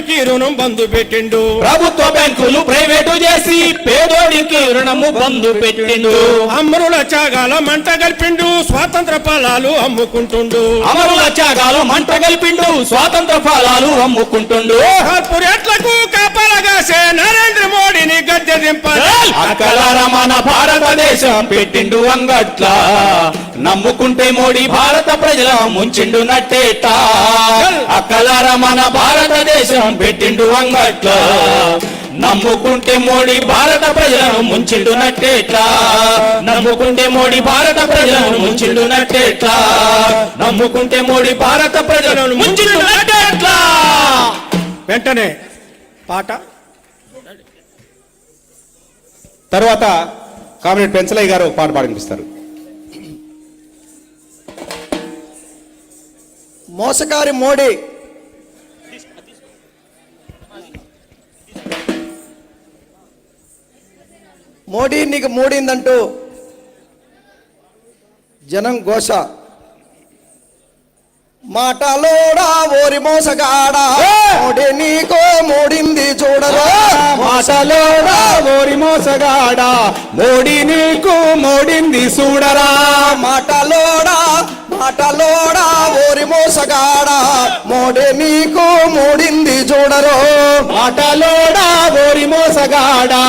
పేదోడికి రుణం బంధు పెట్టిండు. ప్రభుత్వ బ్యాంకులు ప్రైవేటు చేసి పేదోడికి రుణము బంధు పెట్టిండు. అమరుల త్యాగాల మంట గల్పిండు, స్వాతంత్ర ఫలాలు అమ్ముకుంటుండు. అమరుల త్యాగాలు మంట గల్పిండు, స్వాతంత్ర ఫలాలు అమ్ముకుంటుండు. కార్పొరేట్లకు కాపలగాసే నరేంద్ర మోడీని గద్దె దింపాలి. అక్కలారా మన భారతదేశం పెట్టిండు అంగట్ల, నమ్ముకుంటే మోడీ భారత ప్రజల ముంచిండు నట్టేట. అక్కలారా మన భారతదేశం పెట్టిండు అంగట్ల, నమ్ముకుంటే మోడీ భారత ప్రజలను ముంచిండు నట్టేట. నమ్ముకుంటే మోడీ భారత ప్రజలను ముంచిండు నట్టేట. నమ్ముకుంటే మోడీ భారత ప్రజలను ముంచిండు నట్టేట. వెంటనే పాట తర్వాత కామ్రేడ్ పెంచలయ్య గారు పాట పాడిపిస్తారు. మోసగారి మోడీ మోడీ నీకు మూడిందంటూ జనం ఘోష. మాటలోడా ఓరి మోసగాడా, మోడీ నీకో మూడింది చూడరా. మాటలోడా ఓరి మోసగాడా, మోడీ నీకు మోడింది చూడరా. మాటలోడా మాటలోడా ఓరి మోసగాడా, మోడీ నీకు మూడింది చూడరు. మాటలోడా ఓరి మోసగాడా,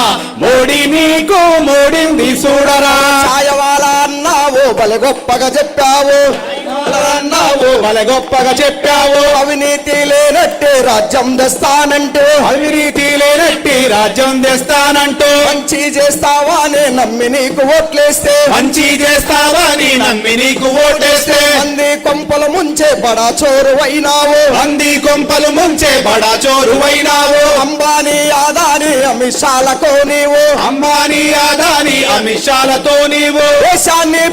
మోడీ నీకు మోడింది చూడరా. ఛాయవాల అన్నావు బలి గొప్పగా చెప్పావు, అన్నావు బలి గొప్పగా చెప్పావు. అవినీతి లేనట్టే రాజ్యం తెస్తానంటూ, అవినీతి లేనట్టి రాజ్యం తెస్తానంటూ. మంచి చేస్తావా నే నమ్మి నీకు ఓట్లేస్తే, మంచి చేస్తావా నీ నమ్మి నీకు ఓటేస్తే. మంది కొంపలు ముంచే బడా చోరు అయినావు, మంది కొంపలు ముంచే బడా చోరు అయినావు. అంబానీ ఆదాని అమిషాలకో నీవు, అంబానీ అదాని అమిషాలతో నీవు దేశాన్ని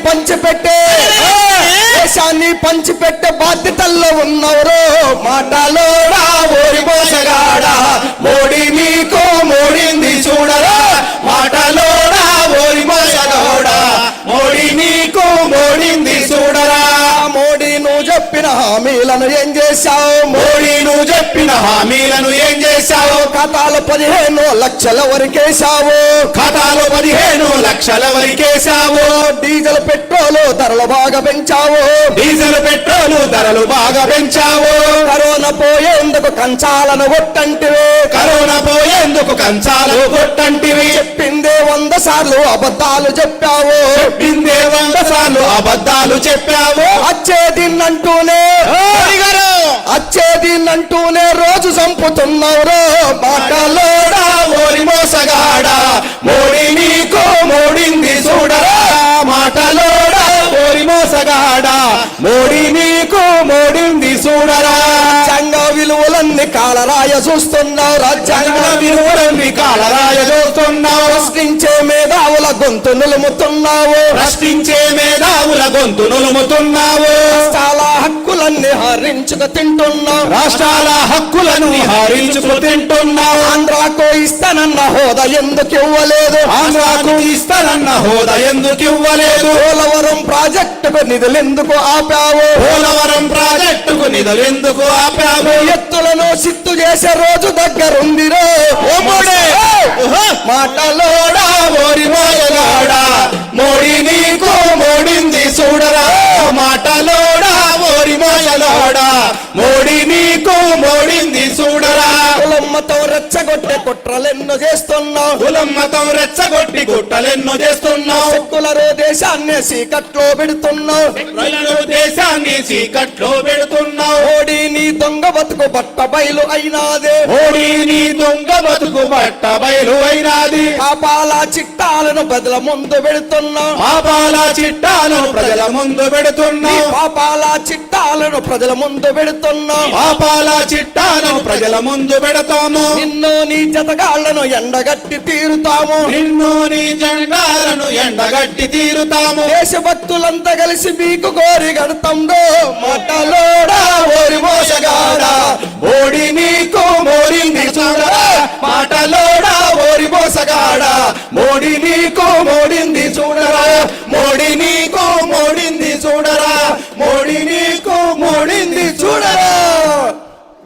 పంచిపెట్టే బాధ్యతల్లో ఉన్నవరు. మాటలోడా ఓరి మోసగాడా, మోడీ నీకు మోడింది చూడరా. మాటలోడా ఓరి మోసగాడా, మోడీ నీకు మోడింది చూడరా. మోడీ నువ్వు చెప్పిన హామీలను ఏం చేశావు, మోడీ నువ్వు చెప్పిన హామీలను ఏం చేశావు. ఖాతాలు 15 లక్షల వరకేశావు, ఖాతాలు 15 లక్షల వరకేశావు. డీజిల్ పెట్రోలు ధరలు బాగా పెంచావు, డీజిల్ పెట్రోలు ధరలు బాగా పెంచావు. కరోనా పోయేందుకు కంచాలను కొట్టంటివి, కరోనా పోయేందుకు కంచాలు కొట్టంటివి. చెప్పిందే 100 సార్లు అబద్ధాలు చెప్పావు, చెప్పిందే 100 సార్లు అబద్ధాలు చెప్పావు. అచ్చేదిన్నంటూనే రోజు చంపుతున్నావు. మాటలోడా ఓరి మోసగాడా, మోడీ నీకు మోడింది చూడరా. మాటలోడా ఓరి మోసగాడా, మోడీ నీకు మోడింది చూడరా. రాజ్యాంగ విలువలన్నీ కాలరాయ చూస్తున్నావు, రాజ్యాంగ విలువలన్నీ కాలరాయ చూస్తున్నావు. ప్రశ్నించే మేధావుల గొంతు నిలుముతున్నావు, ప్రశ్నించే మేధావుల గొంతు నులుముతున్నావు. రాష్ట్రాల హక్కులన్నీ హరించుకు తింటున్నావు, రాష్ట్రాల హక్కులను హరించుకు తింటున్నావు. ఆంధ్రాకు ఇస్తానన్న హోదా ఎందుకు ఇవ్వలేదు, ఆంధ్రాకు ఇస్తానన్న హోదా ఎందుకు ఇవ్వలేదు. పోలవరం ప్రాజెక్టుకు నిధులెందుకు ఆపావు, పోలవరం ప్రాజెక్టుకు నిధులెందుకు ఆపావు. ఎత్తులను సిత్తు చేసే రోజు దగ్గరుందిరో. మాటలోడా ఓరి మోసగాడా, మోడీ నీకు మోడింది చూడరా. మాటలోడా ఓరి మోసగాడా, మోడీ నీకు మోడింది చూడరా. కులమ్మతో రెచ్చగొట్టే కుట్రలెన్నో చేస్తున్నావు, కులమ్మతం రెచ్చగొట్టి గుట్టలెన్నో చేస్తున్నావు. సెక్కులరు దేశాన్ని సీకట్లో పెడుతున్నావు, దేశాన్ని చీకట్లో పెడుతున్నావు. మోడీ నీ దొంగ బతుకు బట్ట బయలు అయినాదే, మోడీ నీ దొంగ బతుకు బట్ట బయలు అయినాది. పాపాల చిట్టాలను ప్రజల ముందు పెడుతున్నావు, పాపాల చిట్టాలను ప్రజల ముందు పెడుతున్నావు. పాపాల చిట్టాలను ప్రజల ముందు పెడుతున్నావు, పాపాల చిట్టాలను ప్రజల ముందు పెడతాము. నిన్ను నీ జతగాళ్లను ఎండగట్టి తీరుతాము, నిన్ను నీ జెండాలను ఎండగట్టి తీరుతాము. దేశభక్తులంతా కలిసి మీకు కోరి గడతందో. మాటలోడా ఓరి మోసగాడా, మోడీ నీకు మోడింది చూడరా. మాటలోడా ఓరి మోసగాడా, మోడీ నీకు మోడింది చూడరా. మోడీ నీకు మోడింది చూడరా. మోడీ నీకు మోడింది చూడరా.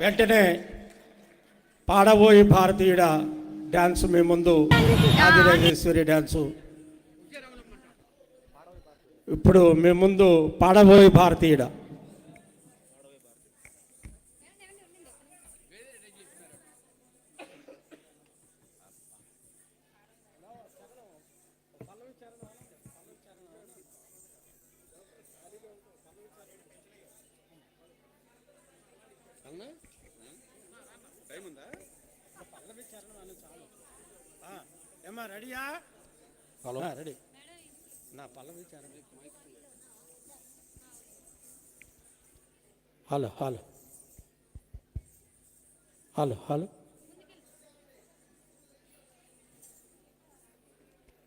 వెంటనే పాడబోయి భారతీయుడ డ్యాన్స్ మీ ముందు ఆదిరాజేశ్వరి డ్యాన్సు. ఇప్పుడు మీ ముందు పాడబోయి భారతీయుడ. ఏమా రెడీయా? రెడీ నా పల్లవి చరణం. హలో హలో హలో హలో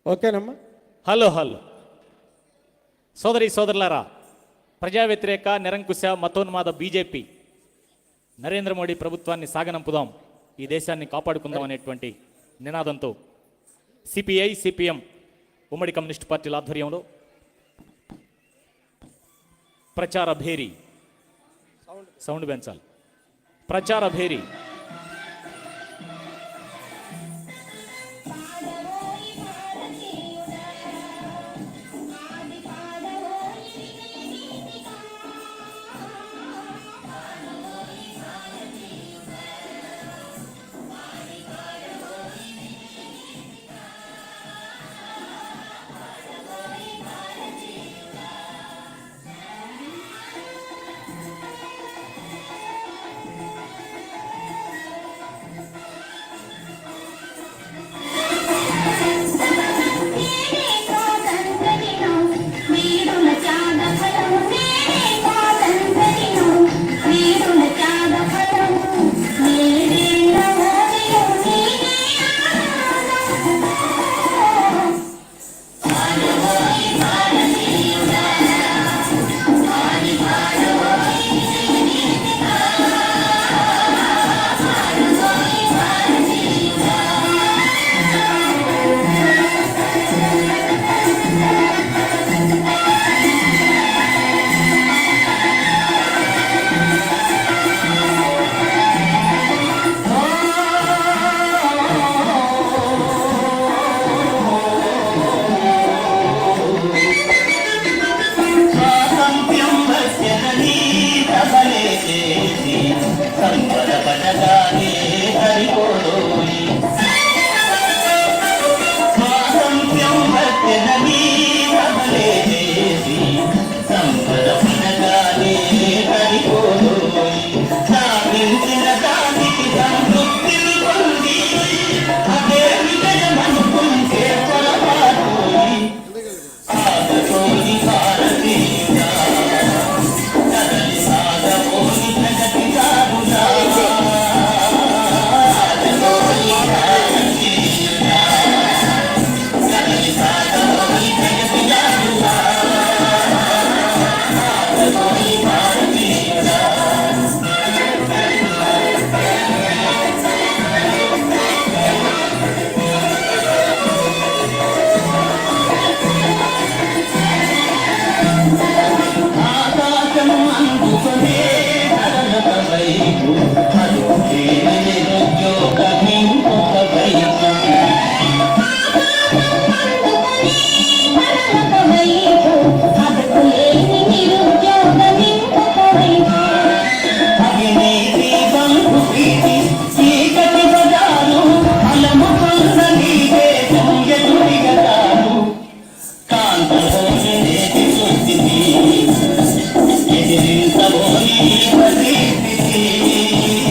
ఓకేనమ్మా. హలో హలో సోదరి సోదరులారా, ప్రజా వ్యతిరేక నిరంకుశ మతోన్మాద బీజేపీ నరేంద్ర మోడీ ప్రభుత్వాన్ని సాగనంపుదాం, ఈ దేశాన్ని కాపాడుకుందాం అనేటువంటి నినాదంతో సిపిఐ సిపిఎం ఉమ్మడి కమ్యూనిస్ట్ పార్టీల ఆధ్వర్యంలో ప్రచార భేరీ సౌండ్ పెంచాలి. ప్రచార భేరీ Thank you.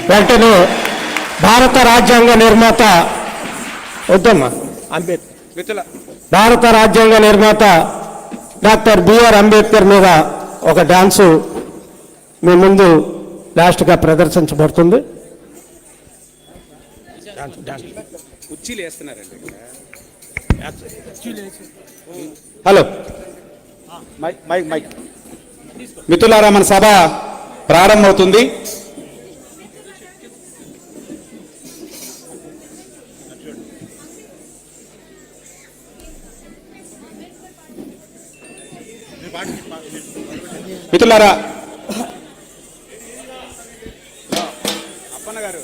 వెంటనే భారత రాజ్యాంగ నిర్మాత వద్దమ్మా అంబేద్కర్ భారత రాజ్యాంగ నిర్మాత డాక్టర్ బిఆర్ అంబేద్కర్ మీద ఒక డాన్సు మీ ముందు లాస్ట్గా ప్రదర్శించబడుతుంది. హలో మిత్రులారా, మన సభ ప్రారంభమవుతుంది. మిత్రులారా, అప్పన్న గారు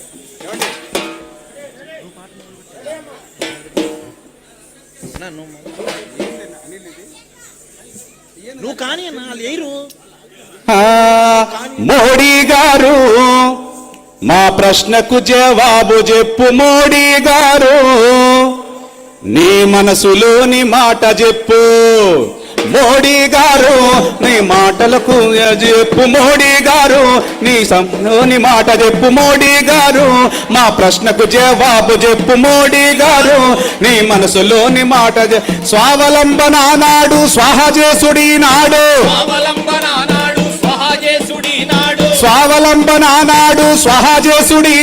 నువ్వు కానీ లేరు. మోడీ గారు మా ప్రశ్నకు జవాబు చెప్పు. మోడీ గారు నీ మనసులోని మాట చెప్పు. మోడీ గారు నీ మాటలకు చెప్పు. మోడీ గారు నీ సంలోని మాట చెప్పు. మోడీ గారు మా ప్రశ్నకు జవాబు చెప్పు. మోడీ గారు నీ మనసులోని మాట స్వావలంబన నాడు స్వాహజేసుడి నాడు. స్వావలంబన నాడు స్వాహజేసుడి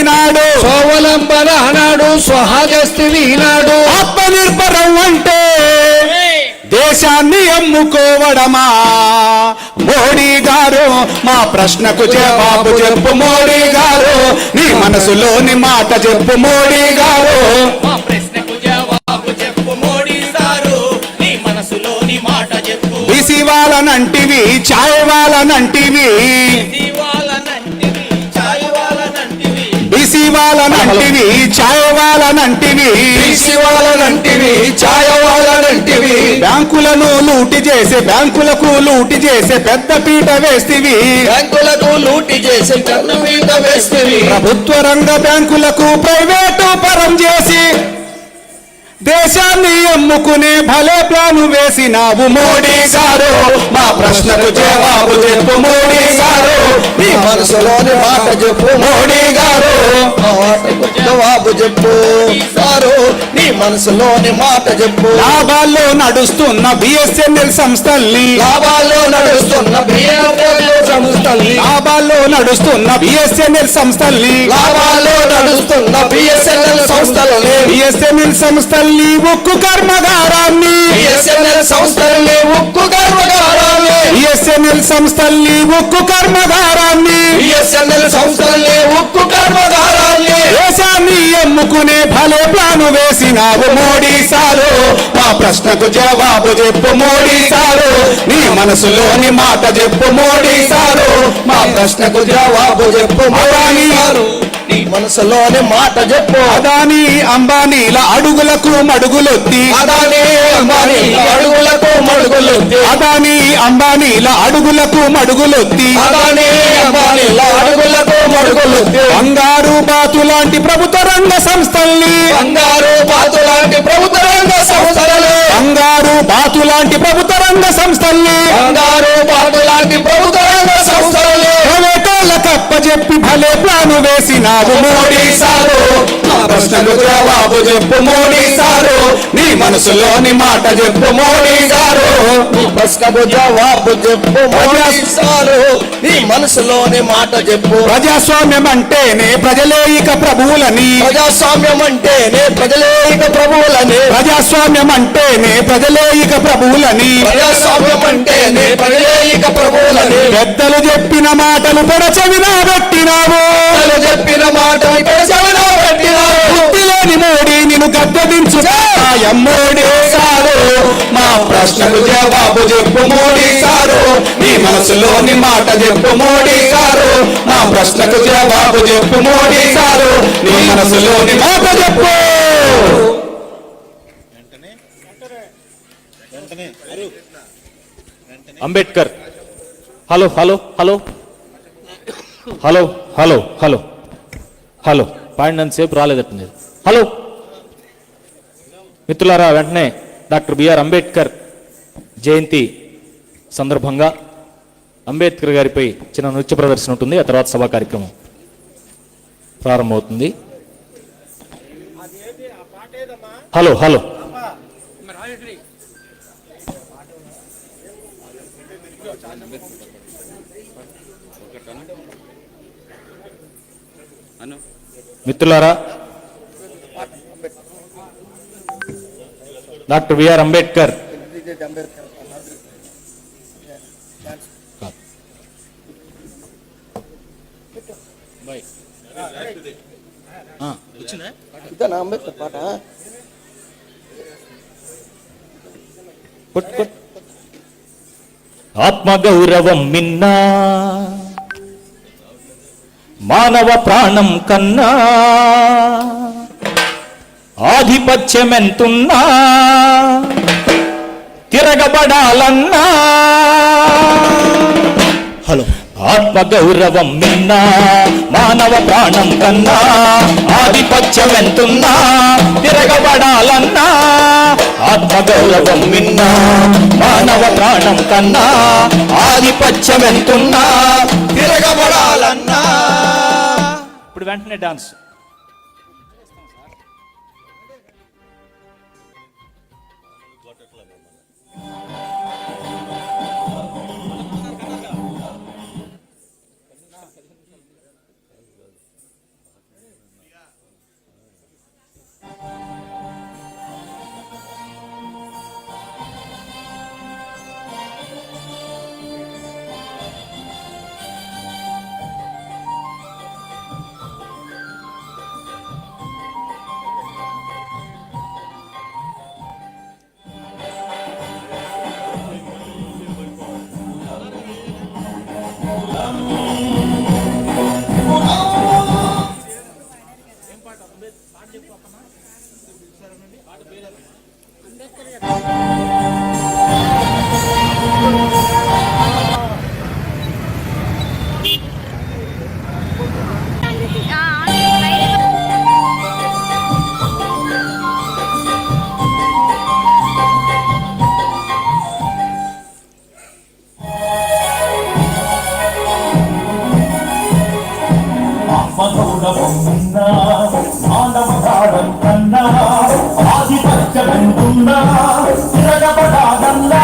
నాడు. స్వావలంబన నాడు స్వహాజస్తుడి నాడు. ఆత్మనిర్భరం అంటే దేశాన్ని అమ్ముకోవడమా? మోడీ గారు మా ప్రశ్నకు జవాబు చెప్పు. మోడీ గారు నీ మనసులోని మాట చెప్పు. మోడీ గారు మా ప్రశ్నకు జవాబు చెప్పు. మోడీ గారు నీ మనసులోని మాట చెప్పు. బీసీ వాళ్ళనంటివి ఛాయ్ వాళ్ళనంటివి. బీసీ వాళ్ళనంటివి ఛాయ్ వాళ్ళనంటివి. బీసీ వాళ్ళనంటివి ఛాయ వాళ్ళనంటివి. బ్యాంకులను లూటి చేసే బ్యాంకులకు లూటి చేసే పెద్ద పీట వేస్తివి. బ్యాంకులకు లూటి చేసి కన్ను మీద వేస్తేవి. ప్రభుత్వ రంగ బ్యాంకులకు ప్రైవేటు పరం చేసి దేశాన్ని అమ్ముకునే భలే ప్లాను వేసినావు. మోడీ గారు మా ప్రశ్నకు జవాబు చెప్పు. మోడీ గారు నీ మనసులోని మాట చెప్పు. మోడీ గారు జవాబు చెప్పు. గారు నీ మనసులోని మాట చెప్పు. లాభాల్లో నడుస్తున్న బిఎస్ఎన్ఎల్ సంస్థల్ని. లాభాల్లో నడుస్తున్న బిఎస్ఎన్ఎల్ సంస్థల్ని. లాభాల్లో నడుస్తున్న బిఎస్ఎన్ఎల్ సంస్థల్ని. లాభాల్లో నడుస్తున్న బిఎస్ఎన్ఎల్ సంస్థలని. బిఎస్ఎన్ఎల్ సంస్థల్ని ఉక్కు కర్మగారాన్ని. బిఎస్ఎన్ఎల్ సంస్థల్ని ఉక్కు కర్మగారాన్ని. బిఎస్ఎన్ఎల్ సంస్థల్ని ఉక్కు కర్మగారాన్ని. బిఎస్ఎన్ఎల్ సంస్థల్ని ఉక్కు కర్మగారాన్ని. దేశాన్ని అమ్ముకునే భలే ప్లాను వేసినావు. మోడీ సారు మా ప్రశ్నకు జవాబు చెప్పు. మోడీ సారు నీ మనసులోని మాట చెప్పు. మోడీ సారు మా ప్రశ్నకు జవాబు చెప్పు. అదానీ నీ మనసులోని మాట చెప్పు. అదానీ అంబానీల అడుగులకు మడుగులొత్తి. అదానీ అంబానీ అడుగులకు మడుగులొత్తి. అదానీ అంబానీల అడుగులకు మడుగులొత్తి. అదానీ అంబానీల అడుగులకు మడుగులొత్తి. బంగారు బాతుల లాంటి ప్రభుత్వ రంగ సంస్థల్ని బంగారు బాతు లాంటి ప్రభుత్వ రంగ సంస్థలు బంగారు బాతు లాంటి ప్రభుత్వ రంగ సంస్థల్ని బంగారు బాతు లాంటి ప్రభుత్వ రంగ సంస్థలు కప్పజెప్పి భలే ప్లాను వేసినావు మోడీ సారు మా ప్రశ్నకు జవాబు చెప్పు మోడీ సారు నీ మనసులోని మాట చెప్పు మోడీ సారు ప్రశ్నకు జవాబు చెప్పు మోడీ సారు నీ మనసులోని మాట చెప్పు ప్రజాస్వామ్యం అంటేనే ప్రజలే ఇక ప్రభువులని ప్రజాస్వామ్యం అంటేనే ప్రజలే ఇక ప్రభువులని ప్రజాస్వామ్యం అంటేనే ప్రజలే ఇక ప్రభువులని ప్రజాస్వామ్యం అంటేనే ప్రజలే ఇక ప్రభువులని పెద్దలు చెప్పిన మాటలు పెడచెవినా పెట్టినావు చెప్పిన మాటలు పెడచెవినా పెట్టినావు బుద్ధిలేని మోడీ నిన్ను గద్దెదించు మోడీ సారు మా ప్రశ్నకు జవాబు చెప్పు మోడీ సారు నీ మనసులోని మాట చెప్పు మోడీ సారు మా ప్రశ్నకు జవాబు చెప్పు మోడీ సారు నీ మనసులోని మాట చెప్పు Ambedkar hello hello hello hello hello hello hello point సేపు రాలేదట్టు హలో మిత్రులారా, వెంటనే డాక్టర్ బిఆర్ అంబేద్కర్ జయంతి సందర్భంగా అంబేద్కర్ గారిపై చిన్న నృత్య ప్రదర్శన ఉంటుంది. ఆ తర్వాత సభా కార్యక్రమం ప్రారంభమవుతుంది. హలో హలో మిత్రులారా, డాక్టర్ బిఆర్ అంబేద్కర్ పాట ఆత్మగౌరవం మిన్నా మానవ ప్రాణం కన్నా ఆధిపత్యమెంతున్నా తిరగబడాలన్నా హలో ఆత్మగౌరవం మిన్నా మానవ ప్రాణం కన్నా ఆధిపత్యమెంతున్నా తిరగబడాలన్నా ఆత్మగౌరవం మిన్నా మానవ ప్రాణం కన్నా ఆధిపత్యమెంతున్నా తిరగబడాలన్నా. ఇప్పుడు వెంటనే డాన్స్. మానవతాడం కన్నా ఆధిపత్యమెంతున్నా తిరగబడాదల్లా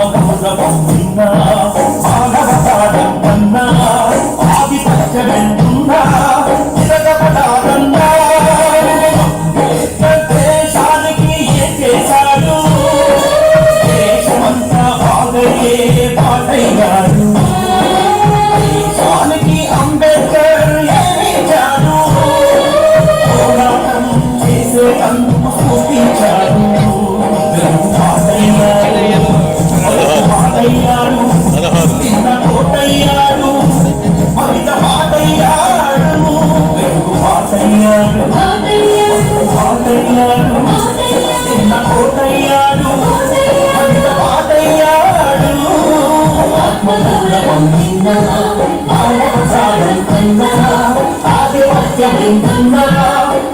ఆత్మగౌరవం విన్నా మానవతాడం కన్నా ఆధిపత్యమెంతున్నా తిరగబడాదల్లా. దేశానికి ఏం చేశాడు, దేశమంతా బాగయ్యే పాటయ్యాడు. దేశానికి అంబేద్కర్ ఏమిచ్చాడు, వింటున్నా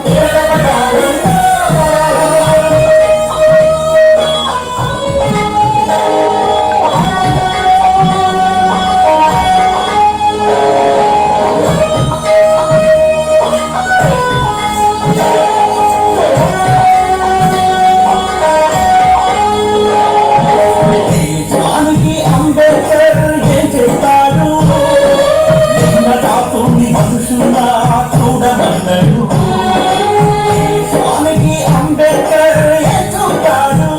తిరగబడాలన్నా మనుషులా చూడమన్నాడు స్వామికి అంబేద్కర్ ఎత్తుతాడు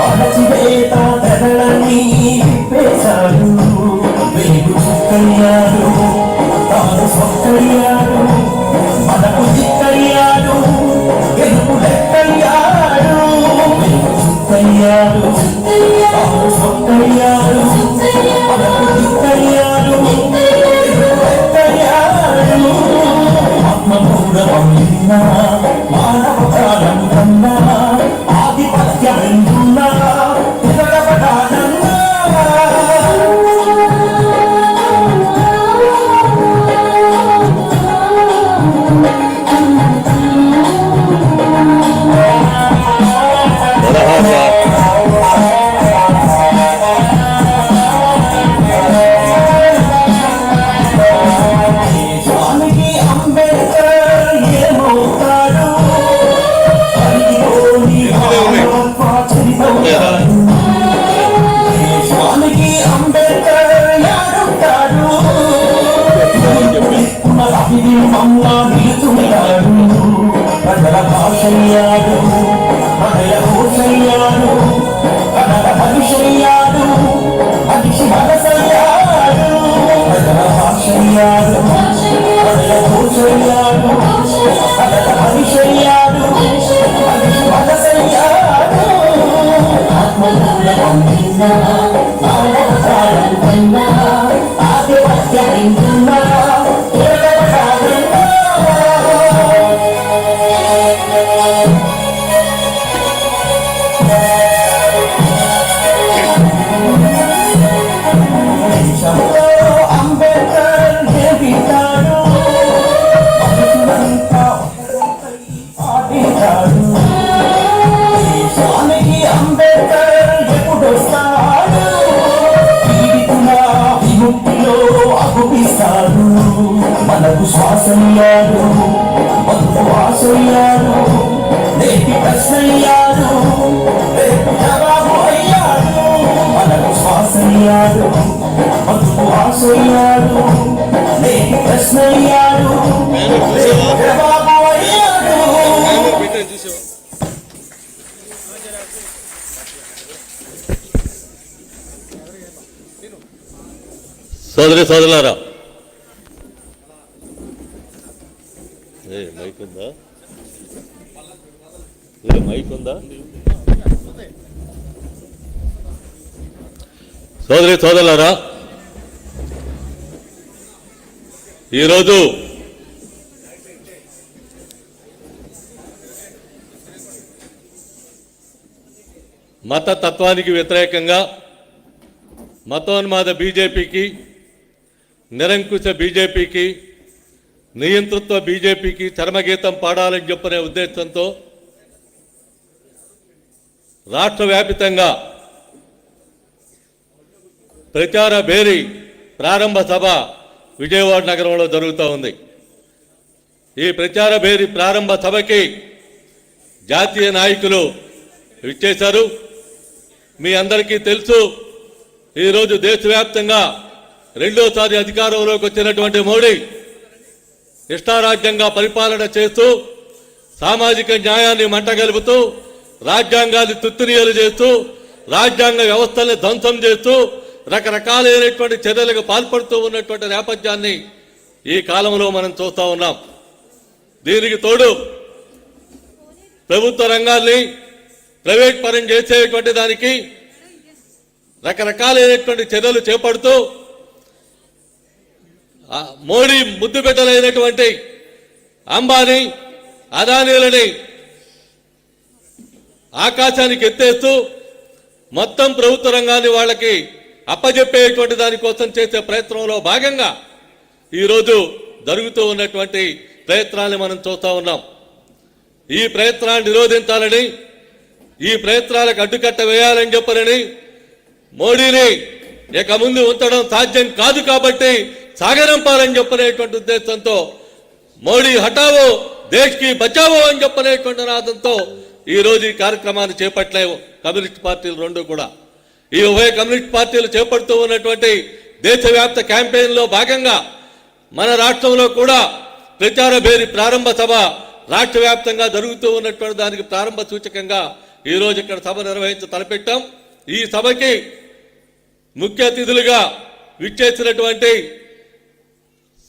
అణచివేత ధరలని విప్పేశాడు వెలుగు చుక్కయ్యాడు తాను సొక్కయ్యాడు మనకు దిక్కయ్యాడు గెలుపు లెక్కయ్యాడు వెలుగు చుక్కయ్యాడు తాను సొక్కయ్యాడు మనకు దిక్కయ్యాడు ఆత్మమూఢమన్నా మానవ కాలం కన్నా ఆధిపత్యమెందున్నా తిరగబడాలన్నా స్వామికి అంబేద్కర్ యాడుంటాడు అభిమమ్లా నిలుతున్నాడు ప్రజల భాషయ్యాడు ప్రజల కోశయ్యాడు ప్రజల భవిష్యయ్యాడు మనిషి మనసయ్యాడు ప్రజల భాషయ్యాడు ప్రజల కోశయ్యాడు ప్రజల భవిష్యయ్యాడు మనిషి మనసయ్యాడు ఆత్మమూలమన్నా మానవకాలం కన్నా ఆధిపత్యమెందున్నా తిరగబడాలన్నా దేశంలో అంబేద్కర్ జీవితాడు మనుషులంతా పాటించాడు స్వామికి అంబేద్కర్ ఎప్పుడొస్తాడు పీడితుల విముక్తిలో అగుపిస్తాడు మనకు శ్వాసయ్యాడు మనకు వాసయ్యాడు నేటి ప్రశ్నయ్యాడు రేపు జవాబు అయ్యాడు మనకు శ్వాసయ్యాడు మనకు వాసయ్యాడు నేటి ప్రశ్నయ్యాడు రేపు జవాబు అయ్యాడు సోదరి సోదరులారా, మైక్ ఉందా? మైక్ ఉందా? సోదరి సోదరులారా, ఈరోజు మత తత్వానికి వ్యతిరేకంగా మతోన్మాద బీజేపీకి, నిరంకుశ బీజేపీకి, నియంతృత్వ బీజేపీకి చరమగీతం పాడాలని చెప్పనే ఉద్దేశంతో రాష్ట్ర వ్యాపితంగా ప్రచార భేరీ ప్రారంభ సభ విజయవాడ నగరంలో జరుగుతూ ఉంది. ఈ ప్రచార భేరీ ప్రారంభ సభకి జాతీయ నాయకులు విచ్చేశారు. మీ అందరికీ తెలుసు, ఈరోజు దేశవ్యాప్తంగా రెండోసారి అధికారంలోకి వచ్చినటువంటి మోడీ ఇష్టారాజ్యంగా పరిపాలన చేస్తూ సామాజిక న్యాయాన్ని మంటగలుపుతూ రాజ్యాంగాన్ని తుత్తునియలు చేస్తూ రాజ్యాంగ వ్యవస్థల్ని ధ్వంసం చేస్తూ రకరకాలైనటువంటి చర్యలకు పాల్పడుతూ ఉన్నటువంటి నేపథ్యాన్ని ఈ కాలంలో మనం చూస్తూ ఉన్నాం. దీనికి తోడు ప్రభుత్వ రంగాల్ని ప్రైవేట్ పరం చేసేటువంటి దానికి రకరకాలైనటువంటి చర్యలు చేపడుతూ మోడీ ముద్దు బిడ్డలైనటువంటి అంబానీ, అదానీలని ఆకాశానికి ఎత్తేస్తూ మొత్తం ప్రభుత్వ రంగాన్ని వాళ్ళకి అప్పజెప్పేటువంటి దానికోసం చేసే ప్రయత్నంలో భాగంగా ఈరోజు జరుగుతూ ఉన్నటువంటి ప్రయత్నాన్ని మనం చూస్తూ ఉన్నాం. ఈ ప్రయత్నాన్ని నిరోధించాలని, ఈ ప్రయత్నాలకు అడ్డుకట్ట వేయాలని చెప్పనని మోడీని ఇక ముందు ఉంచడం సాధ్యం కాదు కాబట్టి సాగనంపాలని చెప్పనేటువంటి ఉద్దేశంతో మోడీ హటావో దేశ్కి బచావో అని చెప్పనేటువంటి నాదంతో ఈ రోజు ఈ కార్యక్రమాన్ని చేపట్టలేవు కమ్యూనిస్ట్ పార్టీలు రెండు కూడా. ఈ ఉభయ కమ్యూనిస్ట్ పార్టీలు చేపడుతూ ఉన్నటువంటి దేశవ్యాప్త క్యాంపెయిన్లో భాగంగా మన రాష్ట్రంలో కూడా ప్రచార భేరి ప్రారంభ సభ రాష్ట్ర వ్యాప్తంగా జరుగుతూ ఉన్నటువంటి దానికి ప్రారంభ సూచకంగా ఈ రోజు ఇక్కడ సభ నిర్వహించి తలపెట్టాం. ఈ సభకి ముఖ్య అతిథులుగా విచ్చేసినటువంటి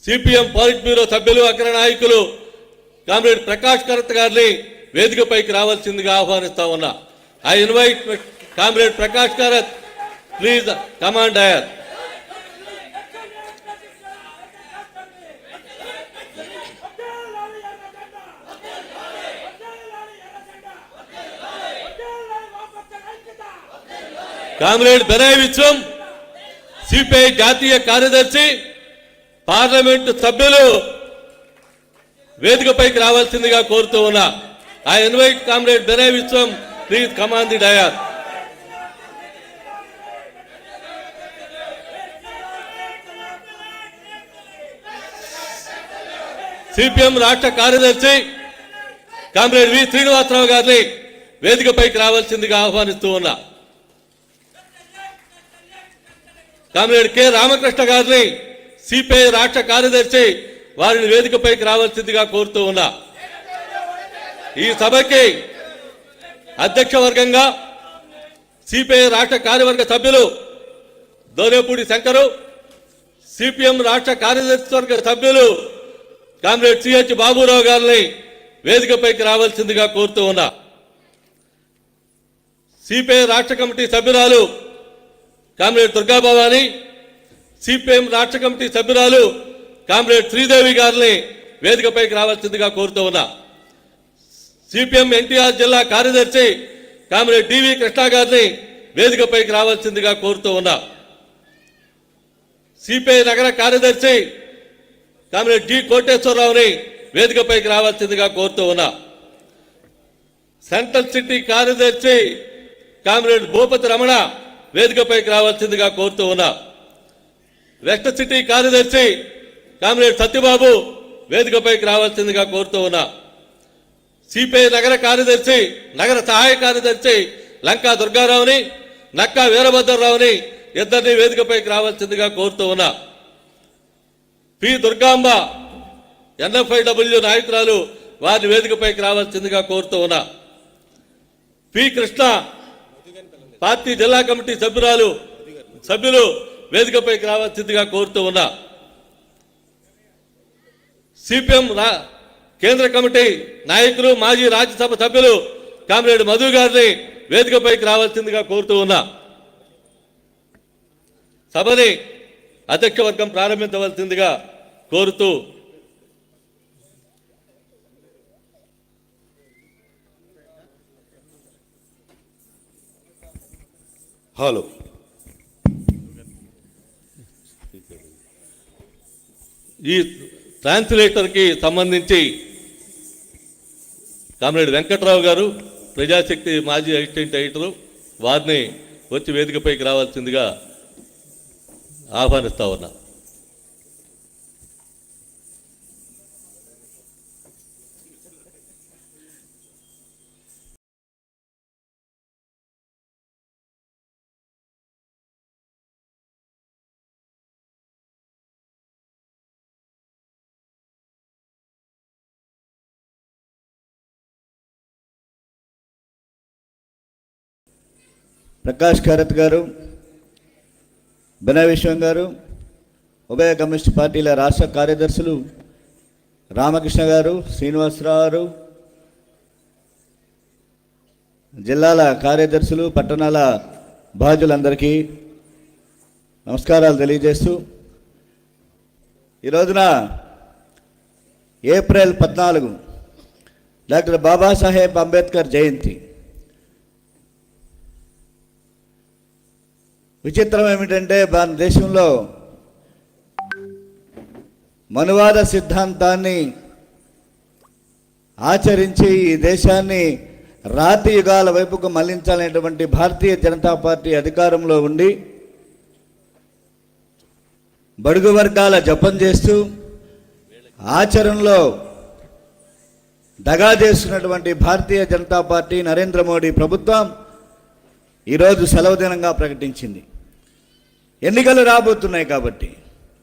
సిపిఎం పాలిట్ బ్యూరో సభ్యులు, అగ్ర నాయకులు కామ్రేడ్ ప్రకాష్ కరత్ గారిని వేదికపైకి రావాల్సిందిగా ఆహ్వానిస్తా ఉన్నా. I invite comrade Prakash Karat, please command dais. Comrade Binoy Viswam, CPI జాతీయ కార్యదర్శి, పార్లమెంటు సభ్యులు వేదికపైకి రావాల్సిందిగా కోరుతూ ఉన్నా. I invite comrade Binoy Viswam, please command the dais. CPM రాష్ట్ర కార్యదర్శి కామ్రేడ్ వి శ్రీనివాసరావు గారిని వేదికపైకి రావాల్సిందిగా ఆహ్వానిస్తూ ఉన్నా. కామ్రేడ్ కె రామకృష్ణ గారిని సిపిఐ రాష్ట్ర కార్యదర్శి వారిని వేదికపైకి రావాల్సిందిగా కోరుతూ ఉన్నా. ఈ సభకి అధ్యక్ష వర్గంగా సిపిఐ రాష్ట్ర కార్యవర్గ సభ్యులు దోరేపూడి శంకరు, సిపిఎం రాష్ట్ర కార్యదర్శి వర్గ సభ్యులు కామ్రేడ్ సిహెచ్ బాబురావు గారిని వేదికపైకి రావాల్సిందిగా కోరుతూ ఉన్నా. సిపిఐ రాష్ట్ర కమిటీ సభ్యురాలు కామ్రేడ్ దుర్గాభవాని, సిపిఎం రాష్ట్ర కమిటీ సభ్యురాలు కామ్రేడ్ శ్రీదేవి గారిని వేదికపైకి రావాల్సిందిగా కోరుతూ ఉన్నా. సిపిఎం ఎన్టీఆర్ జిల్లా కార్యదర్శి కామ్రేడ్ డివి కృష్ణ గారిని వేదికపైకి రావాల్సిందిగా కోరుతూ ఉన్నా. సిపిఐ నగర కార్యదర్శి కామ్రేడ్ జి కోటేశ్వరరావుని వేదికపైకి రావాల్సిందిగా కోరుతూ ఉన్నా. సెంట్రల్ సిటీ కార్యదర్శి కామ్రేడ్ భూపతి రమణ వేదికపైకి రావాల్సిందిగా కోరుతూ ఉన్నా. వెస్ట్ సిటీ కార్యదర్శి కామ్రేడ్ సత్యబాబు వేదికపైకి రావాల్సిందిగా కోరుతూ ఉన్నా. సిపిఐ నగర కార్యదర్శి, నగర సహాయ కార్యదర్శి లంకా దుర్గారావుని, నక్కా వీరభద్రరావుని ఇద్దరిని వేదికపైకి రావాల్సిందిగా కోరుతూ ఉన్నా. పి దుర్గాంబ ఎన్ఎఫ్ఐడబ్ల్యూ నాయకురాలు, వారిని వేదికపైకి రావాల్సిందిగా కోరుతూ ఉన్నా. పి కృష్ణ పార్టీ జిల్లా కమిటీ సభ్యులు వేదికపైకి రావాల్సిందిగా కోరుతూ ఉన్నా. సిపిఎం కేంద్ర కమిటీ నాయకులు, మాజీ రాజ్యసభ సభ్యులు కామ్రేడ్ మధు గారిని వేదికపైకి రావాల్సిందిగా కోరుతూ ఉన్నా. సభని అధ్యక్ష వర్గం ప్రారంభించవలసిందిగా కోరుతూ హలో. ఈ ట్రాన్స్లేటర్కి సంబంధించి కామ్రేడ్ వెంకట్రావు గారు, ప్రజాశక్తి మాజీ అసిస్టెంట్ ఎడిటరు, వారిని వచ్చి వేదికపైకి రావాల్సిందిగా ఆహ్వానిస్తా ఉన్నా. ప్రకాష్ కరత్ గారు, బెనయ్ విశ్వం గారు, ఉభయ కమ్యూనిస్ట్ పార్టీల రాష్ట్ర కార్యదర్శులు రామకృష్ణ గారు, శ్రీనివాసరావు గారు, జిల్లాల కార్యదర్శులు, పట్టణాల బాధ్యులందరికీ నమస్కారాలు తెలియజేస్తూ, ఈ రోజున ఏప్రిల్ 14 డాక్టర్ బాబాసాహెబ్ అంబేద్కర్ జయంతి. విచిత్రం ఏమిటంటే భారతదేశంలో మనువాద సిద్ధాంతాన్ని ఆచరించి ఈ దేశాన్ని రాతి యుగాల వైపుకు మళ్లించాలనేటువంటి భారతీయ జనతా పార్టీ అధికారంలో ఉండి బడుగు వర్గాల జపం చేస్తూ ఆచరణలో దగా చేస్తున్నటువంటి భారతీయ జనతా పార్టీ నరేంద్ర మోడీ ప్రభుత్వం ఈరోజు సెలవు దినంగా ప్రకటించింది. ఎన్నికలు రాబోతున్నాయి కాబట్టి,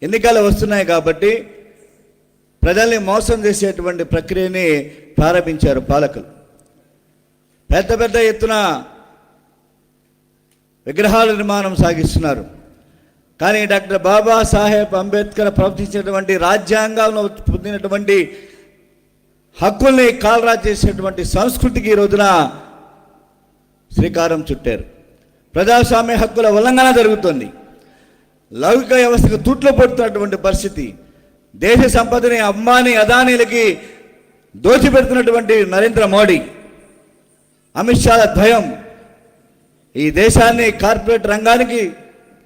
ఎన్నికలు వస్తున్నాయి కాబట్టి ప్రజల్ని మోసం చేసేటువంటి ప్రక్రియని ప్రారంభించారు పాలకులు. పెద్ద పెద్ద ఎత్తున విగ్రహాల నిర్మాణం సాగిస్తున్నారు. కానీ డాక్టర్ బాబాసాహెబ్ అంబేద్కర్ ప్రవర్తించినటువంటి రాజ్యాంగంలో పొందినటువంటి హక్కుల్ని కాలరా చేసేటువంటి సంస్కృతికి ఈ రోజున శ్రీకారం చుట్టారు. ప్రజాస్వామ్య హక్కుల ఉల్లంఘన జరుగుతుంది. లౌకిక వ్యవస్థకు తూట్లు పడుతున్నటువంటి పరిస్థితి. దేశ సంపదని అంబానీ అదానీలకి దోచిపెడుతున్నటువంటి నరేంద్ర మోడీ, అమిత్ షాల ద్వయం ఈ దేశాన్ని కార్పొరేట్ రంగానికి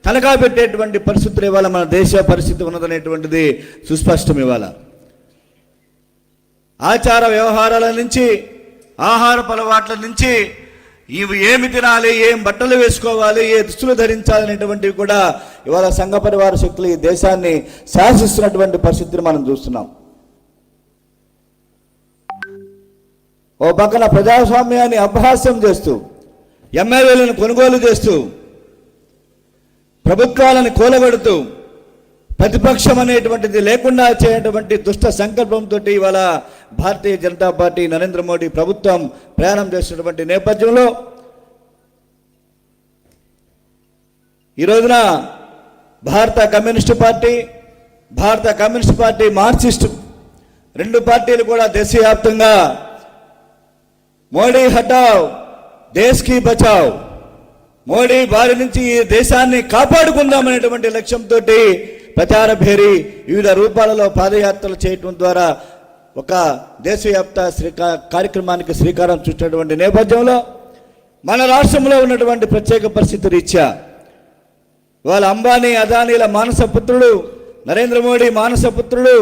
తనఖా పెట్టేటువంటి పరిస్థితులు ఇవాళ మన దేశ పరిస్థితి ఉన్నదనేటువంటిది సుస్పష్టం. ఇవాళ ఆచార వ్యవహారాల నుంచి, ఆహారపు అలవాట్ల నుంచి, ఇవి ఏమి తినాలి, ఏం బట్టలు వేసుకోవాలి, ఏ దుస్తులు ధరించాలనేటువంటివి కూడా ఇవాళ సంఘ పరివార శక్తులు ఈ దేశాన్ని శాసిస్తున్నటువంటి పరిస్థితిని మనం చూస్తున్నాం. ఓ పక్కన ప్రజాస్వామ్యాన్ని అపహాస్యం చేస్తూ, ఎమ్మెల్యేలను కొనుగోలు చేస్తూ, ప్రభుత్వాలను కూలగొడుతూ, ప్రతిపక్షం అనేటువంటిది లేకుండా చేయటువంటి దుష్ట సంకల్పంతో ఇవాళ భారతీయ జనతా పార్టీ నరేంద్ర మోడీ ప్రభుత్వం ప్రయాణం చేస్తున్నటువంటి నేపథ్యంలో ఈ రోజున భారత కమ్యూనిస్టు పార్టీ, మార్క్సిస్టు రెండు పార్టీలు కూడా దేశవ్యాప్తంగా మోడీ హటావ్ దేశ్ కి బచావ్, మోడీ బారి నుంచి ఈ దేశాన్ని కాపాడుకుందామనేటువంటి లక్ష్యంతో ప్రచార భేరీ వివిధ రూపాలలో పాదయాత్రలు చేయటం ద్వారా ఒక దేశవ్యాప్త కార్యక్రమానికి శ్రీకారం చుట్టినటువంటి నేపథ్యంలో మన రాష్ట్రంలో ఉన్నటువంటి ప్రత్యేక పరిస్థితి రీత్యా వాళ్ళ అంబానీ అదానీల మానసపుత్రుడు, నరేంద్ర మోడీ మానసపుత్రుడు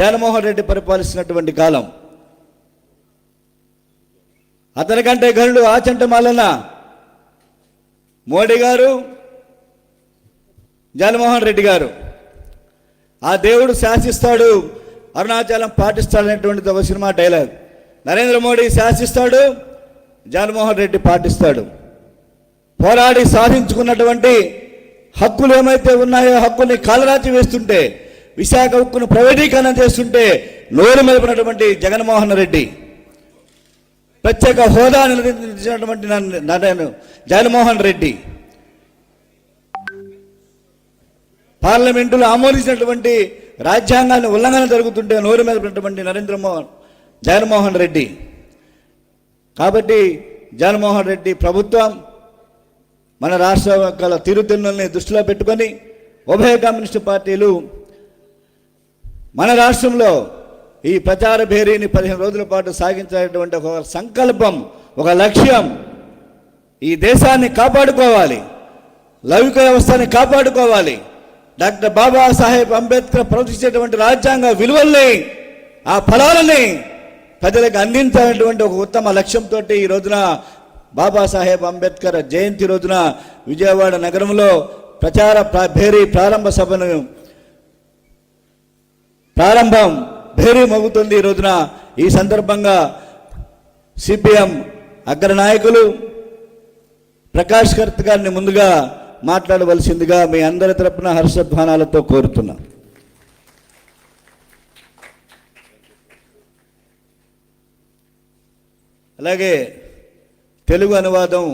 జగన్మోహన్ రెడ్డి పరిపాలిస్తున్నటువంటి కాలం. అతనికంటే గనుడు ఆచంట మల్లన్న మోడీ గారు, జగన్మోహన్ రెడ్డి గారు. ఆ దేవుడు శాసిస్తాడు, అరుణాచలం పాటిస్తాడనేటువంటిది ఒక సినిమా డైలాగ్. నరేంద్ర మోడీ శాసిస్తాడు, జగన్మోహన్ రెడ్డి పాటిస్తాడు. పోరాడి సాధించుకున్నటువంటి హక్కులు ఏమైతే ఉన్నాయో హక్కుల్ని కాలరాచి వేస్తుంటే, విశాఖ ఉక్కును ప్రైవేటీకరణ చేస్తుంటే నోరు మెలిపినటువంటి జగన్మోహన్ రెడ్డి, ప్రత్యేక హోదా నిలదించినటువంటి జగన్మోహన్ రెడ్డి, పార్లమెంటులో ఆమోదించినటువంటి రాజ్యాంగాన్ని ఉల్లంఘన జరుగుతుంటే నోరు మెలిపినటువంటి జగన్మోహన్ రెడ్డి. కాబట్టి జగన్మోహన్ రెడ్డి ప్రభుత్వం మన రాష్ట్ర యొక్క తీరుతెన్నుల్ని దృష్టిలో పెట్టుకొని ఉభయ కమ్యూనిస్టు పార్టీలు మన రాష్ట్రంలో ఈ ప్రచార భేరీని 15 రోజుల పాటు సాగించేటువంటి ఒక సంకల్పం, ఒక లక్ష్యం, ఈ దేశాన్ని కాపాడుకోవాలి, లౌకిక వ్యవస్థని కాపాడుకోవాలి, డాక్టర్ బాబాసాహెబ్ అంబేద్కర్ ప్రవర్తించేటువంటి రాజ్యాంగ విలువల్ని, ఆ ఫలాలని ప్రజలకు అందించాలనేటువంటి ఒక ఉత్తమ లక్ష్యంతో ఈ రోజున బాబాసాహెబ్ అంబేద్కర్ జయంతి రోజున విజయవాడ నగరంలో ప్రచార భేరీ ప్రారంభం భేరీ మోగుతుంది ఈ రోజున. ఈ సందర్భంగా సిపిఎం అగ్రనాయకులు ప్రకాష్ కరత్ గారిని ముందుగా మాట్లాడవలసిందిగా మీ అందరి తరపున హర్షధ్వానాలతో కోరుతున్నా. అలాగే తెలుగు అనువాదం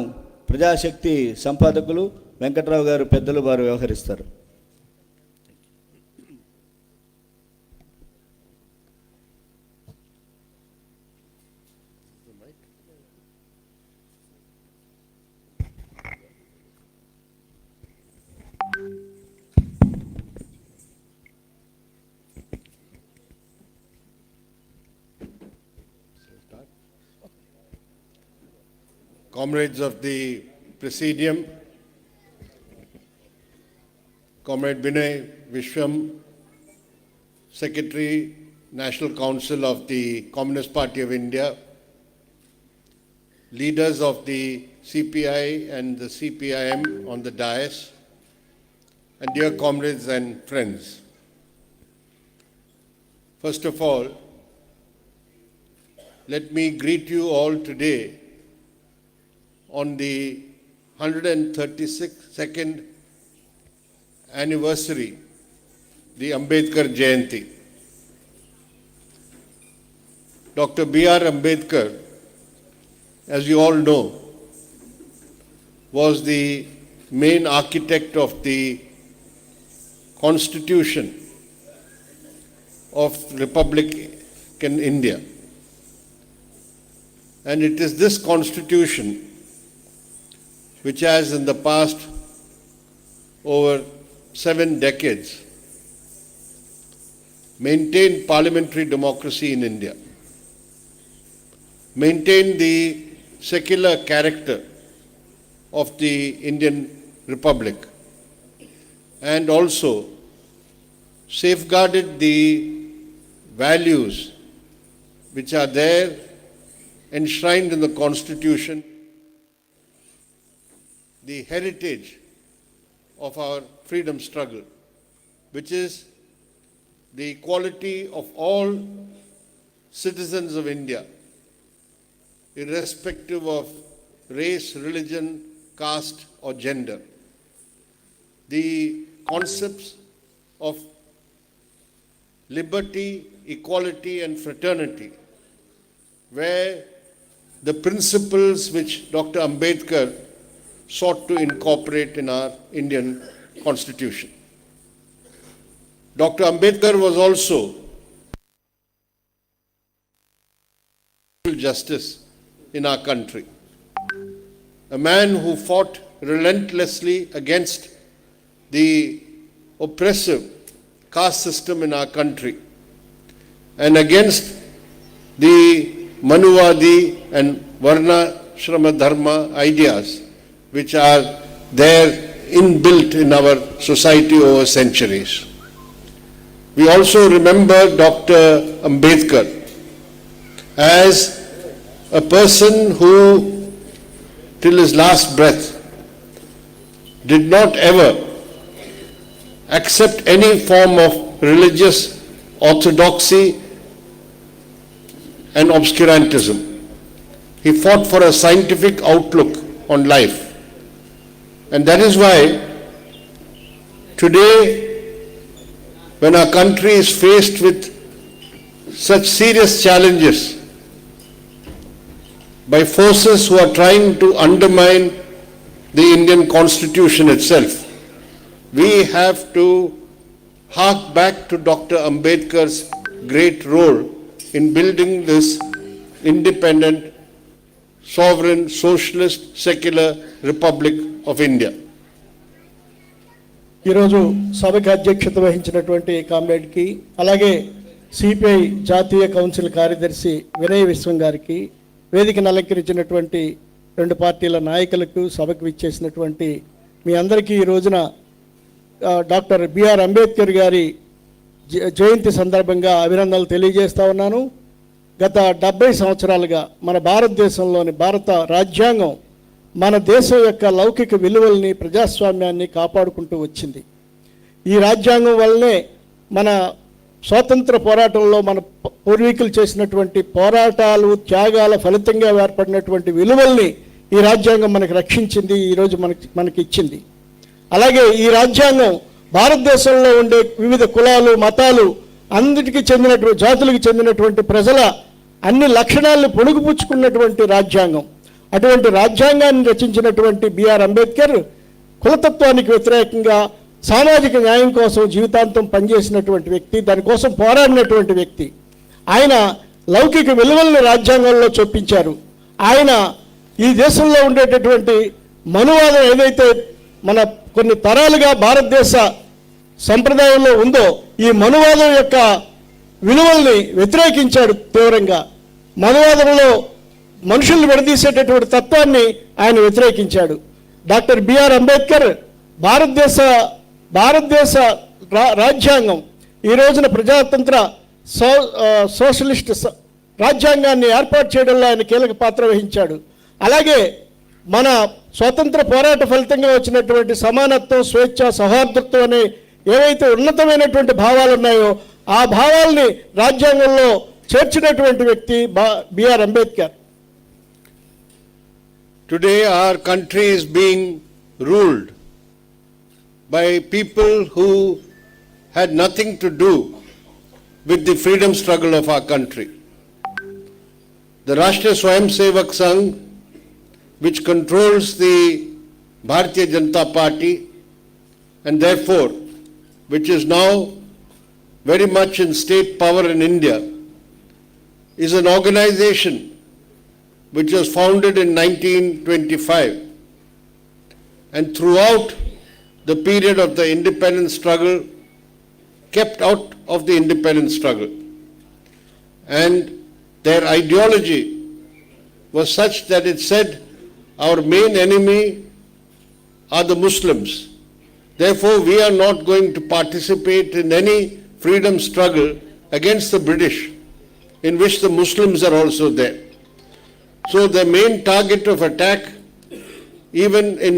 ప్రజాశక్తి సంపాదకులు వెంకట్రావు గారు పెద్దలు వారు వ్యవహరిస్తారు. Comrades of the Presidium, Comrade Vinay Vishwam, Secretary National Council of the Communist Party of India, leaders of the CPI and the CPIM on the dais, and dear comrades and friends. First of all, let me greet you all today on the 132nd anniversary, the Ambedkar Jayanti. Dr. B.R. Ambedkar, as you all know, was the main architect of the Constitution of Republican India. And it is this Constitution which has in the past over 7 decades maintained parliamentary democracy in India, maintained the secular character of the Indian Republic, and also safeguarded the values which are there enshrined in the Constitution, the heritage of our freedom struggle, which is the equality of all citizens of India, irrespective of race, religion, caste, or gender. The concepts of liberty, equality, and fraternity were the principles which Dr. Ambedkar sought to incorporate in our Indian Constitution. Dr. Ambedkar was also justice in our country, a man who fought relentlessly against the oppressive caste system in our country and against the Manuvadi and Varna Shrama Dharma ideas which are there inbuilt in our society over centuries. We also remember Dr. Ambedkar as a person who, till his last breath, did not ever accept any form of religious orthodoxy and obscurantism. He fought for a scientific outlook on life. And that is why today, when our country is faced with such serious challenges by forces who are trying to undermine the Indian Constitution itself, we have to hark back to Dr. Ambedkar's great role in building this independent, sovereign, socialist, secular Republic of India. ఈరోజు సభకి అధ్యక్షత వహించినటువంటి కామ్రేడ్కి, అలాగే CPI జాతీయ council కార్యదర్శి వినయ్ విశ్వం గారికి, వేదికను అలంకరించినటువంటి 2 పార్టీల నాయకులకు, సభకు విచ్చేసినటువంటి మీ అందరికీ ఈ రోజున డాక్టర్ బిఆర్ అంబేద్కర్ గారి జయంతి సందర్భంగా అభినందనలు తెలియజేస్తా ఉన్నాను. గత 70 సంవత్సరాలుగా మన భారతదేశంలోని భారత రాజ్యాంగం మన దేశం యొక్క లౌకిక విలువల్ని, ప్రజాస్వామ్యాన్ని కాపాడుకుంటూ వచ్చింది. ఈ రాజ్యాంగం వల్లనే మన స్వాతంత్ర పోరాటంలో మన పూర్వీకులు చేసినటువంటి పోరాటాలు, త్యాగాల ఫలితంగా ఏర్పడినటువంటి విలువల్ని ఈ రాజ్యాంగం మనకు రక్షించింది, ఈరోజు మనకి ఇచ్చింది. అలాగే ఈ రాజ్యాంగం భారతదేశంలో ఉండే వివిధ కులాలు, మతాలు, అందరికీ చెందినటువంటి జాతులకు చెందినటువంటి ప్రజల అన్ని లక్షణాలను పొడుగుపుచ్చుకున్నటువంటి రాజ్యాంగం. అటువంటి రాజ్యాంగాన్ని రచించినటువంటి బిఆర్ అంబేద్కర్ కులతత్వానికి వ్యతిరేకంగా సామాజిక న్యాయం కోసం జీవితాంతం పనిచేసినటువంటి వ్యక్తి, దానికోసం పోరాడినటువంటి వ్యక్తి. ఆయన లౌకిక విలువలను రాజ్యాంగంలో చొప్పించారు. ఆయన ఈ దేశంలో ఉండేటటువంటి మనువాదం ఏదైతే మన కొన్ని తరాలుగా భారతదేశ సంప్రదాయంలో ఉందో, ఈ మనువాదం యొక్క విలువల్ని వ్యతిరేకించాడు తీవ్రంగా. మనువాదంలో మనుషుల్ని విడదీసేటటువంటి తత్వాన్ని ఆయన వ్యతిరేకించాడు. డాక్టర్ బిఆర్ అంబేద్కర్ భారతదేశ రాజ్యాంగం ఈ రోజున ప్రజాతంత్ర సోషలిస్ట్ రాజ్యాంగాన్ని ఏర్పాటు చేయడంలో ఆయన కీలక పాత్ర వహించాడు. అలాగే మన స్వాతంత్ర పోరాట ఫలితంగా వచ్చినటువంటి సమానత్వం, స్వేచ్ఛ, సౌహార్దత్వం అనే ఏవైతే ఉన్నతమైనటువంటి భావాలు ఉన్నాయో ఆ భావాల్ని రాజ్యాంగంలో చేర్చినటువంటి వ్యక్తి B R Ambedkar. Today our country is being ruled by people who had nothing to do with the freedom struggle of our country. The Rashtriya Swayamsevak Sangh, which controls the Bharatiya Janata Party and therefore which is now very much in state power in India, is an organization which was founded in 1925 and throughout the period of the independence struggle kept out of the independence struggle, and their ideology was such that it said our main enemy are the Muslims, therefore we are not going to participate in any freedom struggle against the British in which the Muslims are also there. So the main target of attack even in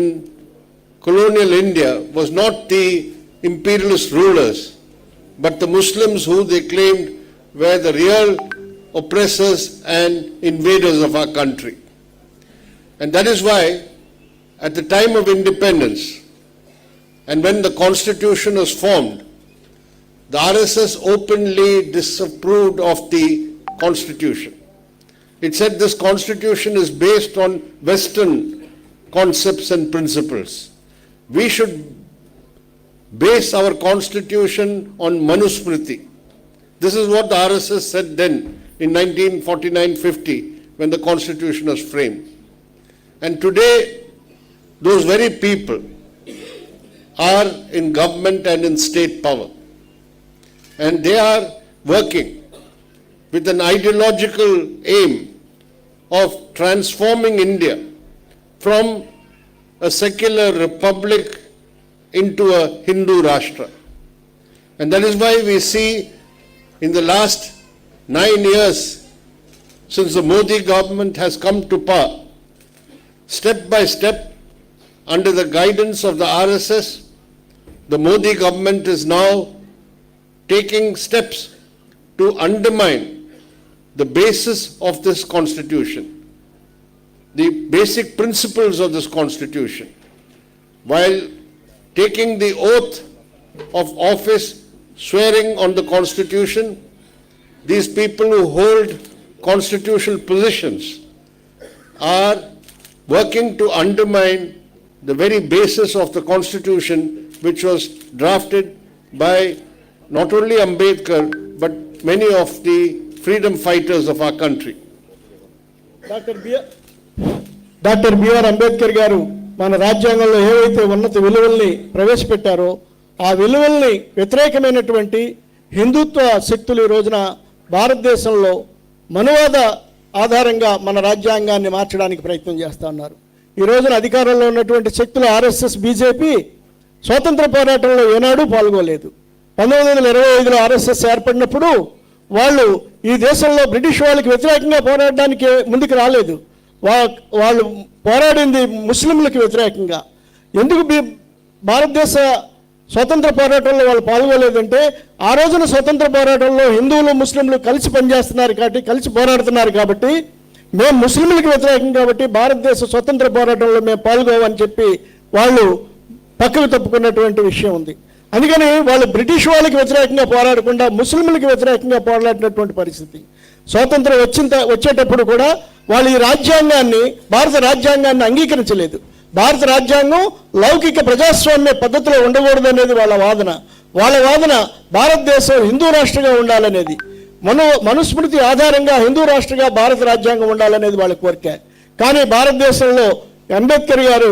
colonial India was not the imperialist rulers, but the Muslims who they claimed were the real oppressors and invaders of our country. And that is why at the time of independence and when the constitution was formed, the RSS openly disapproved of the constitution. It said this constitution is based on Western concepts and principles. We should base our constitution on Manusmriti. This is what the RSS said then in 1949-50 when the constitution was framed. And today those very people are in government and in state power. And they are working with an ideological aim of transforming India from a secular republic into a Hindu Rashtra. And that is why we see in the last 9 years since the Modi government has come to power, step by step, under the guidance of the RSS, the Modi government is now taking steps to undermine the basis of this constitution, the basic principles of this constitution, while taking the oath of office, swearing on the constitution. These people who hold constitutional positions are working to undermine the very basis of the constitution which was drafted by not only Ambedkar but many of the freedom fighters of our country. Doctor B R Ambedkar garu మన రాజ్యాంగంలో ఏవైతే ఉన్నత విలువల్ని ప్రవేశపెట్టారో ఆ విలువల్ని వ్యతిరేకమైనటువంటి హిందుత్వ శక్తులు ఈ రోజున భారతదేశంలో మనువాద ఆధారంగా మన రాజ్యాంగాన్ని మార్చడానికి ప్రయత్నం చేస్తూ ఉన్నారు. ఈ రోజున అధికారంలో ఉన్నటువంటి శక్తులు ఆర్ఎస్ఎస్, బీజేపీ స్వాతంత్ర పోరాటంలో ఏనాడూ పాల్గొలేదు. 1925లో ఆర్ఎస్ఎస్ ఏర్పడినప్పుడు వాళ్ళు ఈ దేశంలో బ్రిటిష్ వాళ్ళకి వ్యతిరేకంగా పోరాడడానికి ముందుకు రాలేదు. వాళ్ళు పోరాడింది ముస్లింలకు వ్యతిరేకంగా. ఎందుకు భారతదేశ స్వతంత్ర పోరాటంలో వాళ్ళు పాల్గొలేదంటే ఆ రోజున స్వతంత్ర పోరాటంలో హిందువులు ముస్లింలు కలిసి పనిచేస్తున్నారు కాబట్టి, కలిసి పోరాడుతున్నారు కాబట్టి, మేము ముస్లింలకు వ్యతిరేకం కాబట్టి భారతదేశ స్వతంత్ర పోరాటంలో మేము పాల్గొవని చెప్పి వాళ్ళు పక్కకు తప్పుకున్నటువంటి విషయం ఉంది. అందుకని వాళ్ళు బ్రిటిష్ వాళ్ళకి వ్యతిరేకంగా పోరాడకుండా ముస్లింలకు వ్యతిరేకంగా పోరాడినటువంటి పరిస్థితి. స్వాతంత్రం వచ్చేటప్పుడు కూడా వాళ్ళు ఈ రాజ్యాంగాన్ని, భారత రాజ్యాంగాన్ని అంగీకరించలేదు. భారత రాజ్యాంగం లౌకిక ప్రజాస్వామ్య పద్ధతిలో ఉండకూడదు అనేది వాళ్ళ వాదన. భారతదేశం హిందూ రాష్ట్రంగా ఉండాలనేది, మనుస్మృతి ఆధారంగా హిందూ రాష్ట్రంగా భారత రాజ్యాంగం ఉండాలనేది వాళ్ళ కోరిక. కానీ భారతదేశంలో అంబేద్కర్ గారు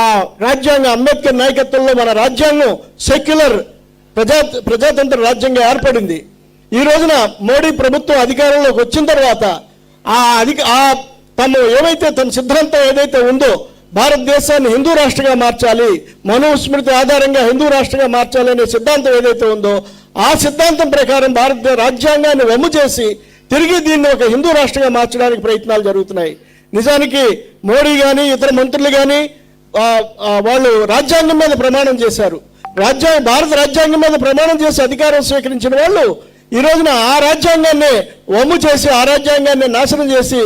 ఆ రాజ్యాంగం, అంబేద్కర్ నాయకత్వంలో మన రాజ్యాంగం సెక్యులర్ ప్రజాతంత్ర రాజ్యంగా ఏర్పడింది. ఈ రోజున మోడీ ప్రభుత్వం అధికారంలోకి వచ్చిన తర్వాత తన సిద్ధాంతం ఏదైతే ఉందో భారతదేశాన్ని హిందూ రాష్ట్రంగా మార్చాలి, మనుస్మృతి ఆధారంగా హిందూ రాష్ట్రంగా మార్చాలి అనే సిద్ధాంతం ఏదైతే ఉందో ఆ సిద్ధాంతం ప్రకారం భారత రాజ్యాంగాన్ని వమ్ము చేసి తిరిగి దీన్ని ఒక హిందూ రాష్ట్రంగా మార్చడానికి ప్రయత్నాలు జరుగుతున్నాయి. నిజానికి మోడీ కానీ ఇతర మంత్రులు కానీ వాళ్ళు రాజ్యాంగం మీద ప్రమాణం చేశారు. భారత రాజ్యాంగం మీద ప్రమాణం చేసి అధికారం స్వీకరించిన వాళ్ళు ఈ రోజున ఆ రాజ్యాంగాన్ని వమ్ము చేసి ఆ రాజ్యాంగాన్ని నాశనం చేసి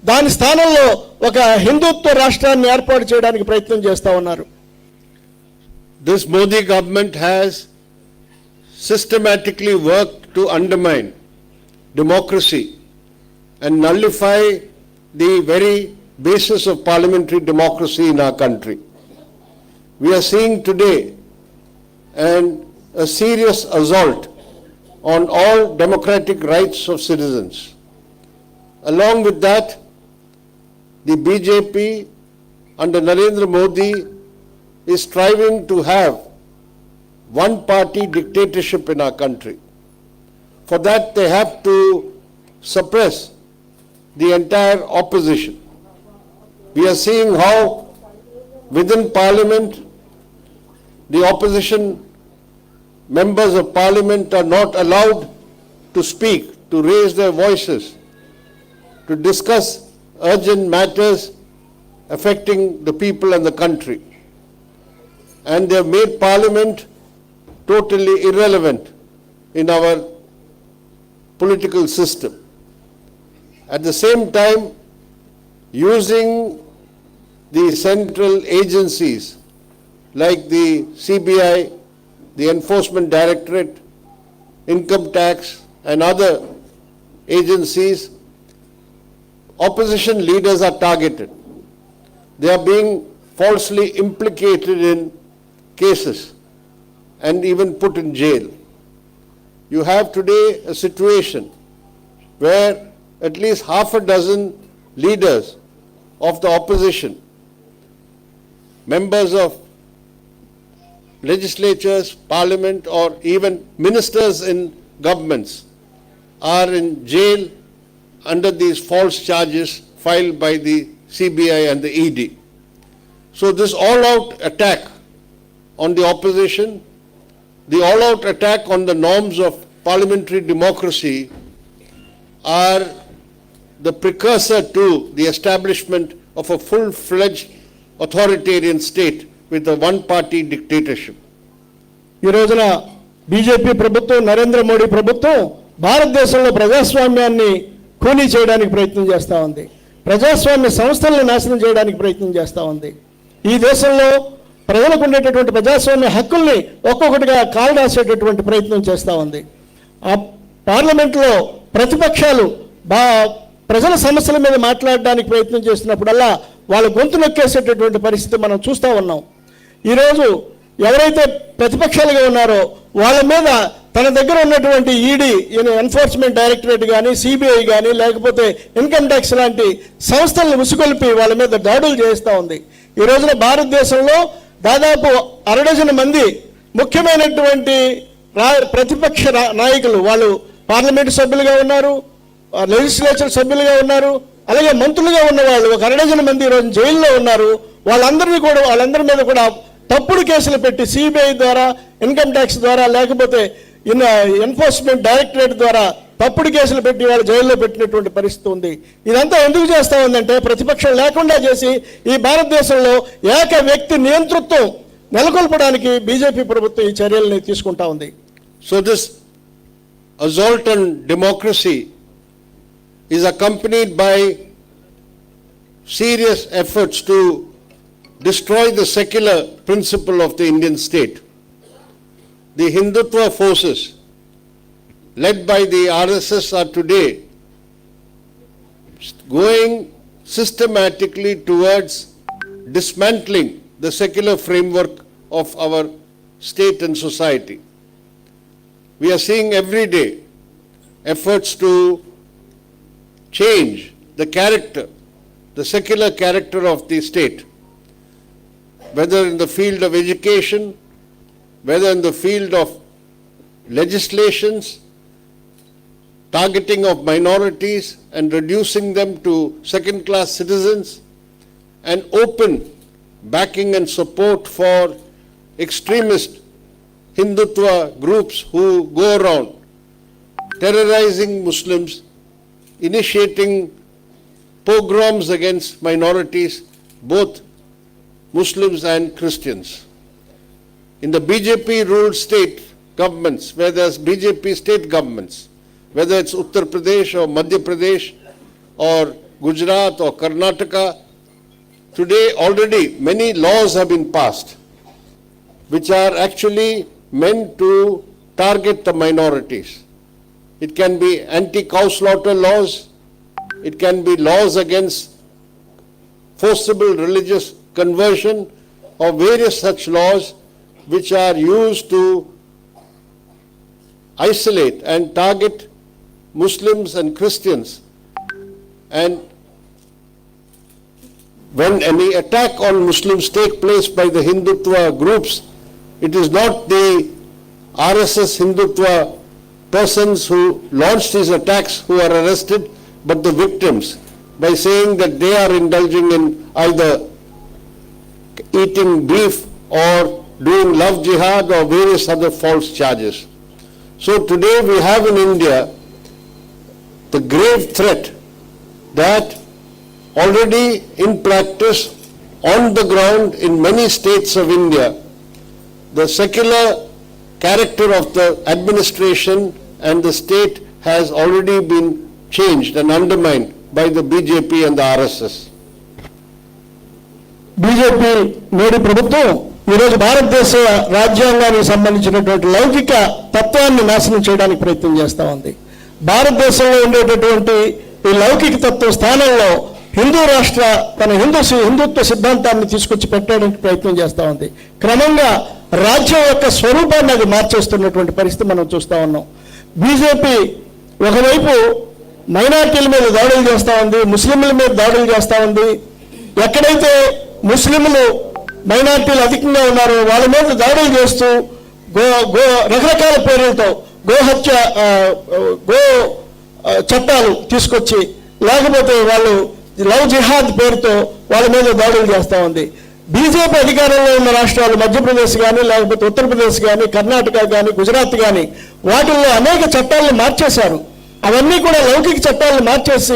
దాని స్థానంలో ఒక హిందుత్వ రాష్ట్రాన్ని ఏర్పాటు చేయడానికి ప్రయత్నం చేస్తూ ఉన్నారు. This Modi government has systematically worked to undermine democracy and nullify the very basis of parliamentary democracy in our country. We are seeing today a serious assault on all democratic rights of citizens. Along with that, the BJP under Narendra Modi is striving to have one-party dictatorship in our country. For that, they have to suppress the entire opposition. We are seeing how within Parliament, the opposition members of Parliament are not allowed to speak, to raise their voices, to discuss urgent matters affecting the people and the country. And they have made Parliament totally irrelevant in our political system. At the same time, using the central agencies like the CBI, the Enforcement Directorate, Income Tax and other agencies, opposition leaders are targeted. They are being falsely implicated in cases and even put in jail. You have today a situation where at least half a dozen leaders of the opposition, members of legislatures, parliament, or even ministers in governments are in jail under these false charges filed by the CBI and the ED. So this all-out attack on the opposition, the all-out attack on the norms of parliamentary democracy are the precursor to the establishment of a full-fledged authoritarian state with a one-party dictatorship. ఈ రోజున BJP ప్రభుత్వం, నరేంద్ర మోడీ ప్రభుత్వం భారతదేశంలో ప్రజాస్వామ్యాన్ని ఖూనీ చేయడానికి ప్రయత్నం చేస్తూ ఉంది. ప్రజాస్వామ్య సంస్థలను నాశనం చేయడానికి ప్రయత్నం చేస్తూ ఉంది. ఈ దేశంలో ప్రజలకు ఉండేటటువంటి ప్రజాస్వామ్య హక్కుల్ని ఒక్కొక్కటిగా కాలరాసేటటువంటి ప్రయత్నం చేస్తూ ఉంది. ఆ పార్లమెంట్లో ప్రతిపక్షాలు ప్రజల సమస్యల మీద మాట్లాడడానికి ప్రయత్నం చేస్తున్నప్పుడల్లా వాళ్ళ గొంతు నొక్కేసేటటువంటి పరిస్థితి మనం చూస్తూ ఉన్నాం. ఈరోజు ఎవరైతే ప్రతిపక్షాలుగా ఉన్నారో వాళ్ళ మీద తన దగ్గర ఉన్నటువంటి ఈడీ, ఎన్ఫోర్స్మెంట్ డైరెక్టరేట్ కానీ, సిబిఐ కానీ, లేకపోతే ఇన్కమ్ ట్యాక్స్ లాంటి సంస్థలను ఉసుగొల్పి వాళ్ళ మీద దాడులు చేస్తూ ఉంది. ఈ రోజున భారతదేశంలో దాదాపు 60 మంది ముఖ్యమైనటువంటి ప్రతిపక్ష నాయకులు, వాళ్ళు పార్లమెంటు సభ్యులుగా ఉన్నారు, లెజిస్లేచర్ సభ్యులుగా ఉన్నారు, అలాగే మంత్రులుగా ఉన్న వాళ్ళు ఒక 60 మంది ఈరోజు జైల్లో ఉన్నారు. వాళ్ళందరి మీద కూడా తప్పుడు కేసులు పెట్టి సిబిఐ ద్వారా, ఇన్కమ్ ట్యాక్స్ ద్వారా, లేకపోతే ఎన్ఫోర్స్మెంట్ డైరెక్టరేట్ ద్వారా తప్పుడు కేసులు పెట్టి వాళ్ళు జైల్లో పెట్టినటువంటి పరిస్థితి ఉంది. ఇదంతా ఎందుకు చేస్తా ఉందంటే ప్రతిపక్షం లేకుండా చేసి ఈ భారతదేశంలో ఏక వ్యక్తి నియంతృత్వం నెలకొల్పడానికి బీజేపీ ప్రభుత్వం ఈ చర్యల్ని తీసుకుంటా ఉంది. So this assault on democracy is accompanied by serious efforts to destroy the secular principle of the Indian state. The Hindutva forces led by the RSS are today going systematically towards dismantling the secular framework of our state and society. We are seeing every day efforts to change the character, the secular character of the state, whether in the field of education, whether in the field of legislations, targeting of minorities and reducing them to second-class citizens, and open backing and support for extremist Hindutva groups who go around terrorizing Muslims, initiating pogroms against minorities, both Muslims and Christians. In the BJP-ruled state governments, where there's BJP state governments, whether it's Uttar Pradesh or Madhya Pradesh or Gujarat or Karnataka, today already many laws have been passed which are actually meant to target the minorities. It can be anti-cow slaughter laws, it can be laws against forcible religious conversion, or various such laws which are used to isolate and target Muslims and Christians. And when any attack on Muslims take place by the Hindutva groups, it is not the RSS Hindutva persons who launched these attacks who are arrested, but the victims, by saying that they are indulging in either eating beef or doing love jihad or various other false charges. So today we have in India the grave threat that already in practice on the ground in many states of India, the secular character of the administration and the state has already been changed and undermined by the BJP and the RSS. BJP Modi ప్రభుత్వం ఈరోజు భారతదేశ రాజ్యాంగానికి సంబంధించినటువంటి లౌకిక తత్వాన్ని నాశనం చేయడానికి ప్రయత్నం చేస్తూ ఉంది. భారతదేశంలో ఉండేటటువంటి ఈ లౌకిక తత్వ స్థానంలో హిందూ రాష్ట్ర తన హిందుత్వ సిద్ధాంతాన్ని తీసుకొచ్చి పెట్టడానికి ప్రయత్నం చేస్తూ ఉంది. క్రమంగా రాజ్యం యొక్క స్వరూపాన్ని అది మార్చేస్తున్నటువంటి పరిస్థితి మనం చూస్తూ ఉన్నాం. బీజేపీ ఒకవైపు మైనార్టీల మీద దాడులు చేస్తూ ఉంది, ముస్లింల మీద దాడులు చేస్తూ ఉంది. ఎక్కడైతే ముస్లింలు మైనార్టీలు అధికంగా ఉన్నారో వాళ్ళ మీద దాడులు చేస్తూ రకరకాల పేర్లతో గోహత్య చట్టాలు తీసుకొచ్చి, లేకపోతే వాళ్ళు లవ్ జిహాద్ పేరుతో వాళ్ళ మీద దాడులు చేస్తూ ఉంది. బీజేపీ అధికారంలో ఉన్న రాష్ట్రాలు మధ్యప్రదేశ్ కానీ, లేకపోతే ఉత్తరప్రదేశ్ కానీ, కర్ణాటక కానీ, గుజరాత్ కానీ, వాటిల్లో అనేక చట్టాలను మార్చేశారు. అవన్నీ కూడా లౌకిక చట్టాలను మార్చేసి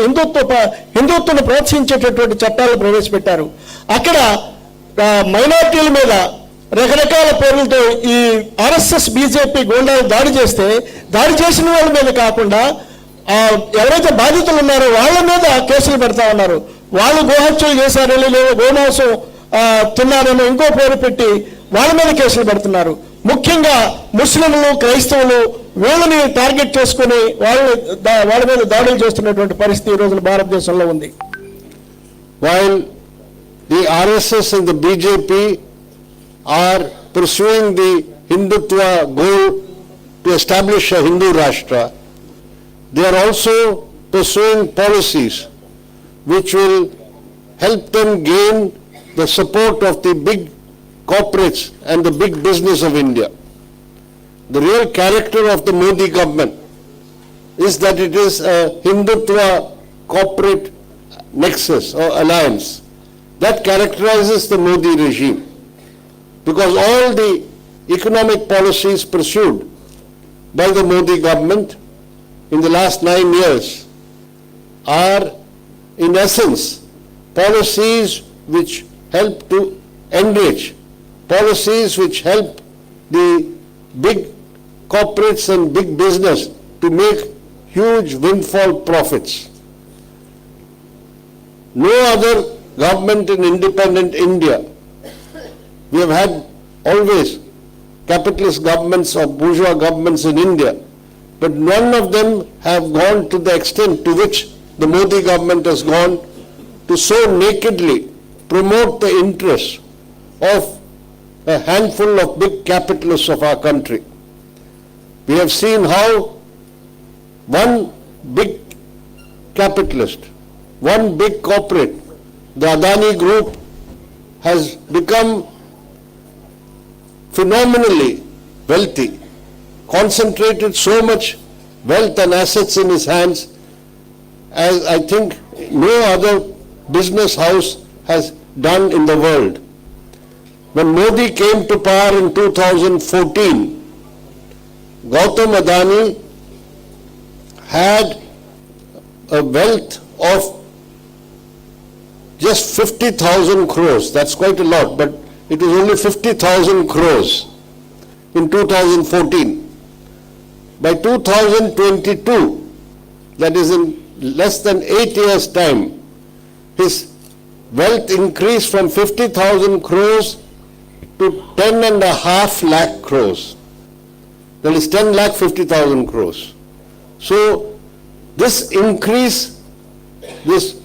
హిందుత్వను ప్రోత్సహించేటటువంటి చట్టాలు ప్రవేశపెట్టారు. అక్కడ మైనార్టీల మీద రకరకాల పేర్లతో ఈ ఆర్ఎస్ఎస్ బీజేపీ గూండాలు దాడి చేస్తే, దాడి చేసిన వాళ్ళ మీద కాకుండా ఎవరైతే బాధితులు ఉన్నారో వాళ్ళ మీద కేసులు పెడతా ఉన్నారు. వాళ్ళు గోహత్యలు చేశారని, లేదా గోమాంసం తిన్నారని ఇంకో పేరు పెట్టి వాళ్ళ మీద కేసులు పెడుతున్నారు. ముఖ్యంగా ముస్లింలు, క్రైస్తవులు వీళ్ళని టార్గెట్ చేసుకుని వాళ్ళ మీద దాడులు చేస్తున్నటువంటి పరిస్థితి ఈ రోజున భారతదేశంలో ఉంది. While the RSS and the BJP are pursuing the Hindutva goal to establish a Hindu Rashtra, they are also pursuing policies which will help them gain the support of the big corporates and the big business of India. The real character of the Modi government is that it is a Hindutva corporate nexus or alliance that characterizes the Modi regime, because all the economic policies pursued by the Modi government in the last 9 years are in essence policies which help to enrich, policies which help the big corporates and big business to make huge windfall profits. No other government in independent India, we have had always capitalist governments or bourgeois governments in India, but none of them have gone to the extent to which the Modi government has gone to so nakedly promote the interests of a handful of big capitalists of our country. We have seen how one big capitalist, one big corporate, the Adani Group, has become phenomenally wealthy, concentrated so much wealth and assets in his hands as I think no other business house has done in the world. When Modi came to power in 2014, Gautam Adani had a wealth of just 50,000 crores. That's quite a lot, but it was only 50,000 crores in 2014. By 2022, that is in less than 8 years' time, his wealth increased from 50,000 crores to 10.5 lakh crores. That is 10,50,000 crores. So this increase, this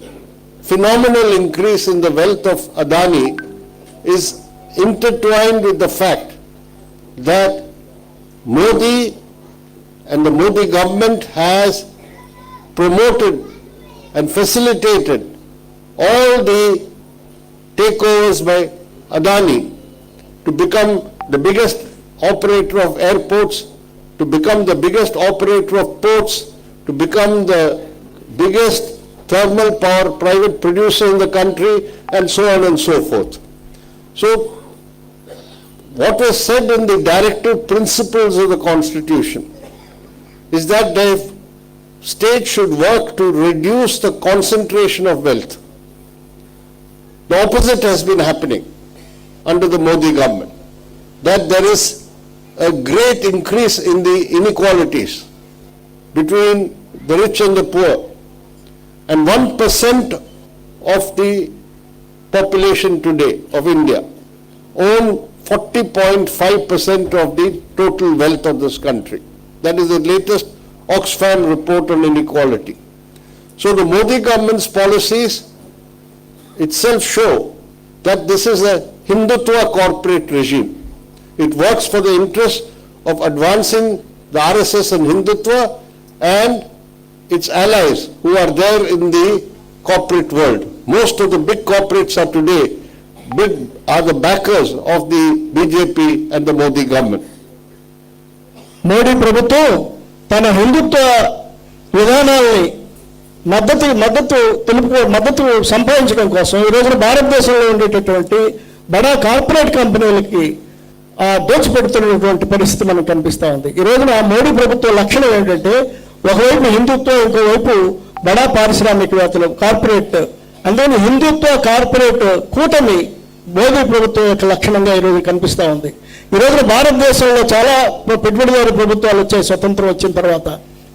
phenomenal increase in the wealth of Adani is intertwined with the fact that Modi and the Modi government has promoted and facilitated all the takeovers by Adani to become the biggest operator of airports, to become the biggest operator of ports, to become the biggest thermal power private producer in the country, and so on and so forth. So, what was said in the directive principles of the Constitution is that the state should work to reduce the concentration of wealth. The opposite has been happening under the Modi government, that there is a great increase in the inequalities between the rich and the poor. And 1% of the population today of India own 40.5% of the total wealth of this country. That is the latest Oxfam report on inequality. So the Modi government's policies itself show that this is a Hindutva corporate regime. It works for the interest of advancing the RSS and Hindutva and its allies who are there in the corporate world. Most of the big corporates are today are the backers of the BJP and the Modi government. Modi ప్రభుత్వం తన హిందుత్వ విధానాల్ని మద్దతు సంపాదించడం కోసం ఈ రోజున భారతదేశంలో ఉండేటటువంటి బడా కార్పొరేట్ కంపెనీలకి దోచిపెడుతున్నటువంటి పరిస్థితి మనకు కనిపిస్తూ ఉంది. ఈ రోజున మోడీ ప్రభుత్వ లక్షణం ఏంటంటే ఒకవైపు హిందుత్వం, ఇంకోవైపు బడా పారిశ్రామికవేత్తలు కార్పొరేట్, అందుకని హిందుత్వ కార్పొరేట్ కూటమి మోదీ ప్రభుత్వం యొక్క లక్షణంగా ఈరోజు కనిపిస్తూ ఉంది. ఈ రోజున భారతదేశంలో చాలా పెట్టుబడిదారు ప్రభుత్వాలు వచ్చాయి స్వతంత్రం వచ్చిన తర్వాత.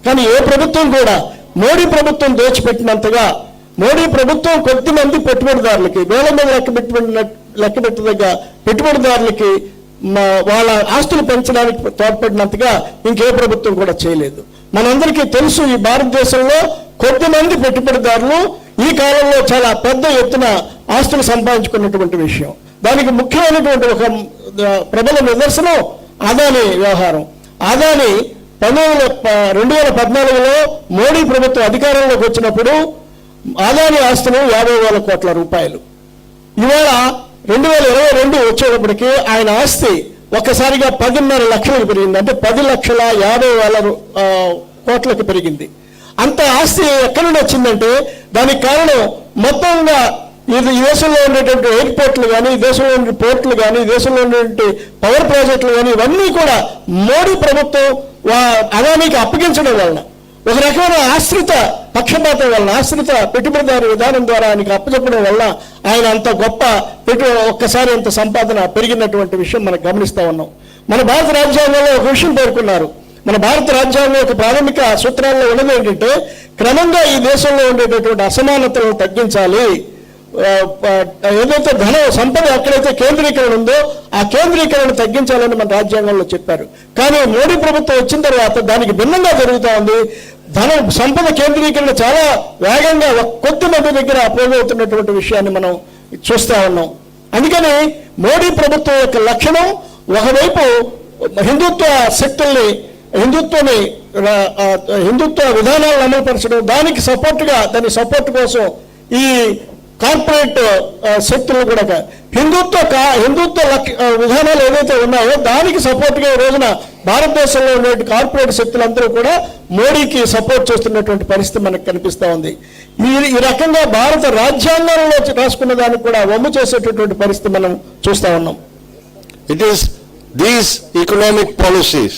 కానీ ఏ ప్రభుత్వం కూడా మోడీ ప్రభుత్వం దోచిపెట్టినంతగా మోడీ ప్రభుత్వం కొద్దిమంది పెట్టుబడిదారులకి వేల మంది లెక్కబెట్టదగ్గ పెట్టుబడిదారులకి వాళ్ళ ఆస్తులు పెంచడానికి తోడ్పడినంతగా ఇంకే ప్రభుత్వం కూడా చేయలేదు. మనందరికీ తెలుసు, ఈ భారతదేశంలో కొద్దిమంది పెట్టుబడిదారులు ఈ కాలంలో చాలా పెద్ద ఎత్తున ఆస్తులు సంపాదించుకున్నటువంటి విషయం. దానికి ముఖ్యమైనటువంటి ఒక ప్రబల నిదర్శనం అదానీ వ్యవహారం. అదానీ 2014లో మోడీ ప్రభుత్వం అధికారంలోకి వచ్చినప్పుడు అదానీ ఆస్తులు 50,000 కోట్ల రూపాయలు. ఇవాళ 2022 వచ్చేటప్పటికి ఆయన ఆస్తి ఒక్కసారిగా 10.5 లక్షలకు పెరిగింది. అంటే 10,50,000 కోట్లకు పెరిగింది. అంత ఆస్తి ఎక్కడి నుండి వచ్చిందంటే దానికి కారణం మొత్తంగా ఈ దేశంలో ఉండేటువంటి ఎయిర్పోర్ట్లు కానీ, ఈ దేశంలో ఉండే పోర్ట్లు కానీ, ఈ దేశంలో ఉండేటువంటి పవర్ ప్రాజెక్టులు కానీ ఇవన్నీ కూడా మోడీ ప్రభుత్వం అదానికి అప్పగించడం వలన, ఒక రకమైన ఆశ్రిత పక్షపాతం వలన, ఆశ్రిత పెట్టుబడిదారు విధానం ద్వారా ఆయనకి అప్పచెప్పడం వల్ల ఆయన అంత గొప్ప ఒక్కసారి అంత సంపాదన పెరిగినటువంటి విషయం మనం గమనిస్తూ ఉన్నాం. మన భారత రాజ్యాంగంలో ఒక విషయం పేర్కొన్నారు. మన భారత రాజ్యాంగం యొక్క ప్రాథమిక సూత్రాల్లో ఉన్నది ఏంటంటే క్రమంగా ఈ దేశంలో ఉండేటటువంటి అసమానతలను తగ్గించాలి. ఏదైతే సంపద ఎక్కడైతే కేంద్రీకరణ ఉందో ఆ కేంద్రీకరణ తగ్గించాలని మన రాజ్యాంగంలో చెప్పారు. కానీ మోడీ ప్రభుత్వం వచ్చిన తర్వాత దానికి భిన్నంగా జరుగుతూ ఉంది. సంపద కేంద్రీకరణ చాలా వేగంగా కొద్ది మంది దగ్గర పోగవుతున్నటువంటి విషయాన్ని మనం చూస్తూ ఉన్నాం. అందుకని మోడీ ప్రభుత్వం యొక్క లక్షణం ఒకవైపు హిందుత్వ శక్తుల్ని హిందుత్వ విధానాలను అమలుపరచడం, దానికి దాని సపోర్ట్ కోసం ఈ కార్పొరేట్ శక్తులు కూడా హిందుత్వ విధానాలు ఏదైతే ఉన్నాయో దానికి సపోర్ట్గా ఈ రోజున భారతదేశంలో ఉండే కార్పొరేట్ శక్తులందరూ కూడా మోడీకి సపోర్ట్ చేస్తున్నటువంటి పరిస్థితి మనకు కనిపిస్తూ ఉంది. ఈ రకంగా భారత రాజ్యాంగంలో రాసుకున్న దానికి కూడా వమ్ము చేసేటటువంటి పరిస్థితి మనం చూస్తూ ఉన్నాం. It is these economic policies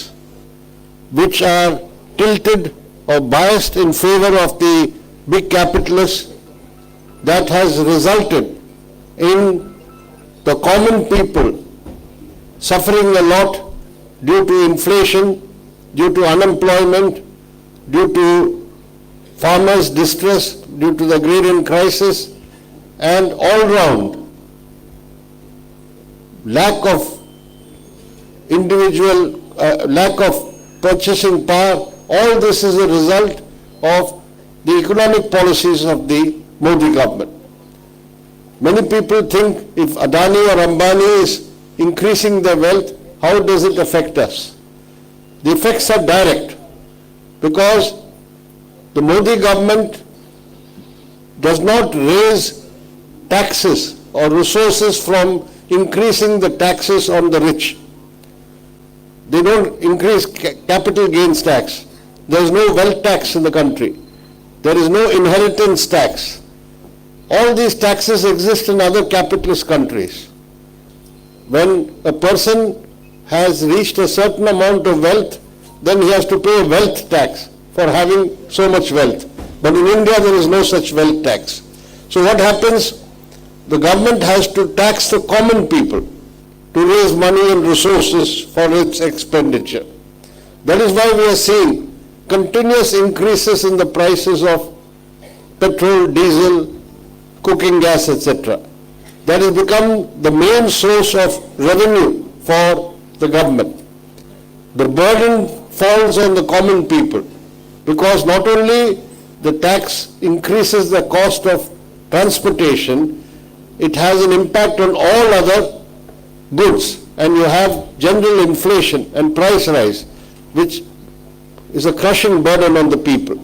which are tilted or biased in favor of the big capitalists, that has resulted in the common people suffering a lot due to inflation, due to unemployment, due to farmers' distress, due to the agrarian crisis, and all round lack of individual, lack of purchasing power. All this is a result of the economic policies of the Modi government. Many people think if Adani or Ambani is increasing their wealth, how does it affect us? The effects are direct, because the Modi government does not raise taxes or resources from increasing the taxes on the rich. They don't increase capital gains tax. There is no wealth tax in the country. There is no inheritance tax. All these taxes exist in other capitalist countries. When a person has reached a certain amount of wealth, then he has to pay a wealth tax for having so much wealth. But in India, there is no such wealth tax. So what happens? The government has to tax the common people to raise money and resources for its expenditure. That is why we are seeing continuous increases in the prices of petrol, diesel, cooking gas, etc. That has become the main source of revenue for the government. The burden falls on the common people, because not only the tax increases the cost of transportation, it has an impact on all other goods, and you have general inflation and price rise, which is a crushing burden on the people.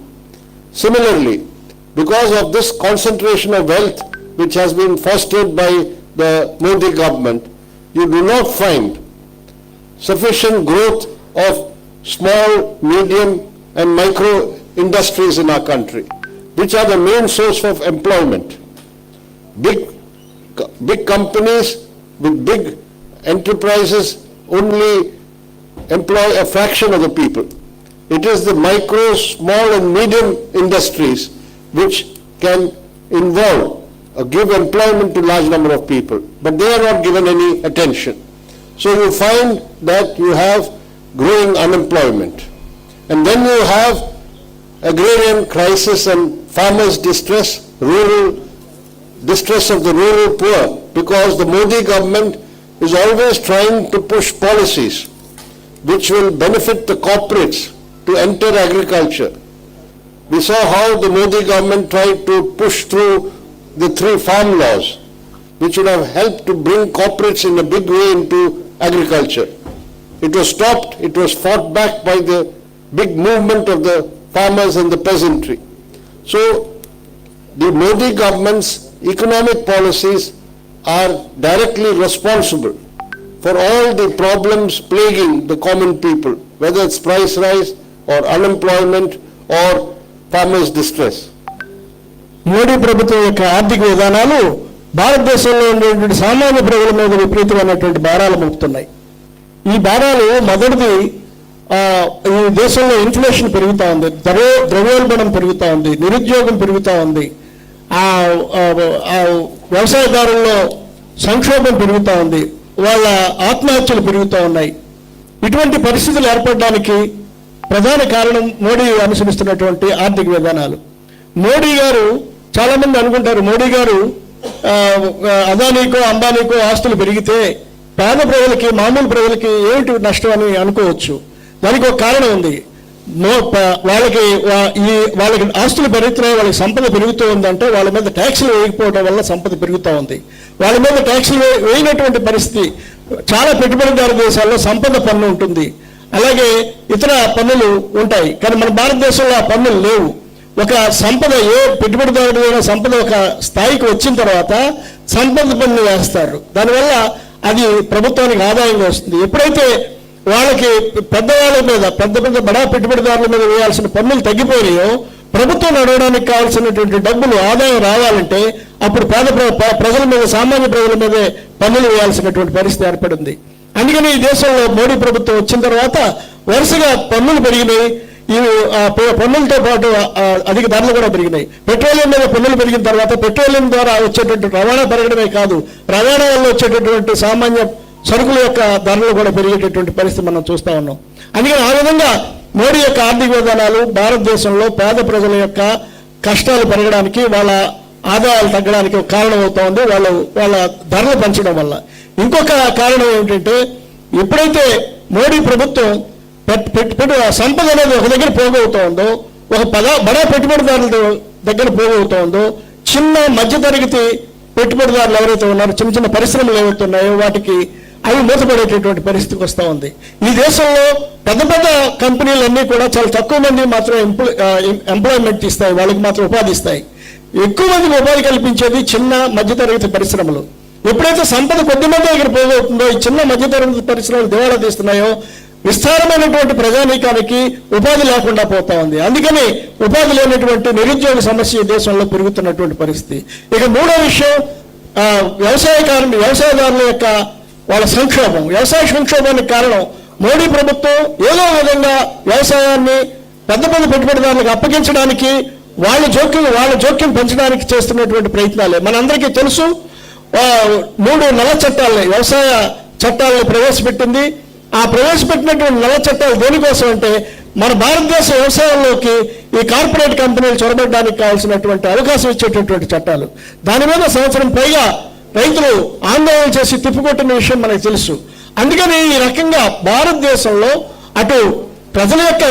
Similarly, because of this concentration of wealth which has been fostered by the Modi government, you do not find sufficient growth of small, medium and micro industries in our country, which are the main source of employment. Big companies with big enterprises only employ a fraction of the people. It is the micro, small and medium industries which can involve or give employment to large number of people, but they are not given any attention. So you find that you have growing unemployment, and then you have agrarian crisis and farmers' distress, rural distress of the rural poor, because the Modi government is always trying to push policies which will benefit the corporates to enter agriculture. We saw how the Modi government tried to push through the 3 farm laws, which would have helped to bring corporates in a big way into agriculture. It was stopped, it was fought back by the big movement of the farmers and the peasantry. So the Modi government's economic policies are directly responsible for all the problems plaguing the common people, whether it's price rise or unemployment or farmers' distress. Modi ప్రభుత్వం యొక్క ఆర్థిక విధానాలు భారతదేశంలో ఉండేటువంటి సామాన్య ప్రజల మీద విపరీతమైనటువంటి భారాలు మోపుతున్నాయి. ఈ భారాలు మొదటిది, ఈ దేశంలో ఇన్ఫ్లేషన్ పెరుగుతూ ఉంది, ద్రవ్యోల్బణం పెరుగుతూ ఉంది, నిరుద్యోగం పెరుగుతూ ఉంది, వ్యవసాయదారుల్లో సంక్షోభం పెరుగుతూ ఉంది, వాళ్ళ ఆత్మహత్యలు పెరుగుతూ ఉన్నాయి. ఇటువంటి పరిస్థితులు ఏర్పడడానికి ప్రధాన కారణం మోడీ అనుసరిస్తున్నటువంటి ఆర్థిక విధానాలు. మోడీ గారు, చాలామంది అనుకుంటారు మోడీ గారు అదానీకో అంబానీకో ఆస్తులు పెరిగితే పేద ప్రజలకి, మామూలు ప్రజలకి ఏమిటి నష్టం అని అనుకోవచ్చు. దానికి ఒక కారణం ఉంది. వాళ్ళకి ఆస్తులు పెరుగుతున్నాయి, వాళ్ళకి సంపద పెరుగుతూ ఉందంటే వాళ్ళ మీద ట్యాక్సులు వేయకపోవడం వల్ల సంపద పెరుగుతూ ఉంది. వాళ్ళ మీద ట్యాక్సులు వేయనటువంటి పరిస్థితి. చాలా పెట్టుబడిదారు దేశాల్లో సంపద పన్ను ఉంటుంది, అలాగే ఇతర పన్నులు ఉంటాయి. కానీ మన భారతదేశంలో ఆ పన్నులు లేవు. ఒక సంపద, ఏ పెట్టుబడిదారుడైన సంపద ఒక స్థాయికి వచ్చిన తర్వాత సంపద పన్ను వేస్తారు. దానివల్ల అది ప్రభుత్వానికి ఆదాయంగా వస్తుంది. ఎప్పుడైతే వాళ్ళకి పెద్దవాళ్ళ మీద, పెద్ద బడా పెట్టుబడిదారుల మీద వేయాల్సిన పన్నులు తగ్గిపోయినాయో, ప్రభుత్వం నడవడానికి కావాల్సినటువంటి డబ్బులు, ఆదాయం రావాలంటే అప్పుడు పేద ప్రజల మీద, సామాన్య ప్రజల మీదే పన్నులు వేయాల్సినటువంటి పరిస్థితి ఏర్పడింది. అందుకని ఈ దేశంలో మోడీ ప్రభుత్వం వచ్చిన తర్వాత వరుసగా పన్నులు పెరిగినాయి. ఇవి పన్నులతో పాటు అధిక ధరలు కూడా పెరిగినాయి. పెట్రోలియం మీద పన్నులు పెరిగిన తర్వాత పెట్రోలియం ద్వారా వచ్చేటువంటి రవాణా పెరగడమే కాదు, రవాణా వల్ల వచ్చేటటువంటి సామాన్య సరుకుల యొక్క ధరలు కూడా పెరిగేటటువంటి పరిస్థితి మనం చూస్తా ఉన్నాం. అందుకని ఆ విధంగా మోడీ యొక్క ఆర్థిక విధానాలు భారతదేశంలో పేద ప్రజల యొక్క కష్టాలు పెరగడానికి, వాళ్ళ ఆదాయాలు తగ్గడానికి ఒక కారణం అవుతా ఉంది, వాళ్ళ ధరలు పెంచడం వల్ల. ఇంకొక కారణం ఏమిటంటే, ఎప్పుడైతే మోడీ ప్రభుత్వం సంపద అనేది ఒక దగ్గర పోగవుతూ ఉందో, ఒక బడా పెట్టుబడిదారుల దగ్గర పోగవుతూ ఉందో, చిన్న మధ్యతరగతి పెట్టుబడిదారులు ఎవరైతే ఉన్నారో, చిన్న చిన్న పరిశ్రమలు ఏవైతే ఉన్నాయో వాటికి అవి మూతపడేటటువంటి పరిస్థితికి వస్తూ ఉంది. ఈ దేశంలో పెద్ద పెద్ద కంపెనీలన్నీ కూడా చాలా తక్కువ మంది మాత్రమే ఎంప్లాయ్మెంట్ ఇస్తాయి, వాళ్ళకి మాత్రం ఉపాధి ఇస్తాయి. ఎక్కువ మందికి ఉపాధి కల్పించేది చిన్న మధ్యతరగతి పరిశ్రమలు. ఎప్పుడైతే సంపద కొద్ది మంది దగ్గర పోగవుతుందో, ఈ చిన్న మధ్యతరగతి పరిశ్రమలు దివాళా తీస్తున్నాయో, విస్తారమైనటువంటి ప్రజానీకానికి ఉపాధి లేకుండా పోతా ఉంది. అందుకని ఉపాధి లేనటువంటి నిరుద్యోగ సమస్య ఈ దేశంలో పెరుగుతున్నటువంటి పరిస్థితి. ఇక మూడో విషయం, వ్యవసాయదారుల యొక్క వాళ్ళ సంక్షోభం. వ్యవసాయ సంక్షోభానికి కారణం మోడీ ప్రభుత్వం ఏదో విధంగా వ్యవసాయాన్ని పెద్ద పెద్ద పెట్టుబడిదారులకు అప్పగించడానికి, వాళ్ళ జోక్యం పెంచడానికి చేస్తున్నటువంటి ప్రయత్నాలే. మనందరికీ తెలుసు, 3 నల్ల చట్టాలని, వ్యవసాయ చట్టాలను ప్రవేశపెట్టింది. ఆ ప్రవేశపెట్టినటువంటి నల్ల చట్టాలు దేనికోసం అంటే, మన భారతదేశ వ్యవసాయంలోకి ఈ కార్పొరేట్ కంపెనీలు చొరబడడానికి కావాల్సినటువంటి అవకాశం ఇచ్చేటటువంటి చట్టాలు. దాని మీద సంవత్సరం పైగా రైతులు ఆందోళన చేసి తిప్పికొట్టిన విషయం మనకు తెలుసు. అందుకని ఈ రకంగా భారతదేశంలో అటు ప్రజల యొక్క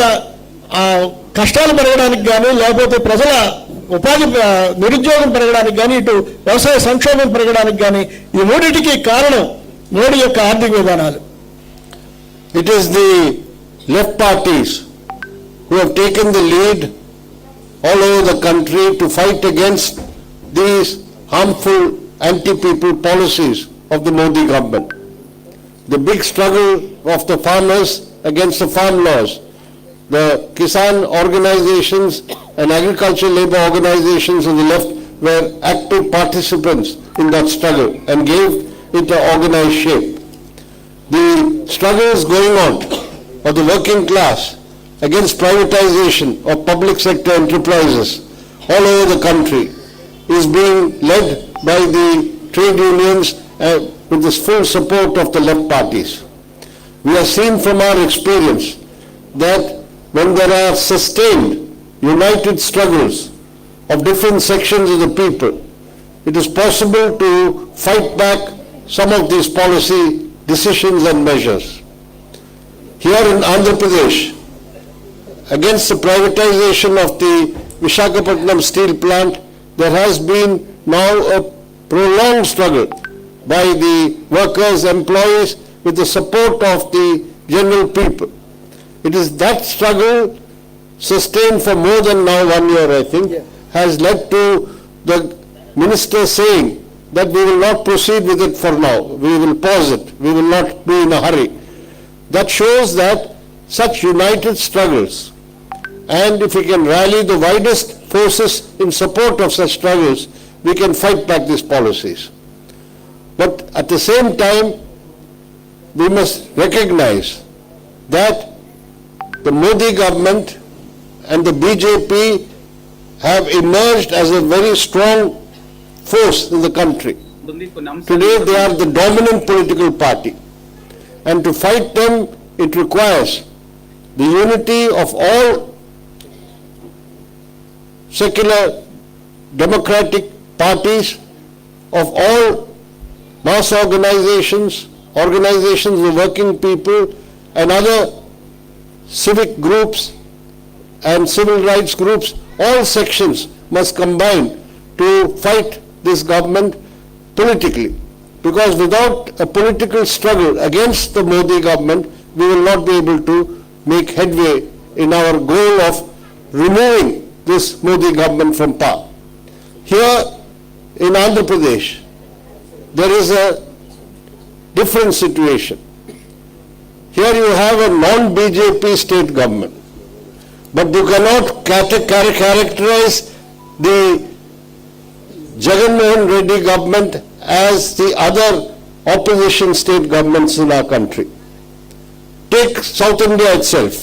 కష్టాలు పెరగడానికి కానీ, లేకపోతే ప్రజల ఉపాధి నిరుద్యోగం పెరగడానికి కానీ, ఇటు వ్యవసాయ సంక్షోభం పెరగడానికి కానీ, ఈ మూడింటికి కారణం మోడీ యొక్క ఆర్థిక విధానాలు. It is the left parties who have taken the lead all over the country to fight against these harmful anti-people policies of the Modi government. The big struggle of the farmers against the farm laws, the Kisan organizations and agricultural labor organizations on the left were active participants in that struggle and gave it an organized shape. The struggles going on of the working class against privatization of public sector enterprises all over the country is being led by the trade unions with the full support of the left parties. We have seen from our experience that when there are sustained, united struggles of different sections of the people, it is possible to fight back some of these policy decisions and measures. Here in Andhra Pradesh, against the privatization of the Visakhapatnam steel plant, there has been now a prolonged struggle by the workers, employees, with the support of the general people. It is that struggle, sustained for more than now 1 year, I think, has led to the minister saying that we will not proceed with it for now. We will pause it. We will not be in a hurry. That shows that such united struggles, and if we can rally the widest forces in support of such struggles, we can fight back these policies. But at the same time, we must recognize that the Modi government and the BJP have emerged as a very strong force in the country. Today they are the dominant political party, and to fight them it requires the unity of all secular democratic parties, of all mass organizations of the working people, and other civic groups and civil rights groups. All sections must combine to fight this government politically, because without a political struggle against the Modi government, we will not be able to make headway in our goal of removing this Modi government from power. Here in Andhra Pradesh, there is a different situation. Here you have a non-BJP state government, but you cannot characterize the Jagan Mohan Reddy government as the other opposition state governments in our country. Take South India itself.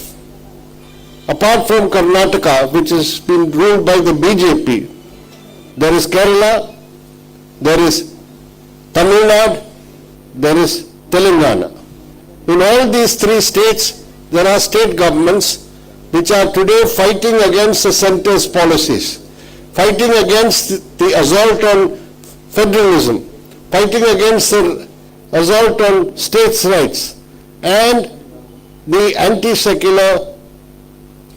Apart from Karnataka, which has been ruled by the BJP, there is Kerala, there is Tamil Nadu, there is Telangana. In all these three states, there are state governments which are today fighting against the centre's policies, fighting against the assault on federalism, fighting against the assault on states' rights, and the anti-secular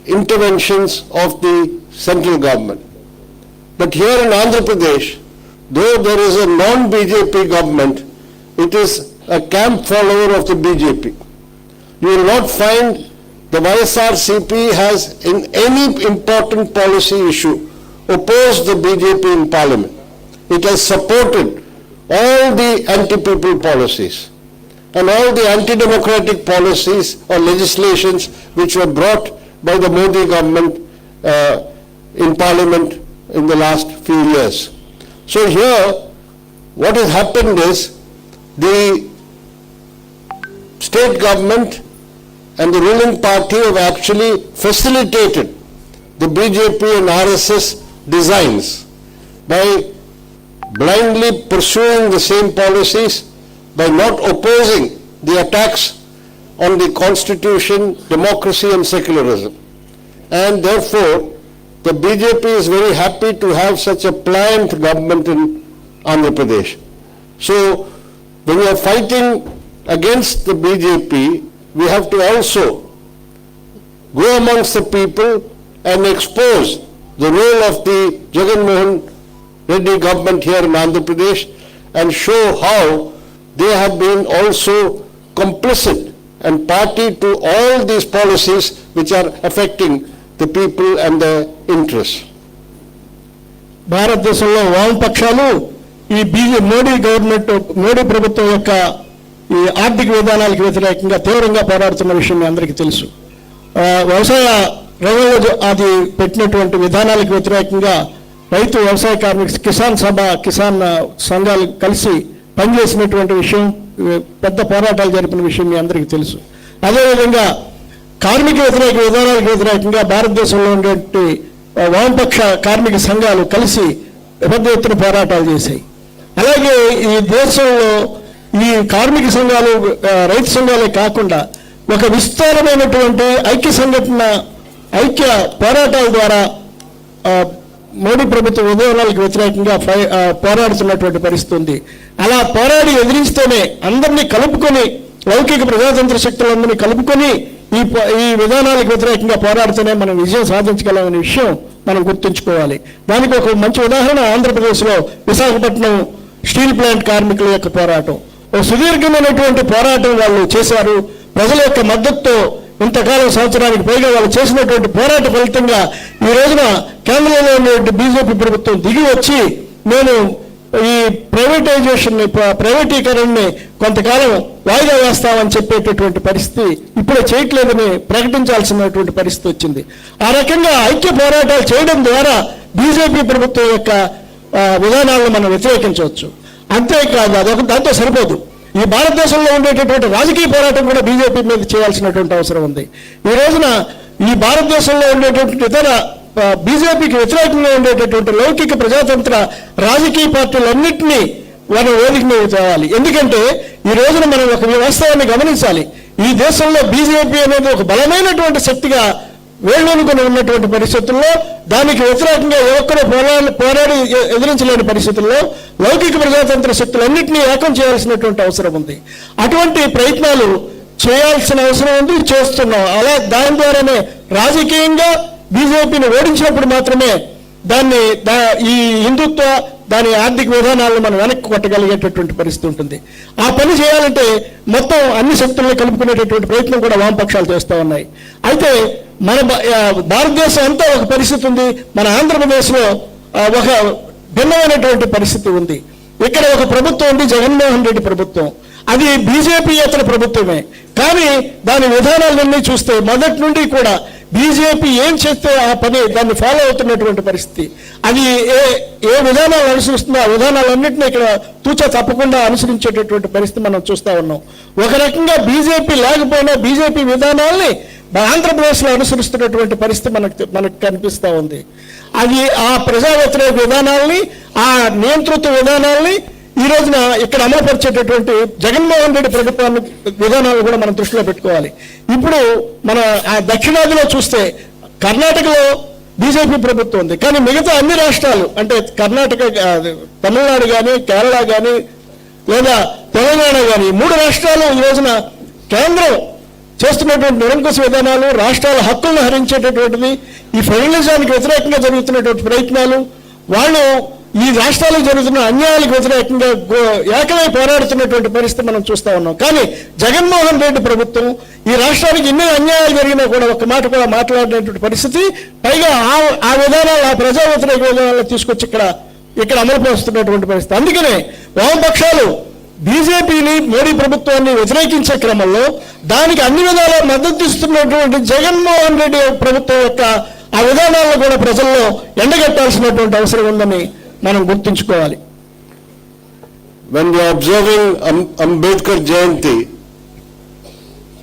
interventions of the central government. But here in Andhra Pradesh, though there is a non-BJP government, it is a camp follower of the BJP. You will not find the YSRCP has in any important policy issue opposed the BJP in Parliament. It has supported all the anti-people policies and all the anti-democratic policies or legislations which were brought by the Modi government in Parliament in the last few years. So here, what has happened is the state government and the ruling party have actually facilitated the BJP and RSS designs by blindly pursuing the same policies, by not opposing the attacks on the constitution, democracy and secularism. And therefore, the BJP is very happy to have such a pliant government in Andhra Pradesh. So, when we are fighting against the BJP, we have to also go amongst the people and expose the role of the Jagan Mohan Reddy government here in Andhra Pradesh and show how they have been also complicit and party to all these policies which are affecting the people and their interests. భారతదేశంలో వామపక్షాలు ఈ Modi government Modi ప్రభుత్వం యొక్క ఈ ఆర్థిక విధానాలకు వ్యతిరేకంగా తీవ్రంగా పోరాడుతున్న విషయం మీ అందరికీ తెలుసు. వ్యవసాయ రంగంలో అది పెట్టినటువంటి విధానాలకు వ్యతిరేకంగా రైతు వ్యవసాయ కార్మిక కిసాన్ సంఘాలు కలిసి పనిచేసినటువంటి విషయం, పెద్ద పోరాటాలు జరిపిన విషయం మీ అందరికీ తెలుసు. అదేవిధంగా కార్మిక వ్యతిరేక విధానాలకు వ్యతిరేకంగా భారతదేశంలో ఉండేటువంటి వామపక్ష కార్మిక సంఘాలు కలిసి పెద్ద ఎత్తున పోరాటాలు చేశాయి. అలాగే ఈ దేశంలో ఈ కార్మిక సంఘాలు రైతు సంఘాలే కాకుండా ఒక విస్తారమైనటువంటి ఐక్య పోరాటాల ద్వారా మోడీ ప్రభుత్వ విధానాలకు వ్యతిరేకంగా పోరాడుతున్నటువంటి పరిస్థితి ఉంది. అలా పోరాడి ఎదిరిస్తేనే అందరినీ కలుపుకొని, లౌకిక ప్రజాతంత్ర శక్తులందరినీ కలుపుకొని ఈ విధానాలకు వ్యతిరేకంగా పోరాడితేనే మనం విజయం సాధించగలమనే విషయం మనం గుర్తుంచుకోవాలి. దానికి ఒక మంచి ఉదాహరణ ఆంధ్రప్రదేశ్లో విశాఖపట్నం స్టీల్ ప్లాంట్ కార్మికుల యొక్క పోరాటం. ఒక సుదీర్ఘమైనటువంటి పోరాటం వాళ్ళు చేశారు. ప్రజల యొక్క మద్దతుతో ఇంతకాలం సంవత్సరానికి పైగా వాళ్ళు చేసినటువంటి పోరాట ఫలితంగా ఈ రోజున కేంద్రంలో ఉన్నటువంటి బీజేపీ ప్రభుత్వం దిగి వచ్చి నేను ఈ ప్రైవేటీకరణని కొంతకాలం వాయిదా వేస్తామని చెప్పేటటువంటి పరిస్థితి ఇప్పుడే చేయట్లేదని ప్రకటించాల్సినటువంటి పరిస్థితి వచ్చింది. ఆ రకంగా ఐక్య పోరాటాలు చేయడం ద్వారా బీజేపీ ప్రభుత్వం యొక్క విధానాలను మనం వ్యతిరేకించవచ్చు. అంతేకాదు, అదొక దాంతో సరిపోదు. ఈ భారతదేశంలో ఉండేటటువంటి రాజకీయ పోరాటం కూడా బీజేపీ మీద చేయాల్సినటువంటి అవసరం ఉంది. ఈ రోజున ఈ భారతదేశంలో ఉండేటటువంటి ఇతర బీజేపీకి వ్యతిరేకంగా ఉండేటటువంటి లౌకిక ప్రజాతంత్ర రాజకీయ పార్టీలన్నింటినీ మనం వేదిక మీద తేవాలి. ఎందుకంటే ఈ రోజున మనం ఒక వాస్తవాన్ని గమనించాలి. ఈ దేశంలో బీజేపీ అనేది ఒక బలమైనటువంటి శక్తిగా వేళ్ళూనుకొని ఉన్నటువంటి పరిస్థితుల్లో, దానికి వ్యతిరేకంగా ఒక్కరూ పోరాడి ఎదిరించలేని పరిస్థితుల్లో లౌకిక ప్రజాతంత్ర శక్తులన్నింటినీ ఏకం చేయాల్సినటువంటి అవసరం ఉంది. అటువంటి ప్రయత్నాలు చేయాల్సిన అవసరం ఉంది, చేస్తున్నాం. అలా దాని ద్వారానే రాజకీయంగా బీజేపీని ఓడించినప్పుడు మాత్రమే ఈ హిందుత్వ దాని ఆర్థిక విధానాలను మనం వెనక్కి కొట్టగలిగేటటువంటి పరిస్థితి ఉంటుంది. ఆ పని చేయాలంటే మొత్తం అన్ని శక్తులను కలుపుకునేటటువంటి ప్రయత్నం కూడా వామపక్షాలు చేస్తూ ఉన్నాయి. అయితే మన భారతదేశం అంతా ఒక పరిస్థితి ఉంది, మన ఆంధ్రప్రదేశ్లో ఒక భిన్నమైనటువంటి పరిస్థితి ఉంది. ఇక్కడ ఒక ప్రభుత్వం ఉంది, జగన్మోహన్ రెడ్డి ప్రభుత్వం. అది బీజేపీ ఇతర ప్రభుత్వమే. కానీ దాని విధానాలన్నీ చూస్తే మొదటి నుండి కూడా బీజేపీ ఏం చేస్తే ఆ పని దాన్ని ఫాలో అవుతున్నటువంటి పరిస్థితి. అది ఏ విధానాలు అనుసరిస్తుందో ఆ విధానాలన్నింటినీ ఇక్కడ తూచా తప్పకుండా అనుసరించేటటువంటి పరిస్థితి మనం చూస్తూ ఉన్నాం. ఒక రకంగా బీజేపీ లేకపోయినా బీజేపీ విధానాల్ని ఆంధ్రప్రదేశ్లో అనుసరిస్తున్నటువంటి పరిస్థితి మనకు కనిపిస్తూ ఉంది. అది ఆ ప్రజా వ్యతిరేక విధానాల్ని, ఆ నియంతృత్వ విధానాల్ని ఈ రోజున ఇక్కడ అమలుపరిచేటటువంటి జగన్మోహన్ రెడ్డి ప్రభుత్వాన్ని విధానాలు కూడా మనం దృష్టిలో పెట్టుకోవాలి. ఇప్పుడు మన దక్షిణాదిలో చూస్తే కర్ణాటకలో బీజేపీ ప్రభుత్వం ఉంది, కానీ మిగతా అన్ని రాష్ట్రాలు అంటే కర్ణాటక, తమిళనాడు కానీ, కేరళ కానీ, లేదా తెలంగాణ కానీ 3 రాష్ట్రాలు ఈ రోజున కేంద్రం చేస్తున్నటువంటి నిరంకుశ విధానాలు, రాష్ట్రాల హక్కులను హరించేటటువంటిది, ఈ ఫెడరలిజానికి వ్యతిరేకంగా జరుగుతున్నటువంటి ప్రయత్నాలు, వాళ్ళు ఈ రాష్ట్రాలకు జరుగుతున్న అన్యాయాలకు వ్యతిరేకంగా ఏకమై పోరాడుతున్నటువంటి పరిస్థితి మనం చూస్తూ ఉన్నాం. కానీ జగన్మోహన్ రెడ్డి ప్రభుత్వం ఈ రాష్ట్రానికి ఎన్ని అన్యాయాలు జరిగినా కూడా ఒక మాట కూడా మాట్లాడినటువంటి పరిస్థితి, పైగా ఆ విధానాలు, ఆ ప్రజా వ్యతిరేక విధానాలు తీసుకొచ్చి ఇక్కడ అమలు పరుస్తున్నటువంటి పరిస్థితి. అందుకనే వామపక్షాలు బీజేపీని, మోడీ ప్రభుత్వాన్ని వ్యతిరేకించే క్రమంలో దానికి అన్ని విధాలా మద్దతు ఇస్తున్నటువంటి జగన్మోహన్ రెడ్డి ప్రభుత్వం యొక్క ఆ విధానాలను కూడా ప్రజల్లో ఎండగట్టాల్సినటువంటి అవసరం ఉందని మనం గుర్తుంచుకోవాలి. When we are observing Ambedkar Jayanti,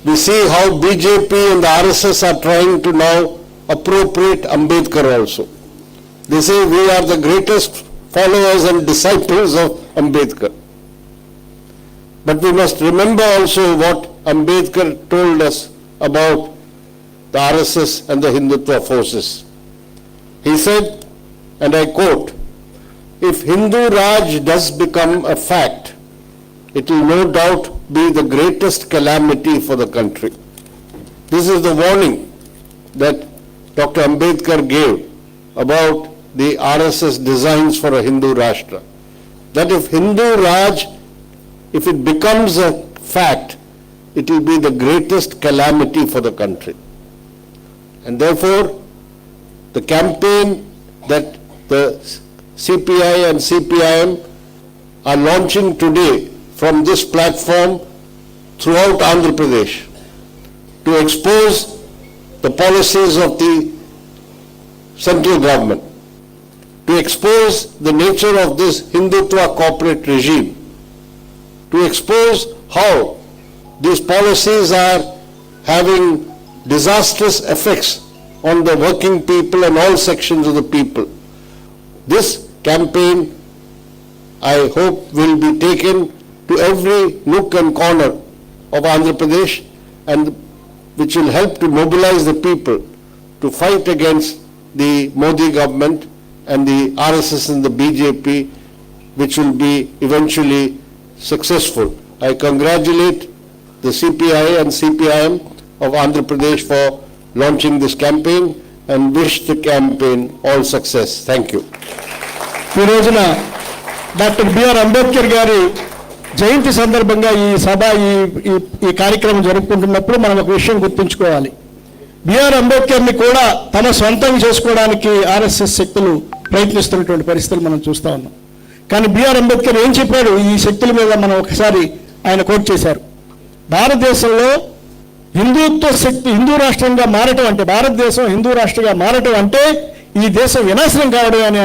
we see how BJP and the RSS are trying to now appropriate Ambedkar also. They say we are the greatest followers and disciples of Ambedkar. But we must remember also what Ambedkar told us about the RSS and the Hindutva forces. He said, and I quote, "If Hindu Raj does become a fact, it will no doubt be the greatest calamity for the country." This is the warning that Dr. Ambedkar gave about the RSS designs for a Hindu Rashtra. That if Hindu Raj, if it becomes a fact, it will be the greatest calamity for the country. And therefore, the campaign that the CPI and CPIM are launching today from this platform throughout Andhra Pradesh to expose the policies of the central government, to expose the nature of this Hindutva corporate regime, to expose how these policies are having disastrous effects on the working people and all sections of the people. This campaign, I hope, will be taken to every nook and corner of Andhra Pradesh, and which will help to mobilize the people to fight against the Modi government and the RSS and the BJP, which will be eventually successful. I congratulate the CPI and CPIM of Andhra Pradesh for launching this campaign and wish the campaign all success. Thank you. ఈ రోజున doctor B R Ambedkar గారి జయంతి సందర్భంగా ఈ సభ ఈ కార్యక్రమం జరుపుకుంటున్నప్పుడు మనం ఒక విషయం గుర్తుంచుకోవాలి. బిఆర్ అంబేద్కర్ని కూడా తమ సొంతం చేసుకోవడానికి ఆర్ఎస్ఎస్ శక్తులు ప్రయత్నిస్తున్నటువంటి పరిస్థితులు మనం చూస్తూ ఉన్నాం. కానీ బిఆర్ అంబేద్కర్ ఏం చెప్పాడు ఈ శక్తుల మీద మనం ఒకసారి ఆయన కోట్ చేశారు. భారతదేశంలో హిందుత్వ శక్తి హిందూ రాష్ట్రంగా మారటం అంటే, భారతదేశం హిందూ రాష్ట్రంగా మారటం అంటే ఈ దేశం వినాశనం కావడం అని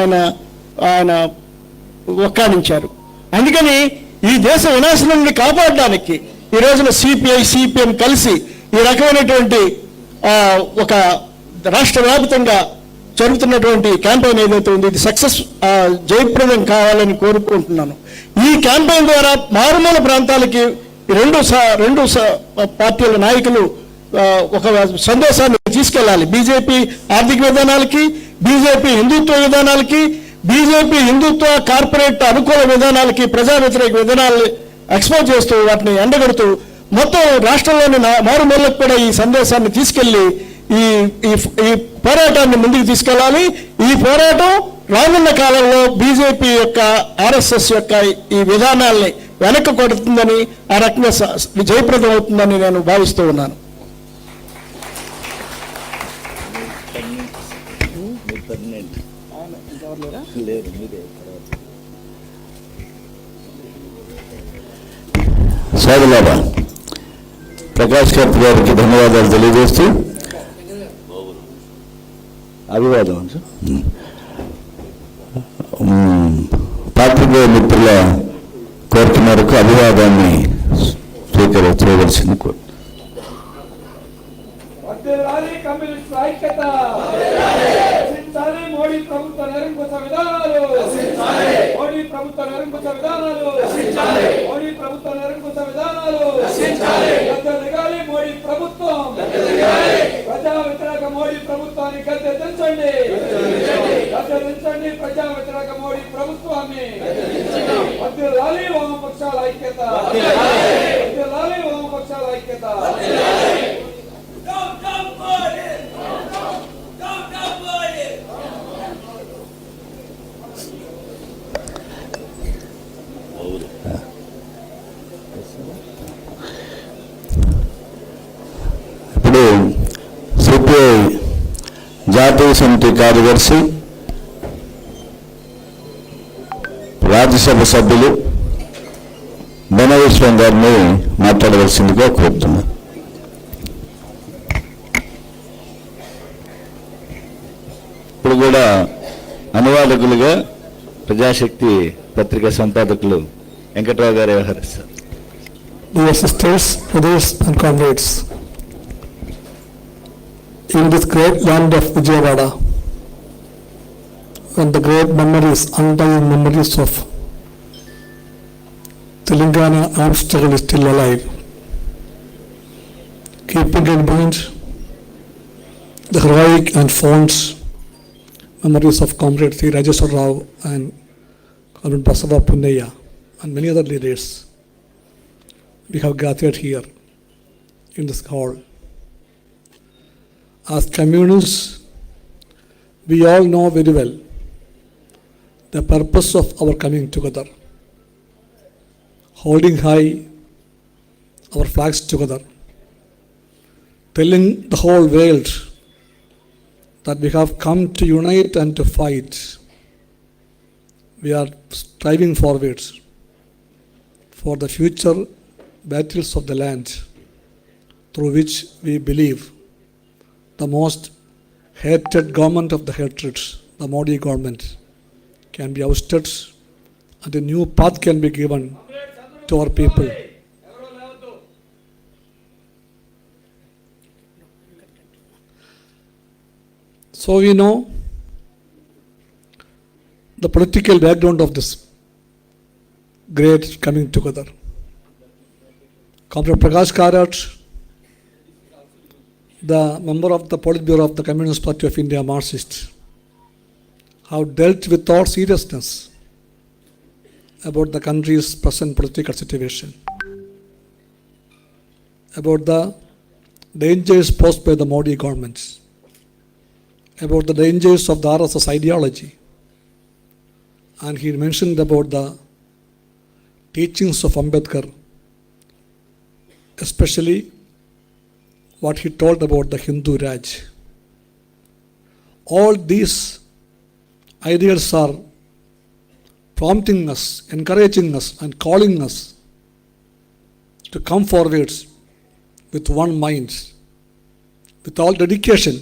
ఆయన ఒక్కానించారు. అందుకని ఈ దేశ వినాశనం నుండి కాపాడడానికి ఈ రోజున సిపిఐ సిపిఎం కలిసి ఈ రకమైనటువంటి ఒక రాష్ట్ర వ్యాప్తంగా జరుగుతున్నటువంటి క్యాంపెయిన్ ఏదైతే ఉందో ఇది సక్సెస్ జయప్రదం కావాలని కోరుకుంటున్నాను. ఈ క్యాంపెయిన్ ద్వారా మారుమూల ప్రాంతాలకి రెండు పార్టీల నాయకులు ఒక సందేశాన్ని తీసుకెళ్ళాలి. బీజేపీ ఆర్థిక విధానాలకి, బీజేపీ హిందుత్వ విధానాలకి, బీజేపీ హిందుత్వ కార్పొరేట్ అనుకూల విధానాలకి, ప్రజా వ్యతిరేక విధానాలను ఎక్స్పోజ్ చేస్తూ వాటిని ఎండగడుతూ మొత్తం రాష్ట్రంలోని మారుమూలకు కూడా ఈ సందేశాన్ని తీసుకెళ్లి ఈ పోరాటాన్ని ముందుకు తీసుకెళ్లాలి. ఈ పోరాటం రానున్న కాలంలో బీజేపీ యొక్క ఆర్ఎస్ఎస్ యొక్క ఈ విధానాల్ని వెనక్కి కొడుతుందని, ఆ రకంగా జయప్రదం అవుతుందని నేను భావిస్తూ ఉన్నాను. సోదరులారా, ప్రకాష్ గారికి ధన్యవాదాలు తెలియజేస్తూ అభివాదం పాత్రికేయ మిత్రుల కోరిక మేరకు అభివాదాన్ని స్వీకరించవలసింది మోడీ ప్రభుత్వ నిరంకుశ విధానాలు, మోడీ ప్రభుత్వ నిరంకుశ విధానాలు, మోడీ ప్రభుత్వ నిరంకుశ విధానాలు, గద్దెదిగాలి మోడీ ప్రభుత్వం, ప్రజా వ్యతిరేక మోడీ ప్రభుత్వాన్ని గద్దె దించండి, గద్దె దించండి ప్రజా వ్యతిరేక మోడీ ప్రభుత్వాన్ని. వర్ధిల్లాలి వామపక్షాల ఐక్యత, వర్ధిల్లాలి వామపక్షాల ఐక్యత. ఇప్పుడు సిపిఐ జాతీయ సమితి కార్యదర్శి రాజ్యసభ సభ్యులు వినయ్ గారిని మాట్లాడవలసిందిగా కోరుతున్నాను. ఇప్పుడు కూడా అనువాదకులుగా ప్రజాశక్తి పత్రిక సంపాదకులు వెంకట్రావు గారు వ్యవహరిస్తారు. Dear sisters, brothers and comrades, in this great land of Vijayawada, when the great memories, undying memories of Telangana armed struggle is still alive, keeping in mind the heroic and fond memories of Comrade C. Rajeswar Rao and Comrade Basava Punnaya and many other leaders, we have gathered here in this hall. As communists, we all know very well the purpose of our coming together, holding high our flags together, telling the whole world that we have come to unite and to fight. We are striving forwards for the future battles of the land, through which we believe the most hated government of the hatreds, the Modi government, can be ousted and a new path can be given to our people. So we know the political background of this great coming together. Comrade Prakash Karat, the member of the Politburo of the Communist Party of India, Marxist, have dealt with all seriousness about the country's present political situation, about the dangers posed by the Modi government, about the dangers of the RSS ideology, and he mentioned about the teachings of Ambedkar, especially what he told about the Hindu Raj. All these ideas are prompting us, encouraging us, and calling us to come forwards with one mind, with all dedication,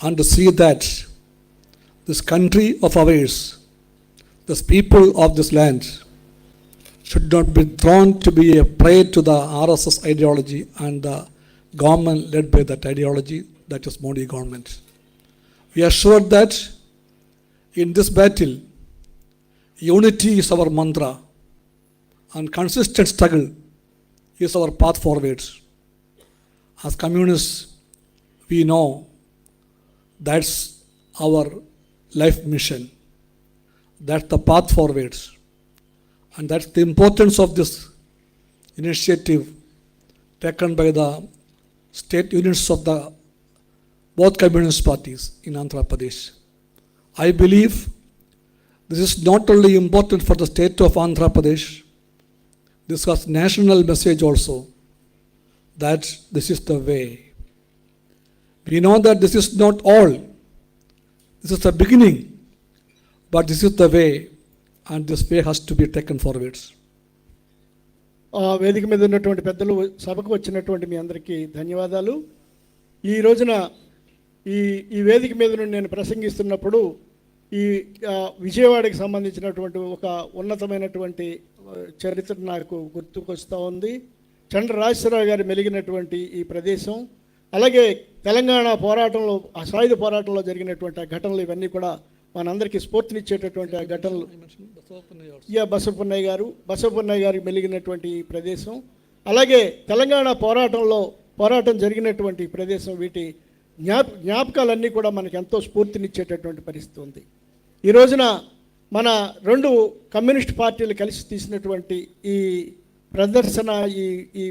and to see that this country of ours, this people of this land, should not be thrown to be a prey to the RSS ideology and the government led by that ideology, that is Modi government. We are sure that in this battle, unity is our mantra and consistent struggle is our path forwards. As communists, we know that's our life mission. That's the path forwards. And that's the importance of this initiative taken by the state units of the both communist parties in Andhra Pradesh. I believe this is not only important for the state of Andhra Pradesh, this was national message also, that this is the way. We know that this is not all. This is the beginning, but this is the way, and this way has to be taken forwards. వేదిక మీద ఉన్నటువంటి పెద్దలు, సభకు వచ్చినటువంటి మీ అందరికీ ధన్యవాదాలు. ఈ రోజున ఈ వేదిక మీద నుండి నేను ప్రసంగిస్తున్నప్పుడు ఈ విజయవాడకి సంబంధించినటువంటి ఒక ఉన్నతమైనటువంటి చరిత్ర నాకు గుర్తుకొస్తూ ఉంది. చండ్ర రాజేశ్వరరావు గారు మెలిగినటువంటి ఈ ప్రదేశం, అలాగే తెలంగాణ పోరాటంలో ఆ సాయుధ పోరాటంలో జరిగినటువంటి ఆ ఘటనలు ఇవన్నీ కూడా మనందరికీ స్ఫూర్తినిచ్చేటటువంటి ఆ ఘటనలు. బసవపున్నయ్య గారికి మెలిగినటువంటి ఈ ప్రదేశం, అలాగే తెలంగాణ పోరాటం జరిగినటువంటి ప్రదేశం, వీటి జ్ఞాపకాలన్నీ కూడా మనకు ఎంతో స్ఫూర్తినిచ్చేటటువంటి పరిస్థితి ఉంది. ఈ రోజున మన 2 కమ్యూనిస్ట్ పార్టీలు కలిసి తీసినటువంటి ఈ ప్రదర్శన, ఈ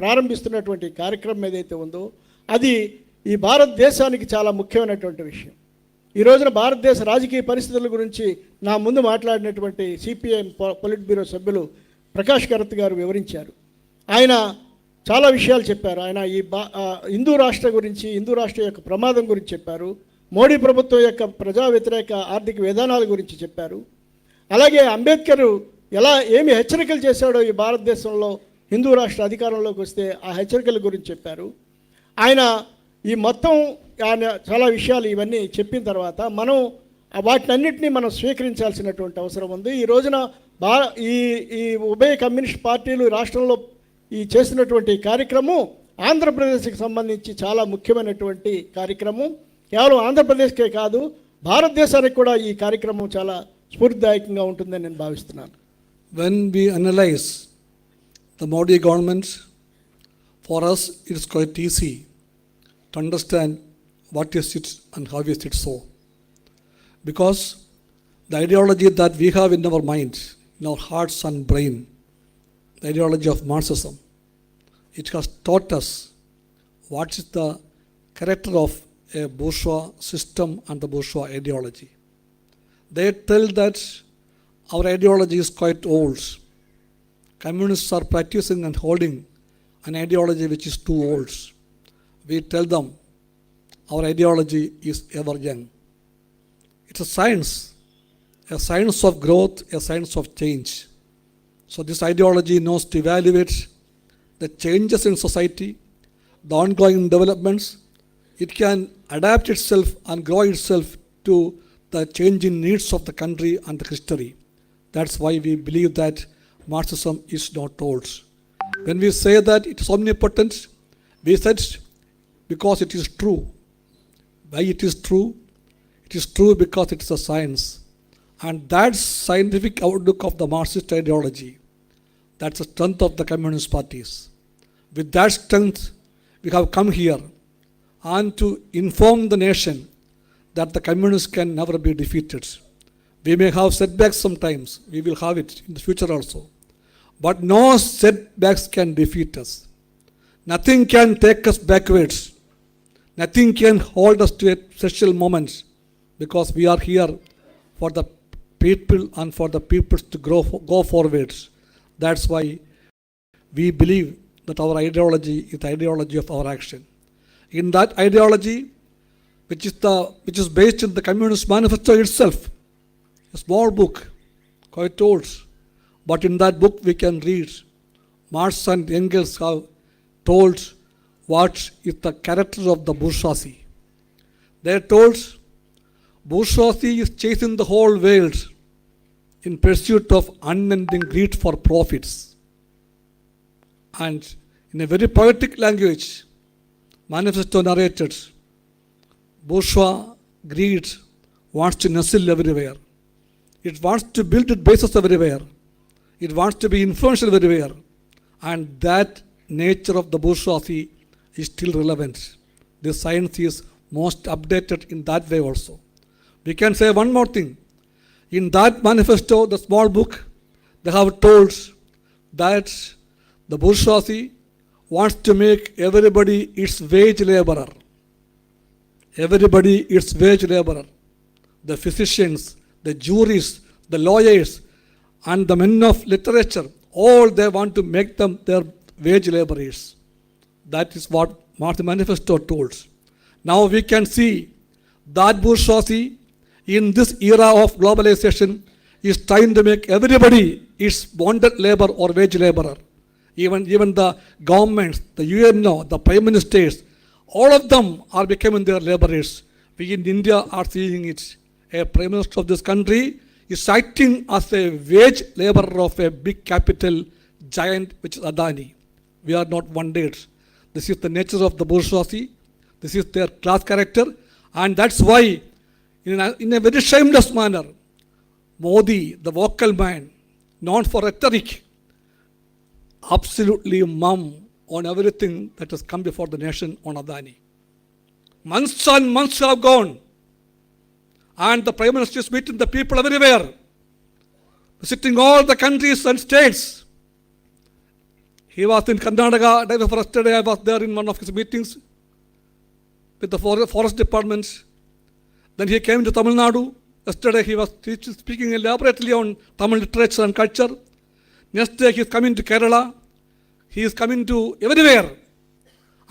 ప్రారంభిస్తున్నటువంటి కార్యక్రమం ఏదైతే ఉందో అది ఈ భారతదేశానికి చాలా ముఖ్యమైనటువంటి విషయం. ఈ రోజున భారతదేశ రాజకీయ పరిస్థితుల గురించి నా ముందు మాట్లాడినటువంటి CPIM పొలిట్ బ్యూరో సభ్యులు ప్రకాష్ కరత్ గారు వివరించారు. ఆయన చాలా విషయాలు చెప్పారు. ఆయన ఈ హిందూ రాష్ట్ర గురించి, హిందూ రాష్ట్ర యొక్క ప్రమాదం గురించి చెప్పారు. మోడీ ప్రభుత్వం యొక్క ప్రజా వ్యతిరేక ఆర్థిక విధానాల గురించి చెప్పారు. అలాగే అంబేద్కర్ ఏమి హెచ్చరికలు చేశాడో ఈ భారతదేశంలో హిందూ రాష్ట్ర అధికారంలోకి వస్తే ఆ హెచ్చరికల గురించి చెప్పారు. ఆయన ఈ మొత్తం ఆయన చాలా విషయాలు ఇవన్నీ చెప్పిన తర్వాత మనం వాటినన్నింటినీ మనం స్వీకరించాల్సినటువంటి అవసరం ఉంది. ఈ రోజున ఈ ఉభయ కమ్యూనిస్ట్ పార్టీలు రాష్ట్రంలో ఈ చేసినటువంటి కార్యక్రమం ఆంధ్రప్రదేశ్కి సంబంధించి చాలా ముఖ్యమైనటువంటి కార్యక్రమం. కేవలం ఆంధ్రప్రదేశ్కే కాదు, భారతదేశానికి కూడా ఈ కార్యక్రమం చాలా స్ఫూర్తిదాయకంగా ఉంటుందని నేను భావిస్తున్నాను. When we analyze the Modi government, for us it is quite easy to understand what is it and how is it so. Because the ideology that we have in our mind, in our hearts and brain, the ideology of Marxism, it has taught us what is the character of a bourgeois system and the bourgeois ideology. They tell that our ideology is quite old. Communists are practicing and holding an ideology which is too old. We tell them our ideology is ever young. It's a science of growth, a science of change. So this ideology knows to evaluate the changes in society, the ongoing developments. It can adapt itself and grow itself to the changing needs of the country and the history. That's why we believe that Marxism is not old. When we say that it is omnipotent, we said because it is true. Why it is true? It is true because it is a science. And that scientific outlook of the Marxist ideology, that's the strength of the communist parties. With that strength, we have come here and to inform the nation that the communists can never be defeated. We may have setbacks sometimes, we will have it in the future also. But no setbacks can defeat us. Nothing can take us backwards. Nothing can hold us to a special moment, because we are here for the people and for the peoples to go forwards. That's why we believe that our ideology is the ideology of our action. In that ideology, which is based in the Communist Manifesto itself, a small book, quite old, but in that book we can read Marx and Engels have told what is the character of the bourgeoisie. They told bourgeoisie is chasing the whole world in pursuit of unending greed for profits. And in a very poetic language, Manifesto narrated, bourgeois greed wants to nestle everywhere. It wants to build its bases everywhere. It wants to be influential everywhere. And that nature of the bourgeoisie is still relevant. This science is most updated in that way also. We can say one more thing. In that manifesto, the small book, they have told that the bourgeoisie wants to make everybody its wage laborer. Everybody its wage laborer. The physicians, the jurists, the lawyers, and the men of literature, all they want to make them their wage laborers. That is what Marx Manifesto told. Now we can see that bourgeoisie in this era of globalization is trying to make everybody its bonded labor or wage laborer. Even the governments, the UNO, the prime ministers, all of them are becoming their laborers. We in India are seeing it. A Prime Minister of this country is acting as a wage laborer of a big capital giant, which is Adani. We are not wonders. This is the nature of the bourgeoisie. This is their class character. And that's why, in a very shameless manner, Modi, the vocal man, known for rhetoric, absolutely mum on everything that has come before the nation on Adani. Months and months have gone, and the Prime Minister is meeting the people everywhere, visiting all the countries and states. He was in Karnataka day before yesterday. I was there in one of his meetings with the forest departments. Then he came to Tamil Nadu. Yesterday he was speaking elaborately on Tamil literature and culture. Next day he is coming to Kerala. He is coming to everywhere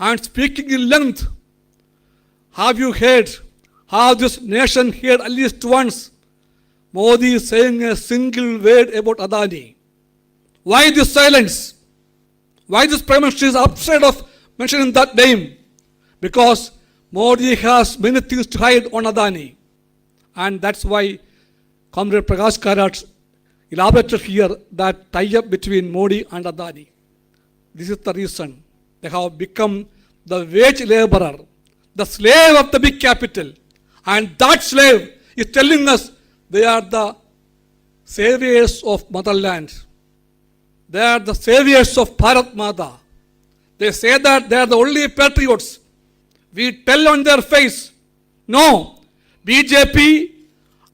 and speaking in length. Have you heard how this nation heard at least once Modi is saying a single word about Adani? Why this silence? Why this Prime Minister is upset of mentioning that name? Because Modi has many things to hide on Adani. And that's why Comrade Prakash Karat elaborated here that tie-up between Modi and Adani. This is the reason they have become the wage laborer, the slave of the big capital. And that slave is telling us they are the saviors of motherland. They are the saviors of Bharat Mata. They say that they are the only patriots. We tell on their face, no, BJP,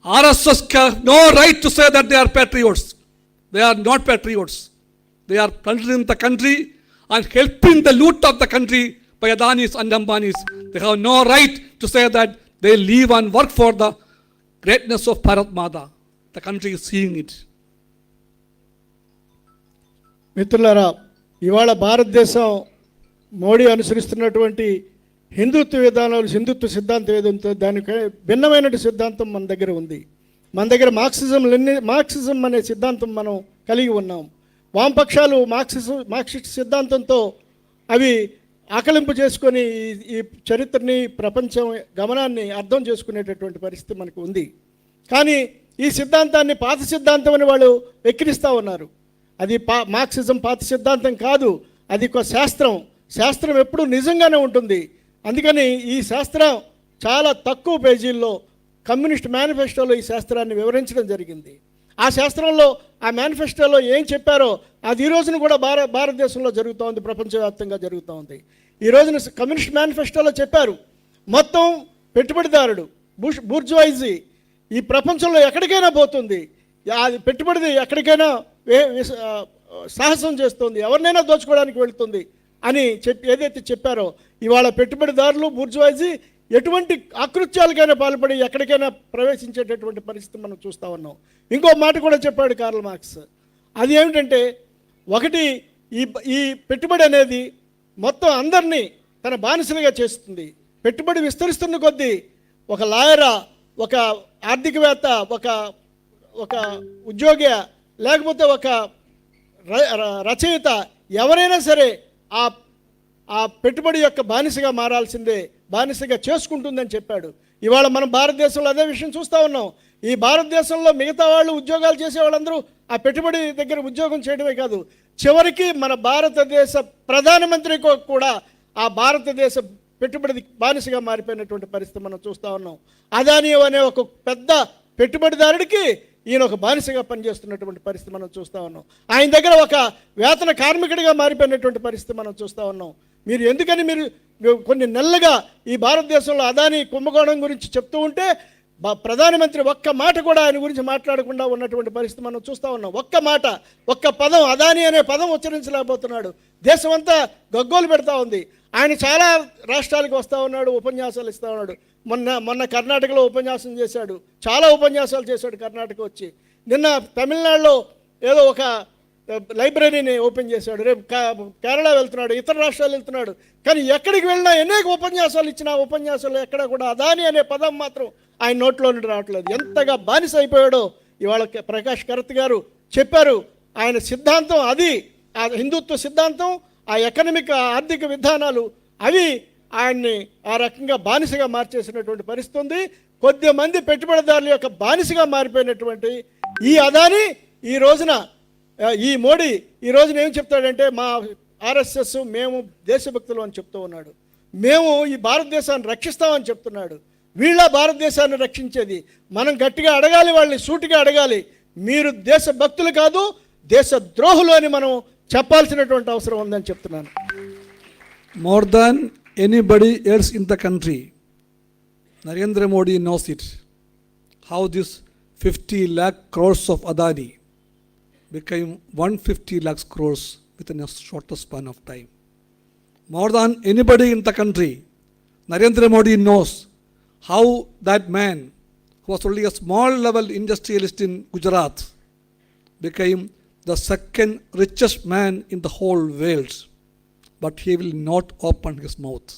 RSS have no right to say that they are patriots. They are not patriots. They are plundering the country and helping the loot of the country by Adanis and Ambanis. They have no right to say that they live and work for the greatness of Bharat Mata. The country is seeing it. మిత్రులారా, ఇవాళ భారతదేశం మోడీ అనుసరిస్తున్నటువంటి హిందుత్వ విధానాలు, హిందుత్వ సిద్ధాంతం ఏదంతో దానికి భిన్నమైన సిద్ధాంతం మన దగ్గర ఉంది. మన దగ్గర మార్క్సిజం అనే సిద్ధాంతం మనం కలిగి ఉన్నాం. వామపక్షాలు మార్క్సిస్ట్ సిద్ధాంతంతో అవి ఆకలింపు చేసుకొని ఈ చరిత్రని, ప్రపంచం గమనాన్ని అర్థం చేసుకునేటటువంటి పరిస్థితి మనకు ఉంది. కానీ ఈ సిద్ధాంతాన్ని పాత సిద్ధాంతం అని వాళ్ళు ఎక్కిరిస్తూ ఉన్నారు. అది మార్క్సిజం పాత సిద్ధాంతం కాదు, అది ఒక శాస్త్రం. శాస్త్రం ఎప్పుడూ నిజంగానే ఉంటుంది. అందుకని ఈ శాస్త్రం చాలా తక్కువ పేజీల్లో కమ్యూనిస్ట్ మేనిఫెస్టోలో ఈ శాస్త్రాన్ని వివరించడం జరిగింది. ఆ శాస్త్రంలో, ఆ మేనిఫెస్టోలో ఏం చెప్పారో అది ఈ రోజున కూడా భారతదేశంలో జరుగుతూ ఉంది, ప్రపంచవ్యాప్తంగా జరుగుతూ ఉంది. ఈ రోజున కమ్యూనిస్ట్ మేనిఫెస్టోలో చెప్పారు, మొత్తం పెట్టుబడిదారుడు బూర్జువాయిజీ ఈ ప్రపంచంలో ఎక్కడికైనా పోతుంది, అది పెట్టుబడిది ఎక్కడికైనా సాహసం చేస్తుంది, ఎవరినైనా దోచుకోవడానికి వెళుతుంది అని ఏదైతే చెప్పారో, ఇవాళ పెట్టుబడిదారులు బూర్జువాయిజీ ఎటువంటి ఆకృత్యాలకైనా పాల్పడి ఎక్కడికైనా ప్రవేశించేటటువంటి పరిస్థితి మనం చూస్తూ ఉన్నాం. ఇంకో మాట కూడా చెప్పాడు కార్ల్ మార్క్స్. అది ఏమిటంటే, ఒకటి ఈ పెట్టుబడి అనేది మొత్తం అందరినీ తన బానిసలుగా చేస్తుంది. పెట్టుబడి విస్తరిస్తున్న కొద్దీ ఒక లాయరా, ఒక ఆర్థికవేత్త, ఒక ఉద్యోగి, లేకపోతే ఒక రచయిత, ఎవరైనా సరే ఆ పెట్టుబడి యొక్క బానిసగా మారాల్సిందే, బానిసగా చేసుకుంటుందని చెప్పాడు. ఇవాళ మనం భారతదేశంలో అదే విషయం చూస్తూ ఉన్నాం. ఈ భారతదేశంలో మిగతా వాళ్ళు ఉద్యోగాలు చేసే వాళ్ళందరూ ఆ పెట్టుబడి దగ్గర ఉద్యోగం చేయడమే కాదు, చివరికి మన భారతదేశ ప్రధానమంత్రి కూడా ఆ భారతదేశ పెట్టుబడి బానిసగా మారిపోయినటువంటి పరిస్థితి మనం చూస్తూ ఉన్నాం. అదానీ అనే ఒక పెద్ద పెట్టుబడిదారుడికి ఈయన ఒక బానిసగా పనిచేస్తున్నటువంటి పరిస్థితి మనం చూస్తూ ఉన్నాం. ఆయన దగ్గర ఒక వేతన కార్మికుడిగా మారిపోయినటువంటి పరిస్థితి మనం చూస్తూ ఉన్నాం. మీరు కొన్ని నెలలుగా ఈ భారతదేశంలో అదానీ కుంభకోణం గురించి చెప్తూ ఉంటే ప్రధానమంత్రి ఒక్క మాట కూడా ఆయన గురించి మాట్లాడకుండా ఉన్నటువంటి పరిస్థితి మనం చూస్తూ ఉన్నాం. ఒక్క మాట, ఒక్క పదం, అదానీ అనే పదం ఉచ్చరించలేకపోతున్నాడు. దేశం అంతా గగ్గోలు పెడతా ఉంది. ఆయన చాలా రాష్ట్రాలకు వస్తూ ఉన్నాడు, ఉపన్యాసాలు ఇస్తూ ఉన్నాడు. మొన్న కర్ణాటకలో ఉపన్యాసం చేశాడు, చాలా ఉపన్యాసాలు చేశాడు కర్ణాటక వచ్చి. నిన్న తమిళనాడులో ఏదో ఒక లైబ్రరీని ఓపెన్ చేశాడు. రేపు కేరళ వెళ్తున్నాడు, ఇతర రాష్ట్రాలు వెళ్తున్నాడు. కానీ ఎక్కడికి వెళ్ళినా అనేక ఉపన్యాసాలు ఇచ్చిన ఉపన్యాసాలు ఎక్కడ కూడా అదానీ అనే పదం మాత్రం ఆయన నోట్లో నుండి రావట్లేదు. ఎంతగా బానిస అయిపోయాడో ఇవాళ ప్రకాష్ కరత్ గారు చెప్పారు. ఆయన సిద్ధాంతం అది, ఆ హిందుత్వ సిద్ధాంతం, ఆ ఎకనమిక్ ఆర్థిక విధానాలు అవి ఆయన్ని ఆ రకంగా బానిసగా మార్చేసినటువంటి పరిస్థితి ఉంది. కొద్దిమంది పెట్టుబడిదారుల యొక్క బానిసగా మారిపోయినటువంటి ఈ అదాని ఈ రోజున ఈ మోడీ ఈ రోజున ఏం చెప్తాడంటే మా ఆర్ఎస్ఎస్ మేము దేశభక్తులు అని చెప్తూ ఉన్నాడు. మేము ఈ భారతదేశాన్ని రక్షిస్తామని చెప్తున్నాడు. వీళ్ళ భారతదేశాన్ని రక్షించేది మనం గట్టిగా అడగాలి, వాళ్ళని సూటిగా అడగాలి. మీరు దేశభక్తులు కాదు దేశ ద్రోహులు అని మనం చెప్పాల్సినటువంటి అవసరం ఉందని చెప్తున్నాను. More than anybody else in the country, Narendra Modi knows it. How this 50 lakh crores of Adani became 150 lakh crores within a shorter span of time. More than anybody in the country, Narendra Modi knows how that man, who was only a small level industrialist in Gujarat, became the second richest man in the whole world. But he will not open his mouth.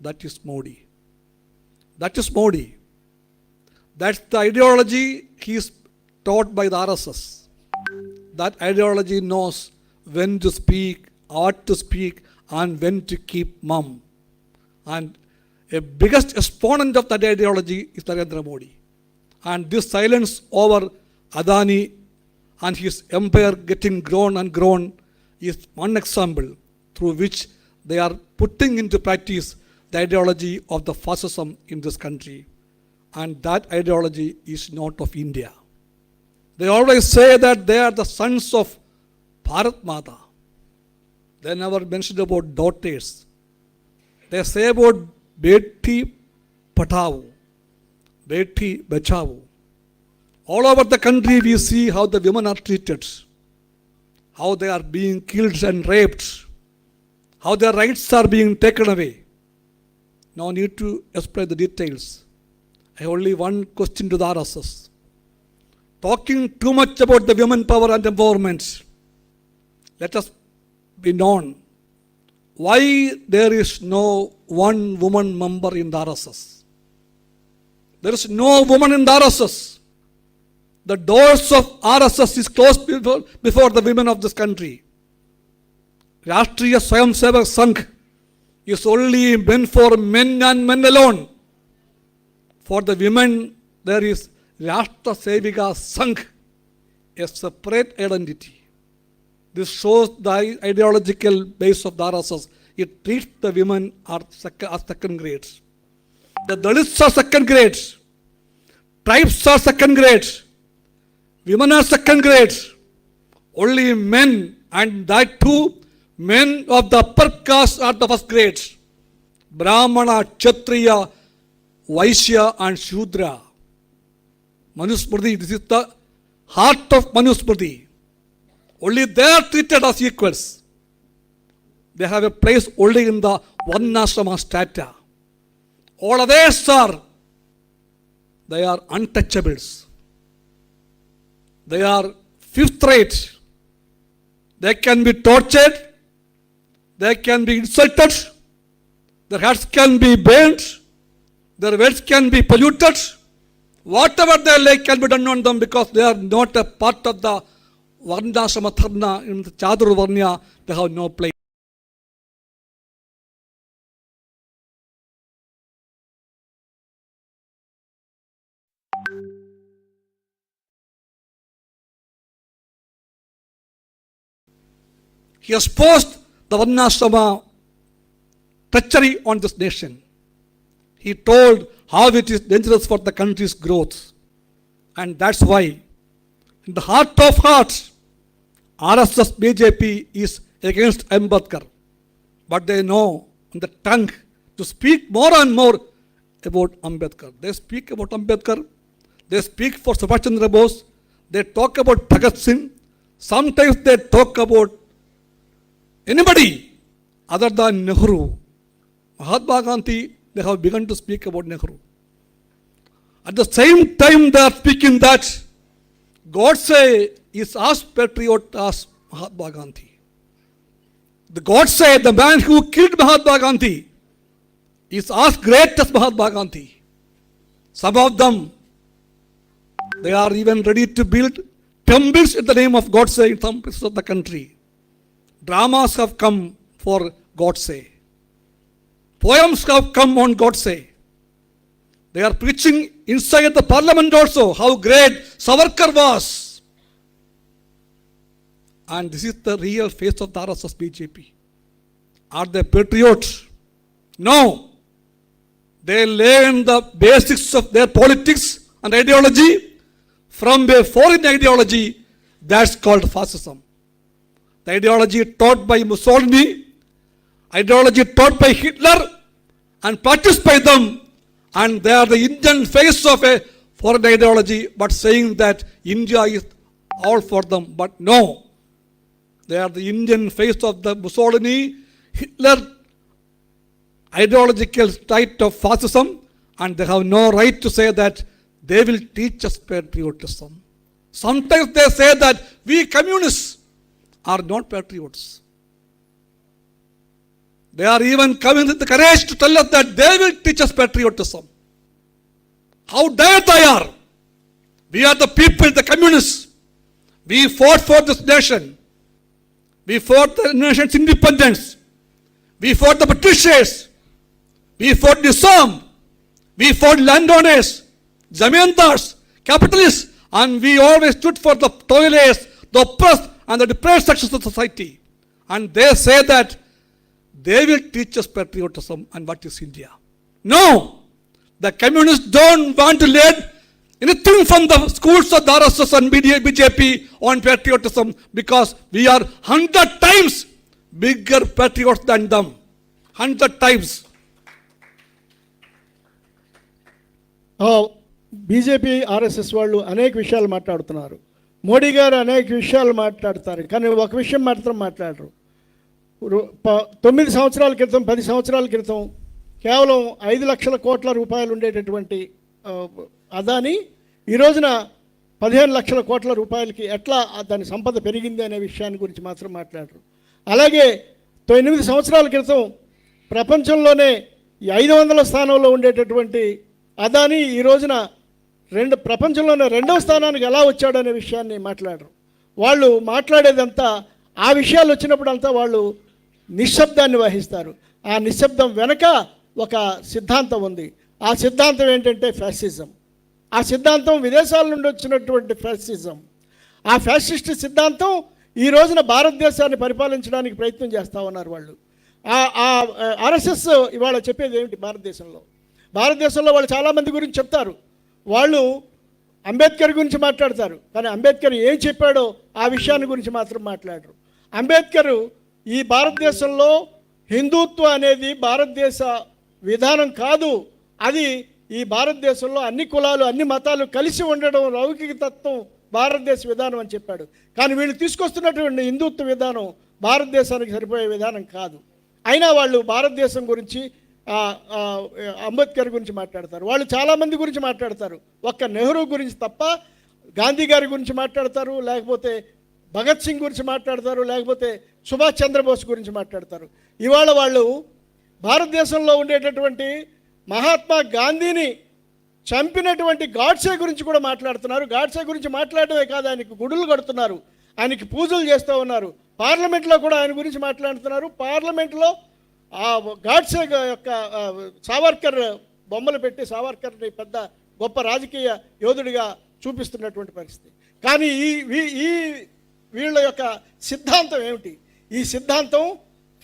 That is Modi. That is Modi. That's the ideology he is taught by the RSS. That ideology knows when to speak, what to speak, and when to keep mum. And a biggest exponent of that ideology is Narendra Modi. And this silence over Adani and his empire getting grown and grown is one example through which they are putting into practice the ideology of the fascism in this country. And that ideology is not of India. They always say that they are the sons of Bharat Mata. They never mention about daughters. They say about Beti Patao, Beti Bachao. All over the country we see how the women are treated, how they are being killed and raped, how their rights are being taken away. No need to explain the details. I have only one question to the RSS. Talking too much about the women power and empowerment, let us be known why there is no one woman member in the RSS. There is no woman in the RSS. The doors of RSS is closed before the women of this country. Rashtriya Swayam Sevak Sangh is only meant for men and men alone. For the women, there is Rashtra Sevika Sangh, a separate identity. This shows the ideological base of the RSS. It treats the women as second grades. The Dalits are second grades. Tribes are second grades. Women are second grades. Only men, and that too, men of the upper caste are the first grades. Brahmana, Kshatriya, Vaishya and Shudra. Manusmriti, this is the heart of Manusmriti. Only they are treated as equals. They have a place only in the Varnashrama strata. All others they are untouchables. They are fifth rate. They can be tortured. They can be insulted. Their hearts can be burnt. Their words can be polluted. Whatever they like can be done on them because they are not a part of the Varnashrama Dharma. In the Chatur Varnya, they have no place. He exposed the Varnashrama treachery on this nation. He told how it is dangerous for the country's growth. And that's why, in the heart of hearts, RSS BJP is against Ambedkar. But they know in the tongue to speak more and more about Ambedkar. They speak about Ambedkar. They speak for Subhash Chandra Bose. They talk about Bhagat Singh. Sometimes they talk about anybody other than Nehru. Mahatma Gandhi, they have begun to speak about Nehru. At the same time they are speaking that Godse is as patriot as Mahatma Gandhi. The Godse, the man who killed Mahatma Gandhi, is as great as Mahatma Gandhi. Some of them, they are even ready to build temples in the name of Godse in some places of the country. Dramas have come for Godse. Poems have come on Godse. They are preaching inside the parliament also how great Savarkar was. And this is the real face of the RSS BJP. Are they patriots? No. They learn the basics of their politics and ideology from a foreign ideology that's called fascism. The ideology taught by Mussolini, ideology taught by Hitler and practiced by them, and they are the Indian face of a foreign ideology, but saying that India is all for them. But no, they are the Indian face of the Mussolini, Hitler ideological type of fascism, and they have no right to say that they will teach us patriotism. Sometimes they say that we communists are not patriots. They are even coming with the courage to tell us that they will teach us patriotism. How dare they are! We are the people, the communists. We fought for this nation. We fought the nation's independence. We fought the Britishers. We fought Nizam. We fought landowners, zamindars, capitalists, and we always stood for the toilers, the oppressed, and the depressed sections of society. And they say that they will teach us patriotism and what is India. No! The communists don't want to learn anything from the schools of the RSS and BJP on patriotism, because we are 100 times bigger patriots than them. 100 times. BJP RSS వాళ్ళు అనేక విషయాలు మాట్లాడుతున్నారు. మోడీ గారు అనేక విషయాలు మాట్లాడతారు, కానీ ఒక విషయం మాత్రం మాట్లాడరు. 9 సంవత్సరాల క్రితం, 10 సంవత్సరాల క్రితం కేవలం 5 లక్షల కోట్ల రూపాయలు ఉండేటటువంటి అదాని ఈ రోజున 15 లక్షల కోట్ల రూపాయలకి ఎట్లా దాని సంపద పెరిగింది అనే విషయాన్ని గురించి మాత్రం మాట్లాడరు. అలాగే 8 సంవత్సరాల క్రితం ప్రపంచంలోనే 500వ స్థానంలో ఉండేటటువంటి అదాని ఈ రోజున ప్రపంచంలోనే 2వ స్థానానికి ఎలా వచ్చాడనే విషయాన్ని మాట్లాడరు. వాళ్ళు మాట్లాడేదంతా ఆ విషయాలు వచ్చినప్పుడు అంతా వాళ్ళు నిశ్శబ్దాన్ని వహిస్తారు. ఆ నిశ్శబ్దం వెనక ఒక సిద్ధాంతం ఉంది. ఆ సిద్ధాంతం ఏంటంటే ఫ్యాసిజం. ఆ సిద్ధాంతం విదేశాల నుండి వచ్చినటువంటి ఫ్యాసిజం. ఆ ఫ్యాసిస్ట్ సిద్ధాంతం ఈ రోజున భారతదేశాన్ని పరిపాలించడానికి ప్రయత్నం చేస్తూ ఉన్నారు వాళ్ళు. ఆర్ఎస్ఎస్ ఇవాళ చెప్పేది ఏమిటి? భారతదేశంలో వాళ్ళు చాలామంది గురించి చెప్తారు. వాళ్ళు అంబేద్కర్ గురించి మాట్లాడతారు, కానీ అంబేద్కర్ ఏం చెప్పాడో ఆ విషయాన్ని గురించి మాత్రం మాట్లాడరు. అంబేద్కర్ ఈ భారతదేశంలో హిందుత్వం అనేది భారతదేశ విధానం కాదు, అది ఈ భారతదేశంలో అన్ని కులాలు అన్ని మతాలు కలిసి ఉండడం లౌకిక తత్వం భారతదేశ విధానం అని చెప్పాడు. కానీ వీళ్ళు తీసుకొస్తున్నటువంటి హిందుత్వ విధానం భారతదేశానికి సరిపోయే విధానం కాదు. అయినా వాళ్ళు భారతదేశం గురించి అంబేద్కర్ గురించి మాట్లాడతారు. వాళ్ళు చాలామంది గురించి మాట్లాడతారు, ఒక్క నెహ్రూ గురించి తప్ప. గాంధీ గారి గురించి మాట్లాడతారు, లేకపోతే భగత్ సింగ్ గురించి మాట్లాడతారు, లేకపోతే సుభాష్ చంద్రబోస్ గురించి మాట్లాడతారు. ఇవాళ వాళ్ళు భారతదేశంలో ఉండేటటువంటి మహాత్మా గాంధీని చంపినటువంటి గాడ్సే గురించి కూడా మాట్లాడుతున్నారు. గాడ్సే గురించి మాట్లాడమే కాదు, ఆయనకి గుడులు కడుతున్నారు, ఆయనకి పూజలు చేస్తూ ఉన్నారు. పార్లమెంట్లో కూడా ఆయన గురించి మాట్లాడుతున్నారు. పార్లమెంట్లో గాడ్సే యొక్క సావర్కర్ బొమ్మలు పెట్టి సావర్కర్ని పెద్ద గొప్ప రాజకీయ యోధుడిగా చూపిస్తున్నటువంటి పరిస్థితి. కానీ ఈ వీళ్ళ యొక్క సిద్ధాంతం ఏమిటి? ఈ సిద్ధాంతం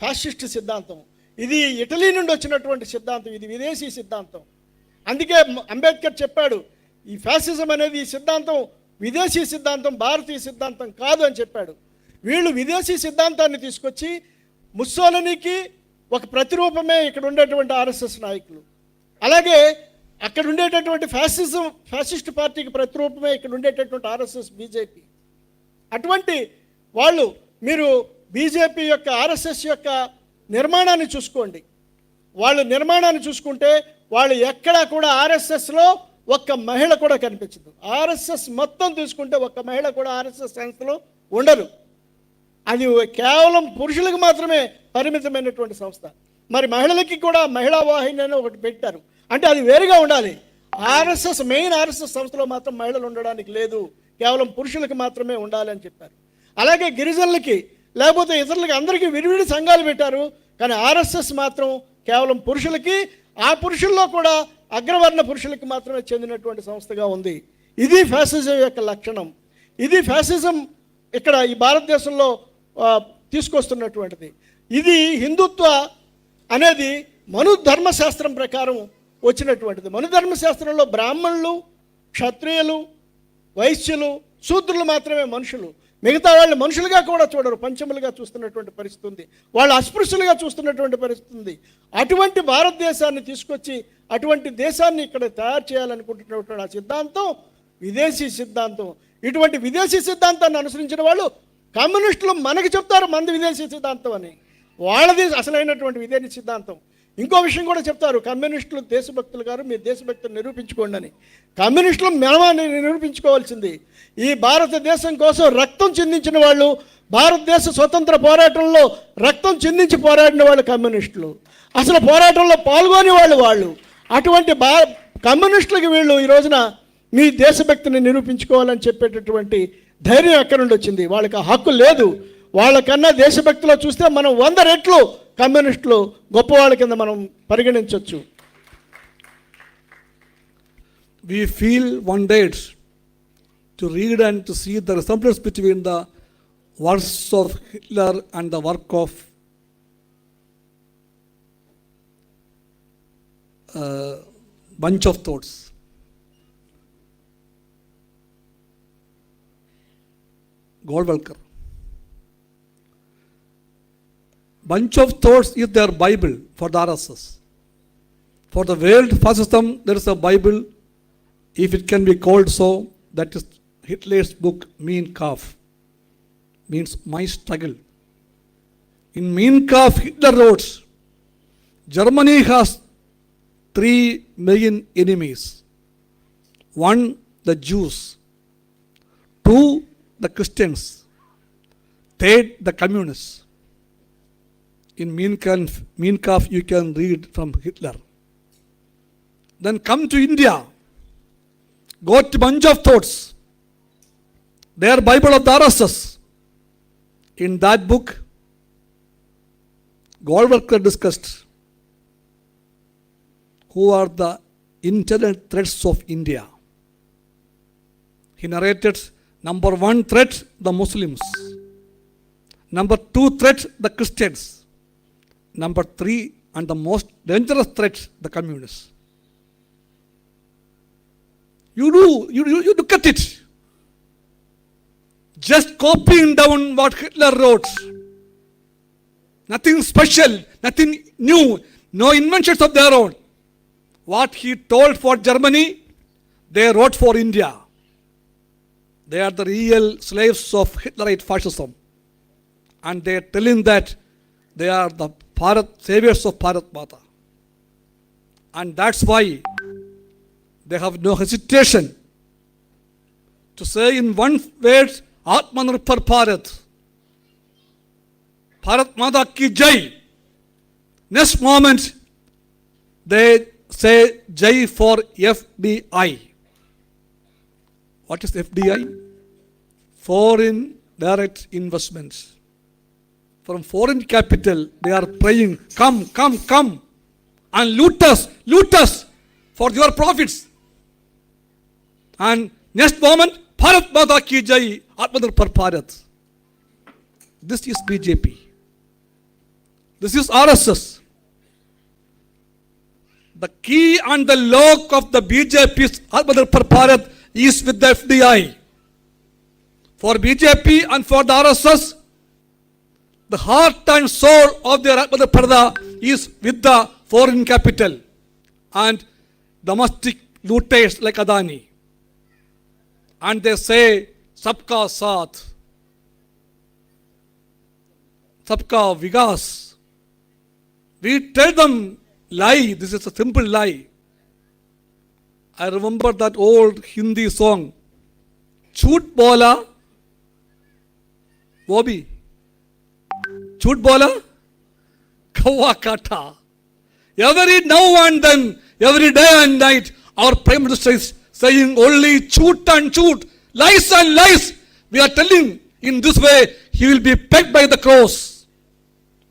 ఫ్యాసిస్ట్ సిద్ధాంతం. ఇది ఇటలీ నుండి వచ్చినటువంటి సిద్ధాంతం, ఇది విదేశీ సిద్ధాంతం. అందుకే అంబేద్కర్ చెప్పాడు, ఈ ఫ్యాసిజం అనేది ఈ సిద్ధాంతం విదేశీ సిద్ధాంతం, భారతీయ సిద్ధాంతం కాదు అని చెప్పాడు. వీళ్ళు విదేశీ సిద్ధాంతాన్ని తీసుకొచ్చి ముస్సోలినీకి ఒక ప్రతిరూపమే ఇక్కడ ఉండేటువంటి ఆర్ఎస్ఎస్ నాయకులు, అలాగే అక్కడ ఉండేటటువంటి ఫ్యాసిస్ట్ పార్టీకి ప్రతిరూపమే ఇక్కడ ఉండేటటువంటి ఆర్ఎస్ఎస్ బీజేపీ. అటువంటి వాళ్ళు మీరు బీజేపీ యొక్క ఆర్ఎస్ఎస్ యొక్క నిర్మాణాన్ని చూసుకోండి. వాళ్ళు నిర్మాణాన్ని చూసుకుంటే వాళ్ళు ఎక్కడా కూడా ఆర్ఎస్ఎస్లో ఒక్క మహిళ కూడా కనిపించదు. ఆర్ఎస్ఎస్ మొత్తం తీసుకుంటే ఒక్క మహిళ కూడా ఆర్ఎస్ఎస్ సంస్థలో ఉండరు. అది కేవలం పురుషులకు మాత్రమే పరిమితమైనటువంటి సంస్థ. మరి మహిళలకి కూడా మహిళా వాహిని అని ఒకటి పెట్టారు, అంటే అది వేరుగా ఉండాలి. ఆర్ఎస్ఎస్ మెయిన్ ఆర్ఎస్ఎస్ సంస్థలో మాత్రం మహిళలు ఉండడానికి లేదు, కేవలం పురుషులకు మాత్రమే ఉండాలి అని చెప్పారు. అలాగే గిరిజనులకి లేకపోతే ఇతరులకి అందరికీ విడివిడి సంఘాలు పెట్టారు, కానీ ఆర్ఎస్ఎస్ మాత్రం కేవలం పురుషులకి, ఆ పురుషుల్లో కూడా అగ్రవర్ణ పురుషులకి మాత్రమే చెందినటువంటి సంస్థగా ఉంది. ఇది ఫ్యాసిజం యొక్క లక్షణం. ఇది ఫ్యాసిజం ఇక్కడ ఈ భారతదేశంలో తీసుకొస్తున్నటువంటిది. ఇది హిందుత్వ అనేది మను ధర్మశాస్త్రం ప్రకారం వచ్చినటువంటిది. మను ధర్మశాస్త్రంలో బ్రాహ్మణులు, క్షత్రియులు, వైశ్యులు, శూద్రులు మాత్రమే మనుషులు. మిగతా వాళ్ళు మనుషులుగా కూడా చూడరు, పంచములుగా చూస్తున్నటువంటి పరిస్థితి ఉంది. వాళ్ళు అస్పృశ్యులుగా చూస్తున్నటువంటి పరిస్థితి ఉంది. అటువంటి భారతదేశాన్ని తీసుకొచ్చి అటువంటి దేశాన్ని ఇక్కడ తయారు చేయాలనుకుంటున్నటువంటి ఆ సిద్ధాంతం విదేశీ సిద్ధాంతం. ఇటువంటి విదేశీ సిద్ధాంతాన్ని అనుసరించిన వాళ్ళు కమ్యూనిస్టులు మనకి చెప్తారు మనది విదేశీ సిద్ధాంతం అని. వాళ్ళది అసలైనటువంటి విదేశీ సిద్ధాంతం. ఇంకో విషయం కూడా చెప్తారు, కమ్యూనిస్టులు దేశభక్తులు గారు, మీరు దేశభక్తులు నిరూపించుకోండి అని. కమ్యూనిస్టులు మనమాన్ని నిరూపించుకోవాల్సింది. ఈ భారతదేశం కోసం రక్తం చిందించిన వాళ్ళు, భారతదేశ స్వతంత్ర పోరాటంలో రక్తం చిందించి పోరాడిన వాళ్ళు కమ్యూనిస్టులు. అసలు పోరాటంలో పాల్గొని వాళ్ళు అటువంటి కమ్యూనిస్టులకి వీళ్ళు ఈ రోజున మీ దేశభక్తిని నిరూపించుకోవాలని చెప్పేటటువంటి ధైర్యం ఎక్కడి నుండి వచ్చింది? వాళ్ళకి హక్కు లేదు. వాళ్ళకన్నా దేశభక్తిలో చూస్తే మనం 100 రెట్లు కమ్యూనిస్టులు గొప్పవాళ్ళ కింద మనం పరిగణించవచ్చు. We feel wondered to read and to see the resemblance between the works of Hitler and the work of bunch of thoughts. Goldwalker. Bunch of thoughts is their Bible for the RSS. For the world fascism, there is a Bible, if it can be called so, that is Hitler's book, Mein Kampf, means my struggle. In Mein Kampf, Hitler wrote, Germany has 3 million enemies. 1, the Jews. 2, the Christians. 3rd, the communists. In Mein Kampf you can read from Hitler. Then come to India. Go to bunch of thoughts. Their Bible of the RSS. In that book, Goldwalker discussed who are the internal threats of India. He narrated number 1 threat, the Muslims. Number 2 threat, the Christians. Number 3 and the most dangerous threat, the communists. You look at it. Just copying down what Hitler wrote. Nothing special, nothing new, no inventions of their own. What he told for Germany, they wrote for India. They are the real slaves of Hitlerite fascism. And they are telling that they are the saviors of Bharat Mata. And that's why they have no hesitation to say in one word, Atmanirbhar Bharat. Bharat Mata ki Jai. Next moment, they say Jai for FDI. What is FDI? Foreign direct investments. From foreign capital, they are praying, come, and loot us for your profits. And next moment, Bharat Mata ki Jai, Atmanirbhar Bharat. This is BJP. This is RSS. The key and the lock of the BJP's Atmanirbhar Bharat is with the FDI. For BJP and for the RSS, the heart and soul of their Atmanirbhar is with the foreign capital and domestic looters like Adani. And they say, Sabka Saath, Sabka Vikas. We tell them, lie, this is a simple lie. I remember that old Hindi song, Chhoot bola, Bobby. Chhoot bola, kawa kata. Every now and then, every day and night, our Prime Minister is saying only shoot and shoot, lies and lies. We are telling in this way, he will be pegged by the cross.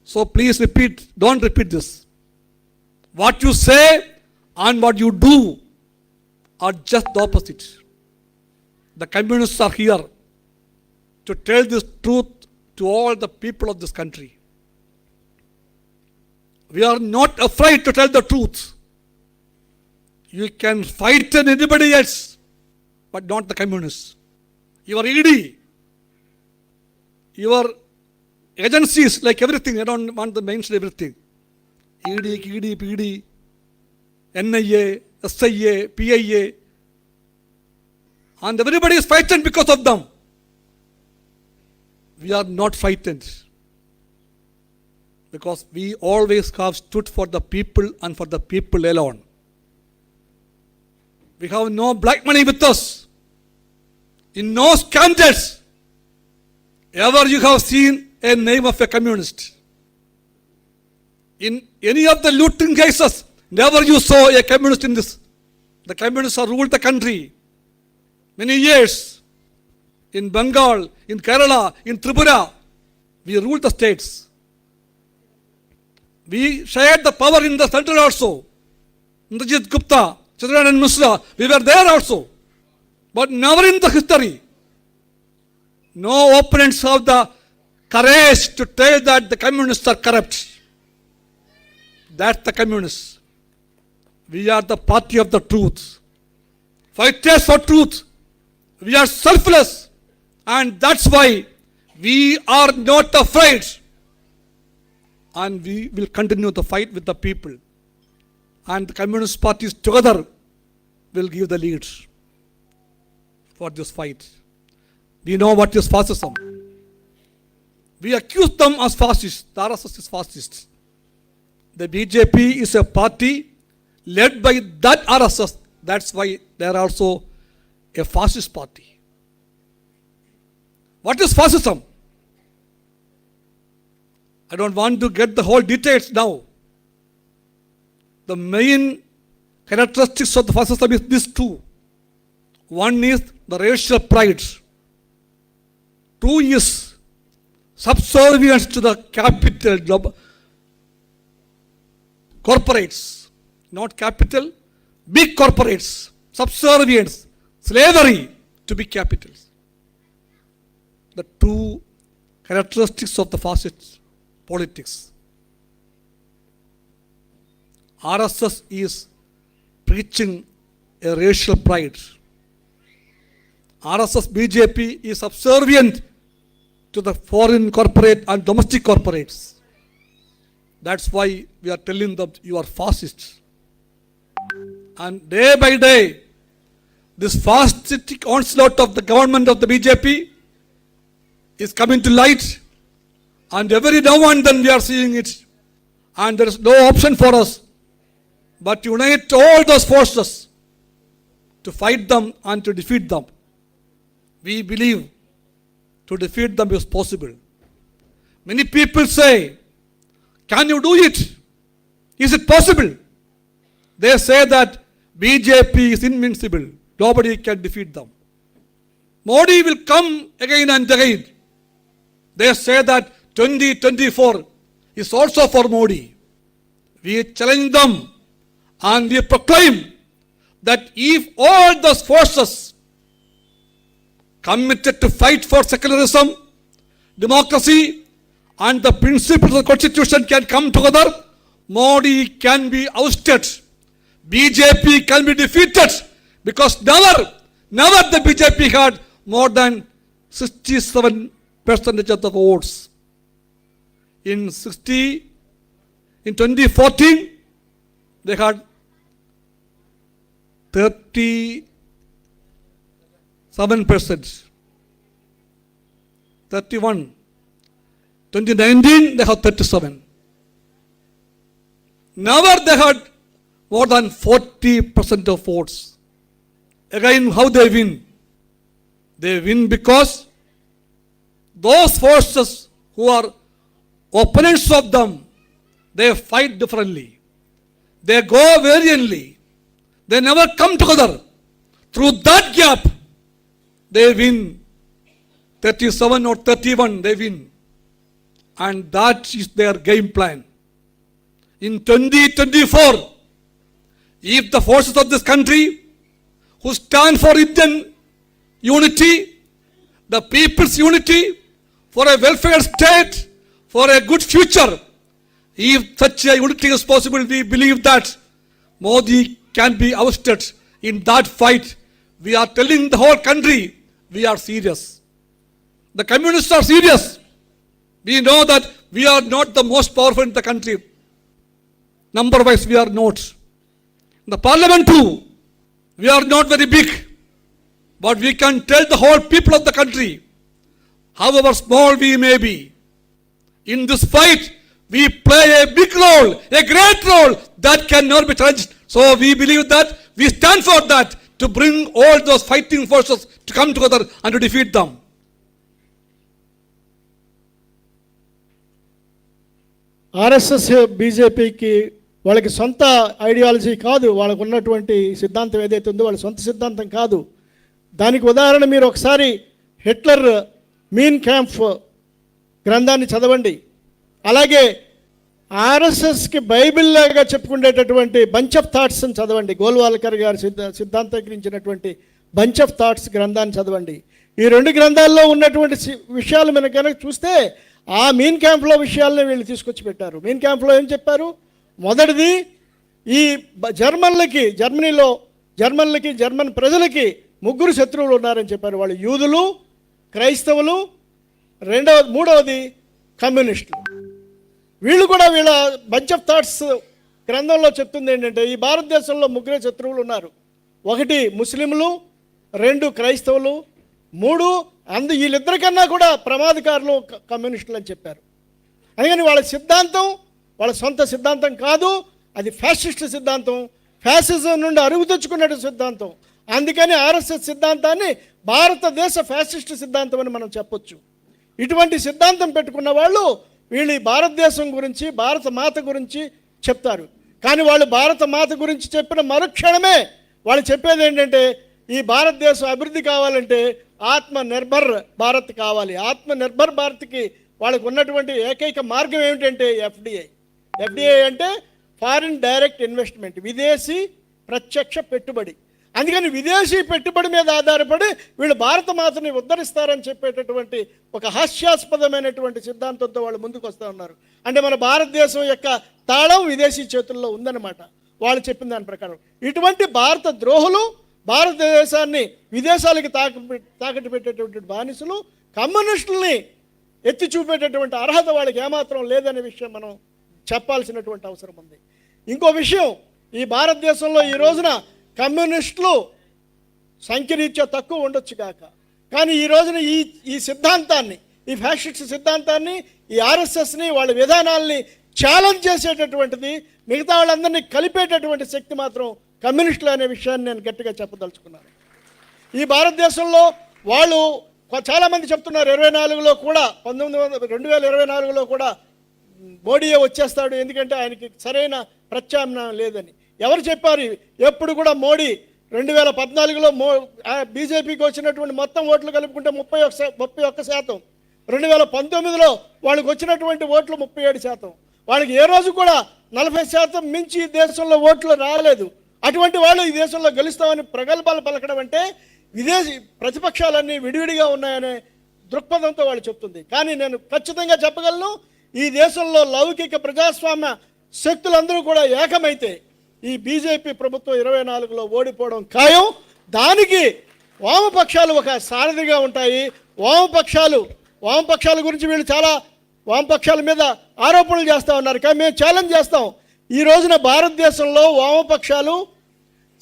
So please repeat, don't repeat this. What you say and what you do are just the opposite. The communists are here to tell this truth to all the people of this country. We are not afraid to tell the truth. You can fight anybody else, but not the communists. Your ED, your agencies, like everything, I don't want to mention everything. ED, PD, NIA, SIA, PIA, and everybody is frightened because of them. We are not frightened because we always have stood for the people and for the people alone. We have no black money with us. In no scandals ever you have seen a name of a communist. In any of the looting cases, never you saw a communist in this. The communists have ruled the country many years. In Bengal, in Kerala, in Tripura, we ruled the states. We shared the power in the center also. Indrajit Gupta, Chittaranjan Mishra, we were there also. But never in the history. No opponents have the courage to tell that the communists are corrupt. That's the communists. We are the party of the truth. Fighters for truth. We are selfless. And that's why we are not afraid. And we will continue the fight with the people. And the communist parties together will give the lead for this fight. We know what is fascism. We accuse them as fascists. The RSS is fascist. The BJP is a party led by that RSS. That's why they are also a fascist party. What is fascism? I don't want to get the whole details now. The main characteristics of the fascism is these two. One is the racial pride. Two is subservience to the capital corporates. Not capital, big corporates. Subservience, slavery to big capitals. The two characteristics of the fascist politics. RSS is preaching a racial pride. RSS BJP is subservient to the foreign corporate and domestic corporates. That's why we are telling them you are fascists. And day by day, this fascistic onslaught of the government of the BJP is coming to light. And every now and then we are seeing it. And there is no option for us but to unite all those forces to fight them and to defeat them. We believe to defeat them is possible. Many people say, can you do it? Is it possible? They say that BJP is invincible. Nobody can defeat them. Modi will come again and again. They say that 2024 is also for Modi. We challenge them and we proclaim that if all those forces committed to fight for secularism, democracy, and the principles of the Constitution can come together, Modi can be ousted. BJP can be defeated because never the BJP had more than 67% of the votes. In 2014, they had 37%. 31. 2019, they have 37. Never they had more than 40% of votes. Again, how they win? They win because those forces who are opponents of them, they fight differently. They go variantly. They never come together. Through that gap, they win. 37 or 31, they win. And that is their game plan. in 2024, if the forces of this country who stand for Indian unity, the people's unity, for a welfare state, for a good future, if such a unity is possible, we believe that Modi can be ousted in that fight. We are telling the whole country, we are serious. The communists are serious. We know that we are not the most powerful in the country. Number-wise, we are not. The parliament too, we are not very big. But we can tell the whole people of the country, however small we may be, in this fight, we play a big role, a great role that cannot be challenged. So we believe that, we stand for that, to bring all those fighting forces to come together and to defeat them. RSS బీజేపీకి వాళ్ళకి సొంత ideology కాదు, వాళ్ళకు ఉన్నటువంటి సిద్ధాంతం ఏదైతే ఉందో వాళ్ళ సొంత సిద్ధాంతం కాదు. దానికి ఉదాహరణ మీరు ఒకసారి హిట్లర్ మీన్ క్యాంప్ గ్రంథాన్ని చదవండి. అలాగే ఆర్ఎస్ఎస్కి బైబిల్ లాగా చెప్పుకునేటటువంటి బంచ్ ఆఫ్ థాట్స్ అని చదవండి. గోల్వాల్కర్ గారు సిద్ధాంతీకరించినటువంటి బంచ్ ఆఫ్ థాట్స్ గ్రంథాన్ని చదవండి. ఈ రెండు గ్రంథాల్లో ఉన్నటువంటి విషయాలు మనం కనుక చూస్తే ఆ మీన్ క్యాంప్లో విషయాలనే వీళ్ళు తీసుకొచ్చి పెట్టారు. మీన్ క్యాంప్లో ఏం చెప్పారు? మొదటిది, ఈ జర్మన్ ప్రజలకి ముగ్గురు శత్రువులు ఉన్నారని చెప్పారు. వాళ్ళు యూదులు, క్రైస్తవులు, మూడవది కమ్యూనిస్టులు. వీళ్ళు కూడా వీళ్ళ బంచ్ ఆఫ్ థాట్స్ గ్రంథంలో చెప్తుంది ఏంటంటే, ఈ భారతదేశంలో ముగ్గురే శత్రువులు ఉన్నారు. ఒకటి ముస్లింలు, రెండు క్రైస్తవులు, మూడు వీళ్ళిద్దరికన్నా కూడా ప్రమాదకారులు కమ్యూనిస్టులు అని చెప్పారు. అందుకని వాళ్ళ సిద్ధాంతం వాళ్ళ సొంత సిద్ధాంతం కాదు, అది ఫ్యాసిస్ట్ సిద్ధాంతం, ఫ్యాసిజం నుండి అరుగు తెచ్చుకున్నట్టు సిద్ధాంతం. అందుకని ఆర్ఎస్ఎస్ సిద్ధాంతాన్ని భారతదేశ ఫ్యాసిస్ట్ సిద్ధాంతం అని మనం చెప్పొచ్చు. ఇటువంటి సిద్ధాంతం పెట్టుకున్న వాళ్ళు వీళ్ళు ఈ భారతదేశం గురించి, భారత మాత గురించి చెప్తారు. కానీ వాళ్ళు భారత మాత గురించి చెప్పిన మరుక్షణమే వాళ్ళు చెప్పేది ఏంటంటే, ఈ భారతదేశం అభివృద్ధి కావాలంటే ఆత్మ నిర్భర్ భారత్ కావాలి. ఆత్మ నిర్భర్ భారత్కి వాళ్ళకు ఉన్నటువంటి ఏకైక మార్గం ఏమిటంటే ఎఫ్డిఐ అంటే ఫారిన్ డైరెక్ట్ ఇన్వెస్ట్మెంట్, విదేశీ ప్రత్యక్ష పెట్టుబడి. అందుకని విదేశీ పెట్టుబడి మీద ఆధారపడి వీళ్ళు భారత మాతని ఉద్ధరిస్తారని చెప్పేటటువంటి ఒక హాస్యాస్పదమైనటువంటి సిద్ధాంతంతో వాళ్ళు ముందుకు వస్తూ ఉన్నారు. అంటే మన భారతదేశం యొక్క తాళం విదేశీ చేతుల్లో ఉందన్నమాట వాళ్ళు చెప్పిన దాని ప్రకారం. ఇటువంటి భారత ద్రోహులు, భారతదేశాన్ని విదేశాలకి తాకట్టు పెట్టేటటువంటి బానిసలు, కమ్యూనిస్టుల్ని ఎత్తి చూపేటటువంటి అర్హత వాళ్ళకి ఏమాత్రం లేదనే విషయం మనం చెప్పాల్సినటువంటి అవసరం ఉంది. ఇంకో విషయం, ఈ భారతదేశంలో ఈ రోజున కమ్యూనిస్టులు సంఖ్యరీత్యా తక్కువ ఉండొచ్చు కాక, కానీ ఈ రోజున ఈ సిద్ధాంతాన్ని, ఈ ఫ్యాసిస్ట్ సిద్ధాంతాన్ని, ఈ ఆర్ఎస్ఎస్ని, వాళ్ళ విధానాల్ని ఛాలెంజ్ చేసేటటువంటిది, మిగతా వాళ్ళందరినీ కలిపేటటువంటి శక్తి మాత్రం కమ్యూనిస్టులు అనే విషయాన్ని నేను గట్టిగా చెప్పదలుచుకున్నాను. ఈ భారతదేశంలో వాళ్ళు చాలామంది చెప్తున్నారు 24లో కూడా 2024లో కూడా మోడీయే వచ్చేస్తాడు, ఎందుకంటే ఆయనకి సరైన ప్రత్యామ్నాయం లేదని. ఎవరు చెప్పారు? ఎప్పుడు కూడా మోడీ 2014లో బీజేపీకి వచ్చినటువంటి మొత్తం ఓట్లు కలుపుకుంటే 31%, 2019లో వాళ్ళకి వచ్చినటువంటి ఓట్లు 37%. వాళ్ళకి ఏ రోజు కూడా 40% మించి ఈ దేశంలో ఓట్లు రాలేదు. అటువంటి వాళ్ళు ఈ దేశంలో గెలుస్తామని ప్రగల్భాలు పలకడం అంటే విదేశీ ప్రతిపక్షాలన్నీ విడివిడిగా ఉన్నాయనే దృక్పథంతో వాళ్ళు చెప్తుంది. కానీ నేను ఖచ్చితంగా చెప్పగలను, ఈ దేశంలో లౌకిక ప్రజాస్వామ్య శక్తులందరూ కూడా ఏకమైతే ఈ బీజేపీ ప్రభుత్వం 24లో ఓడిపోవడం ఖాయం. దానికి వామపక్షాలు ఒక సారథిగా ఉంటాయి. వామపక్షాల గురించి వీళ్ళు చాలా వామపక్షాల మీద ఆరోపణలు చేస్తూ ఉన్నారు, కానీ మేము ఛాలెంజ్ చేస్తాం. ఈ రోజున భారతదేశంలో వామపక్షాలు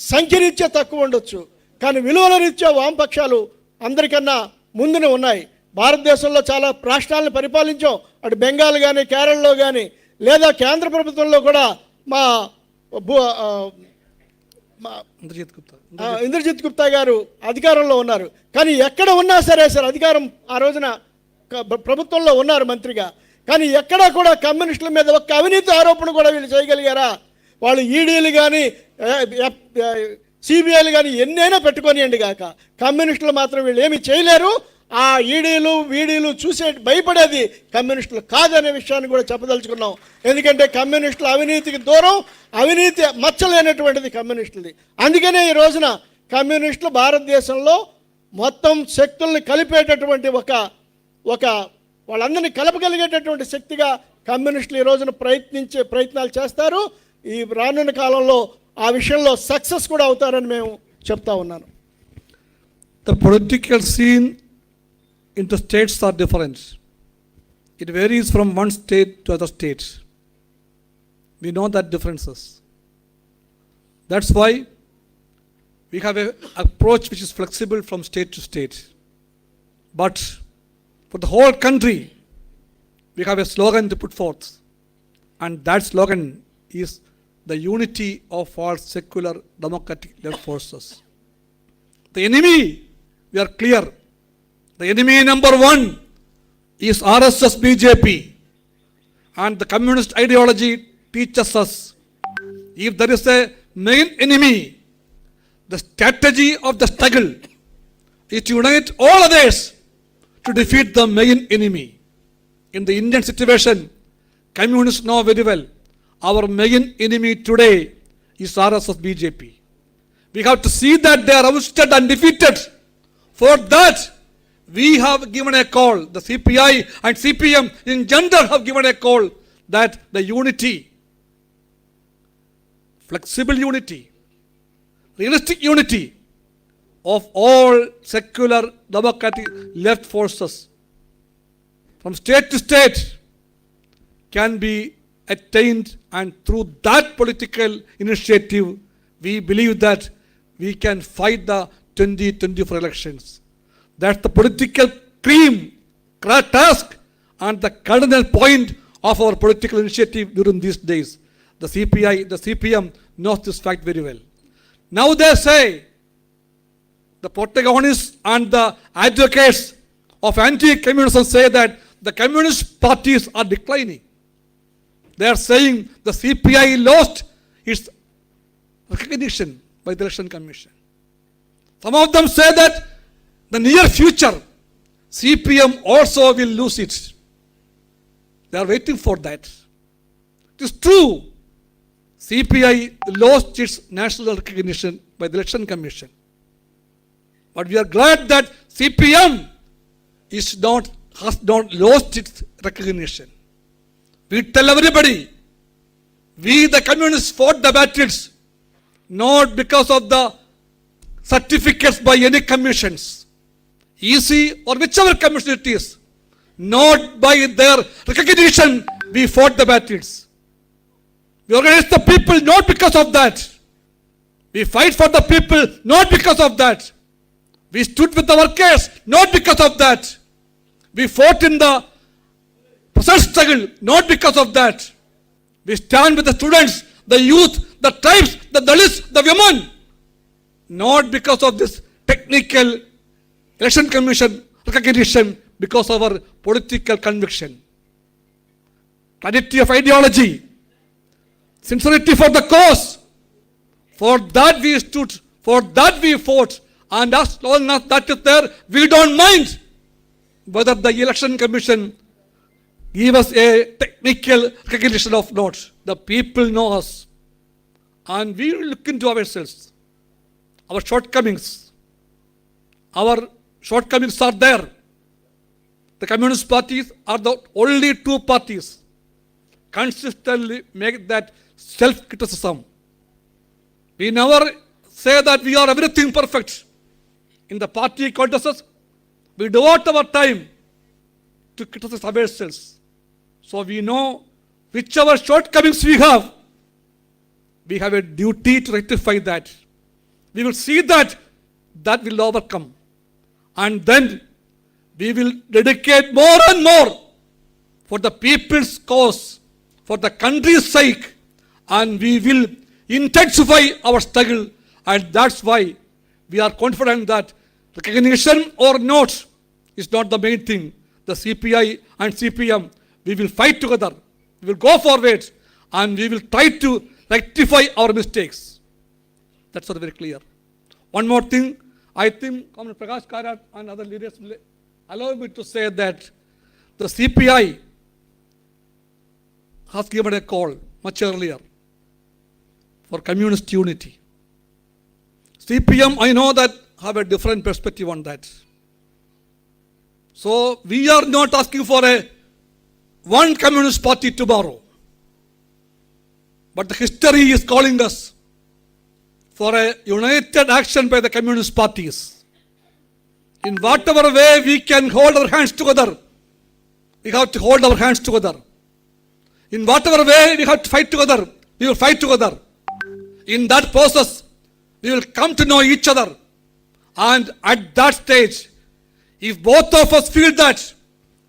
సంఖ్యరీత్యా తక్కువ ఉండొచ్చు, కానీ విలువల రీత్యా వామపక్షాలు అందరికన్నా ముందునే ఉన్నాయి. భారతదేశంలో చాలా రాష్ట్రాలను పరిపాలించాం, అటు బెంగాల్ కానీ, కేరళలో కానీ, లేదా కేంద్ర ప్రభుత్వంలో కూడా మా ఇంద్రజిత్ గుప్తా గారు అధికారంలో ఉన్నారు. కానీ ఎక్కడ ఉన్నా సరే అధికారం ఆ రోజున ప్రభుత్వంలో ఉన్నారు మంత్రిగా, కానీ ఎక్కడా కూడా కమ్యూనిస్టుల మీద ఒక్క అవినీతి ఆరోపణ కూడా వీళ్ళు చేయగలిగారా? వాళ్ళు ఈడీలు కానీ సిబిఐలు కానీ ఎన్నైనా పెట్టుకొనియండి కాక, కమ్యూనిస్టులు మాత్రం వీళ్ళు ఏమీ చేయలేరు. ఆ ఈడీలు వీడీలు చూసే భయపడేది కమ్యూనిస్టులు కాదనే విషయాన్ని కూడా చెప్పదలుచుకున్నాం. ఎందుకంటే కమ్యూనిస్టులు అవినీతికి దూరం, అవినీతి మచ్చలేనటువంటిది కమ్యూనిస్టులది. అందుకనే ఈ రోజున కమ్యూనిస్టులు భారతదేశంలో మొత్తం శక్తుల్ని కలిపేటటువంటి ఒక వాళ్ళందరినీ కలపగలిగేటటువంటి శక్తిగా కమ్యూనిస్టులు ఈ రోజున ప్రయత్నాలు చేస్తారు. ఈ రానున్న కాలంలో ఆ విషయంలో సక్సెస్ కూడా అవుతారని మేము చెప్తా ఉన్నాను. The political scene in the states are different. It varies from one state to other state. We know that differences. That's why we have an approach which is flexible from state to state. But for the whole country, we have a slogan to put forth. And that slogan is the unity of all secular democratic left forces. The enemy, we are clear. The enemy number one is RSS BJP. And the communist ideology teaches us, if there is a main enemy, the strategy of the struggle is to unite all others to defeat the main enemy. In the Indian situation, communists know very well, our main enemy today is RSS BJP. We have to see that they are ousted and defeated. For that, we have given a call, the CPI and CPM in general have given a call that the unity, flexible unity, realistic unity of all secular democratic left forces from state to state can be attained, and through that political initiative we believe that we can fight the 2024 elections. That's the political cream task and the cardinal point of our political initiative during these days. The CPI, the CPM knows this fact very well. Now they say, the protagonists and the advocates of anti-communism say that the communist parties are declining. They are saying the CPI lost its recognition by the Election Commission. Some of them say that the near future CPM also will lose it. They are waiting for that. It is true. CPI lost its national recognition by the Election Commission. But we are glad that CPM has not lost its recognition. We tell everybody, we the communists fought the battles not because of the certificates by any commissions, EC or whichever commission it is, not by their recognition we fought the battles. We organized the people not because of that. We fight for the people not because of that. We stood with the workers not because of that. We fought in the present struggle not because of that. We stand with the students, the youth, the tribes, the Dalits, the women, not because of this technical Election Commission recognition, because of our political conviction. Clarity of ideology, sincerity for the cause, for that we stood, for that we fought, and as long as that is there, we don't mind whether the Election Commission give us a technical recognition or not. The people know us, and we will look into ourselves, our shortcomings. Our shortcomings are there. The communist parties are the only two parties consistently make that self-criticism. We never say that we are everything perfect. In the party contests, we devote our time to criticize ourselves. So we know whichever shortcomings we have a duty to rectify that. We will see that will overcome. And then we will dedicate more and more for the people's cause, for the country's sake, and we will intensify our struggle. And that's why we are confident that recognition or not is not the main thing. The CPI and CPM, we will fight together. We will go forward, and we will try to rectify our mistakes. That's very clear. One more thing, I think Comrade Prakash, Karat and other leaders will allow me to say that the CPI has given a call much earlier for communist unity. CPM, I know that, have a different perspective on that. So we are not asking for a one communist party tomorrow. But the history is calling us for a united action by the communist parties. In whatever way we can hold our hands together, we have to hold our hands together. In whatever way we have to fight together, we will fight together. In that process, we will come to know each other. And at that stage, if both of us feel that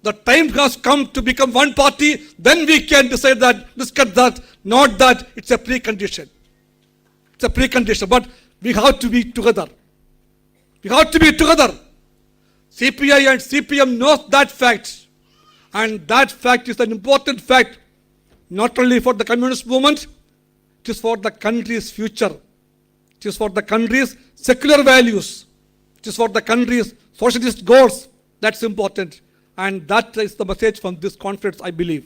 the time has come to become one party, then we can decide that, discuss that, not that it's a precondition. It's a precondition, but we have to be together. We have to be together. CPI and CPM knows that fact. And that fact is an important fact, not only for the communist movement, it is for the country's future. It is for the country's secular values. It is for the country's socialist goals. That's important. And that is the message from this conference, I believe.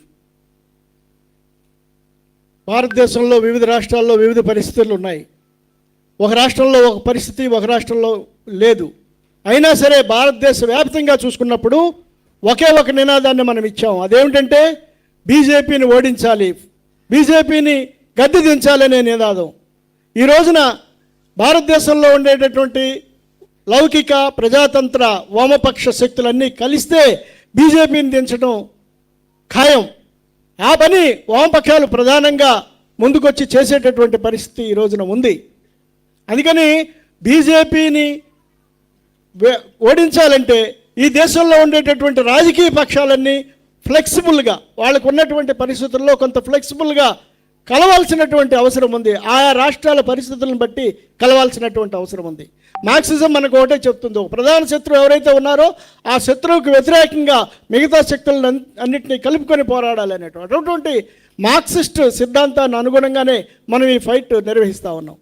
భారతదేశంలో వివిధ రాష్ట్రాల్లో వివిధ పరిస్థితులు ఉన్నాయి. ఒక రాష్ట్రంలో ఒక పరిస్థితి, ఒక రాష్ట్రంలో లేదు. అయినా సరే భారతదేశ వ్యాప్తంగా చూసుకున్నప్పుడు ఒకే ఒక నినాదాన్ని మనం ఇచ్చాం. అదేమిటంటే బీజేపీని ఓడించాలి, బీజేపీని గద్దె దించాలనే నినాదం. ఈ రోజున భారతదేశంలో ఉండేటటువంటి లౌకిక ప్రజాతంత్ర వామపక్ష శక్తులన్నీ కలిస్తే బీజేపీని దించడం ఖాయం. ఆ పని వామపక్షాలు ప్రధానంగా ముందుకొచ్చి చేసేటటువంటి పరిస్థితి ఈ రోజున ఉంది. అందుకని బీజేపీని ఓడించాలంటే ఈ దేశంలో ఉండేటటువంటి రాజకీయ పక్షాలన్నీ ఫ్లెక్సిబుల్గా, వాళ్ళకు ఉన్నటువంటి పరిస్థితుల్లో కొంత ఫ్లెక్సిబుల్గా కలవాల్సినటువంటి అవసరం ఉంది. ఆయా రాష్ట్రాల పరిస్థితులను బట్టి కలవాల్సినటువంటి అవసరం ఉంది. మార్క్సిజం మనకు ఒకటే చెప్తుంది, ఒక ప్రధాన శత్రువు ఎవరైతే ఉన్నారో ఆ శత్రువుకు వ్యతిరేకంగా మిగతా శక్తులను అన్నింటినీ కలుపుకొని పోరాడాలి అనేటువంటి మార్క్సిస్ట్ సిద్ధాంతాన్ని అనుగుణంగానే మనం ఈ ఫైట్ నిర్వహిస్తూ ఉన్నాం.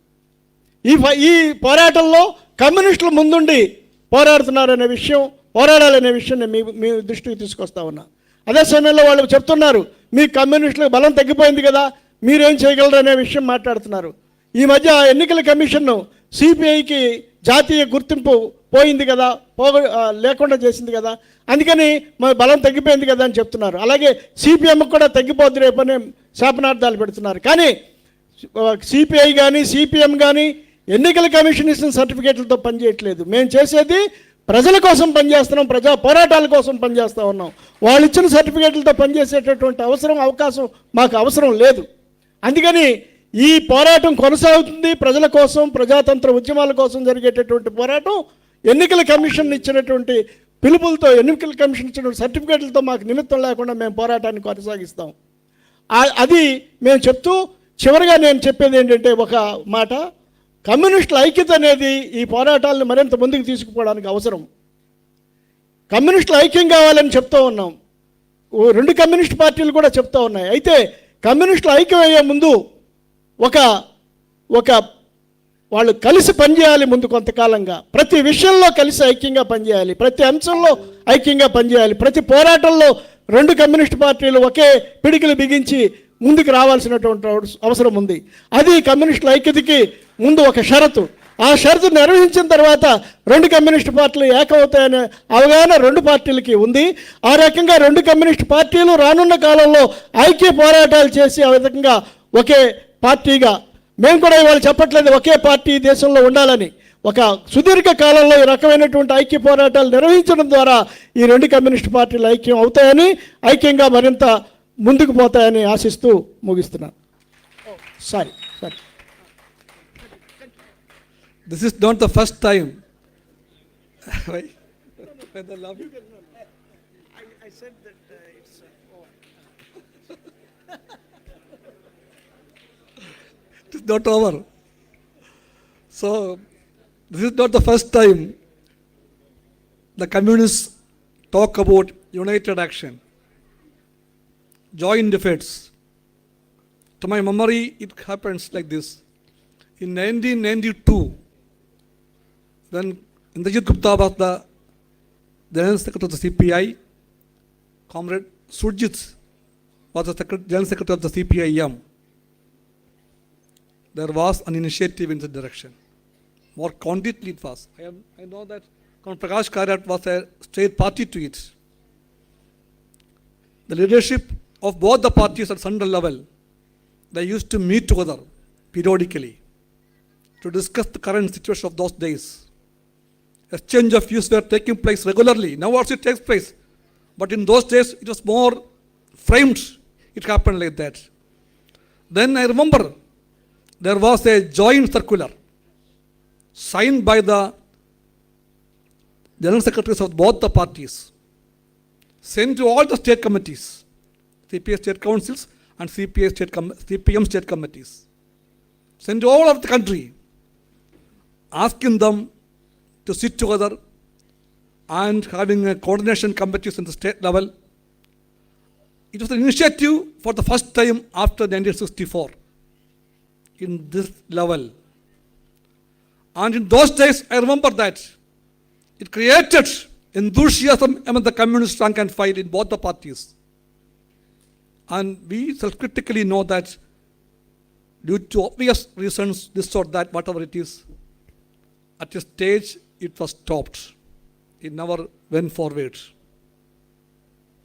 ఈ పోరాటంలో కమ్యూనిస్టులు ముందుండి పోరాడాలనే విషయం నేను మీ దృష్టికి తీసుకొస్తా ఉన్నా. అదే సమయంలో వాళ్ళు చెప్తున్నారు, మీ కమ్యూనిస్టులకు బలం తగ్గిపోయింది కదా, మీరేం చేయగలరు అనే విషయం మాట్లాడుతున్నారు. ఈ మధ్య ఎన్నికల కమిషన్ సిపిఐకి జాతీయ గుర్తింపు పోయింది కదా, లేకుండా చేసింది కదా, అందుకని మన బలం తగ్గిపోయింది కదా అని చెప్తున్నారు. అలాగే సిపిఎంకి కూడా తగ్గిపోద్ది రేపనే శాపనార్థాలు పెడుతున్నారు. కానీ సిపిఐ కానీ సిపిఎం కానీ ఎన్నికల కమిషన్ ఇచ్చిన సర్టిఫికేట్లతో పనిచేయట్లేదు. మేము చేసేది ప్రజల కోసం పనిచేస్తున్నాం, ప్రజా పోరాటాల కోసం పనిచేస్తూ ఉన్నాం. వాళ్ళు ఇచ్చిన సర్టిఫికేట్లతో పనిచేసేటటువంటి అవకాశం మాకు అవసరం లేదు. అందుకని ఈ పోరాటం కొనసాగుతుంది. ప్రజల కోసం, ప్రజాతంత్ర ఉద్యమాల కోసం జరిగేటటువంటి పోరాటం ఎన్నికల కమిషన్ ఇచ్చినటువంటి పిలుపులతో, ఎన్నికల కమిషన్ ఇచ్చిన సర్టిఫికేట్లతో మాకు నిమిత్తం లేకుండా మేము పోరాటాన్ని కొనసాగిస్తాం. అది మేము చెప్తూ చివరిగా నేను చెప్పేది ఏంటంటే ఒక మాట, కమ్యూనిస్టుల ఐక్యత అనేది ఈ పోరాటాలను మరింత ముందుకు తీసుకుపోవడానికి అవసరం. కమ్యూనిస్టులు ఐక్యం కావాలని చెప్తూ ఉన్నాం, రెండు కమ్యూనిస్ట్ పార్టీలు కూడా చెప్తూ ఉన్నాయి. అయితే కమ్యూనిస్టులు ఐక్యం అయ్యే ముందు ఒక వాళ్ళు కలిసి పనిచేయాలి. ముందు కొంతకాలంగా ప్రతి విషయంలో కలిసి ఐక్యంగా పనిచేయాలి, ప్రతి అంశంలో ఐక్యంగా పనిచేయాలి. ప్రతి పోరాటంలో రెండు కమ్యూనిస్ట్ పార్టీలు ఒకే పిడికిలు బిగించి ముందుకు రావాల్సినటువంటి అవసరం ఉంది. అది కమ్యూనిస్టుల ఐక్యతకి ముందు ఒక షరతు. ఆ షరతు నిర్వహించిన తర్వాత రెండు కమ్యూనిస్ట్ పార్టీలు ఏకమవుతాయనే అవగాహన రెండు పార్టీలకి ఉంది. ఆ రకంగా రెండు కమ్యూనిస్ట్ పార్టీలు రానున్న కాలంలో ఐక్య పోరాటాలు చేసి ఆ విధంగా ఒకే పార్టీగా, మేము కూడా ఇవాళ చెప్పట్లేదు ఒకే పార్టీ దేశంలో ఉండాలని, ఒక సుదీర్ఘ కాలంలో ఈ రకమైనటువంటి ఐక్య పోరాటాలు నిర్వహించడం ద్వారా ఈ రెండు కమ్యూనిస్ట్ పార్టీలు ఐక్యం అవుతాయని, ఐక్యంగా మరింత ముందుకు పోతాయని ఆశిస్తూ ముగిస్తున్నాను. Sorry. This is not the first time. Why? I said that it's It is not over. So, this is not the first time the communists talk about united action, joint efforts. To my memory, it happens like this. In 1992, when Indrajit Gupta was the the General Secretary of the CPI, Comrade Surjit, was the General Secretary of the CPIM. There was an initiative in the direction. More concretely it was. I know that Prakash Karat was a state party to it. The leadership of both the parties at central level, they used to meet together periodically to discuss the current situation of those days. Exchange of views were taking place regularly. Now also it takes place. But in those days, it was more framed. It happened like that. Then I remember there was a joint circular signed by the General Secretaries of both the parties, sent to all the state committees, CPI state councils and CPM state committees, sent to all of the country, asking them to sit together and having a coordination committees in the state level. It was an initiative for the first time after 1964 in this level. And in those days, I remember that it created enthusiasm among the communist rank and file in both the parties. And we self-critically know that due to obvious reasons, this or that, whatever it is, at a stage it was stopped. It never went forward.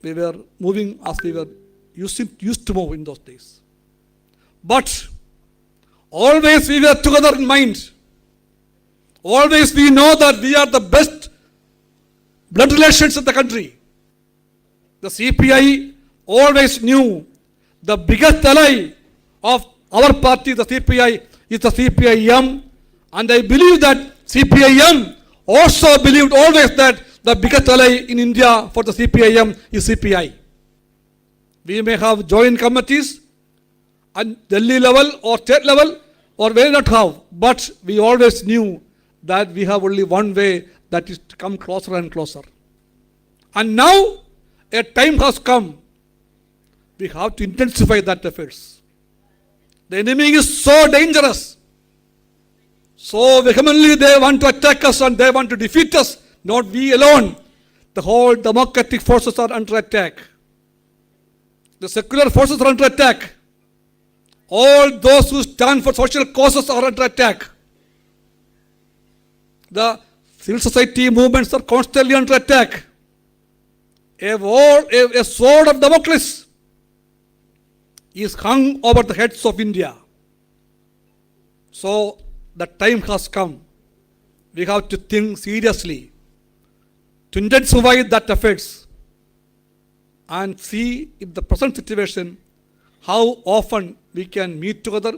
We were moving as we were used to move in those days. But always we were together in mind. Always we know that we are the best blood relations in the country. The CPI always knew the biggest ally of our party, the CPI, is the CPIM. And I believe that CPIM also believed always that the biggest ally in India for the CPIM is CPI. We may have joint committees at Delhi level or state level, or may not have, but we always knew that we have only one way, that is to come closer and closer. And now a time has come. We have to intensify that efforts. The enemy is so dangerous. So vehemently they want to attack us and they want to defeat us. Not we alone. The whole democratic forces are under attack. The secular forces are under attack. All those who stand for social causes are under attack. The civil society movements are constantly under attack. A sword of Damocles is hung over the heads of India. So the time has come. We have to think seriously to intensify that efforts and see in the present situation how often we can meet together,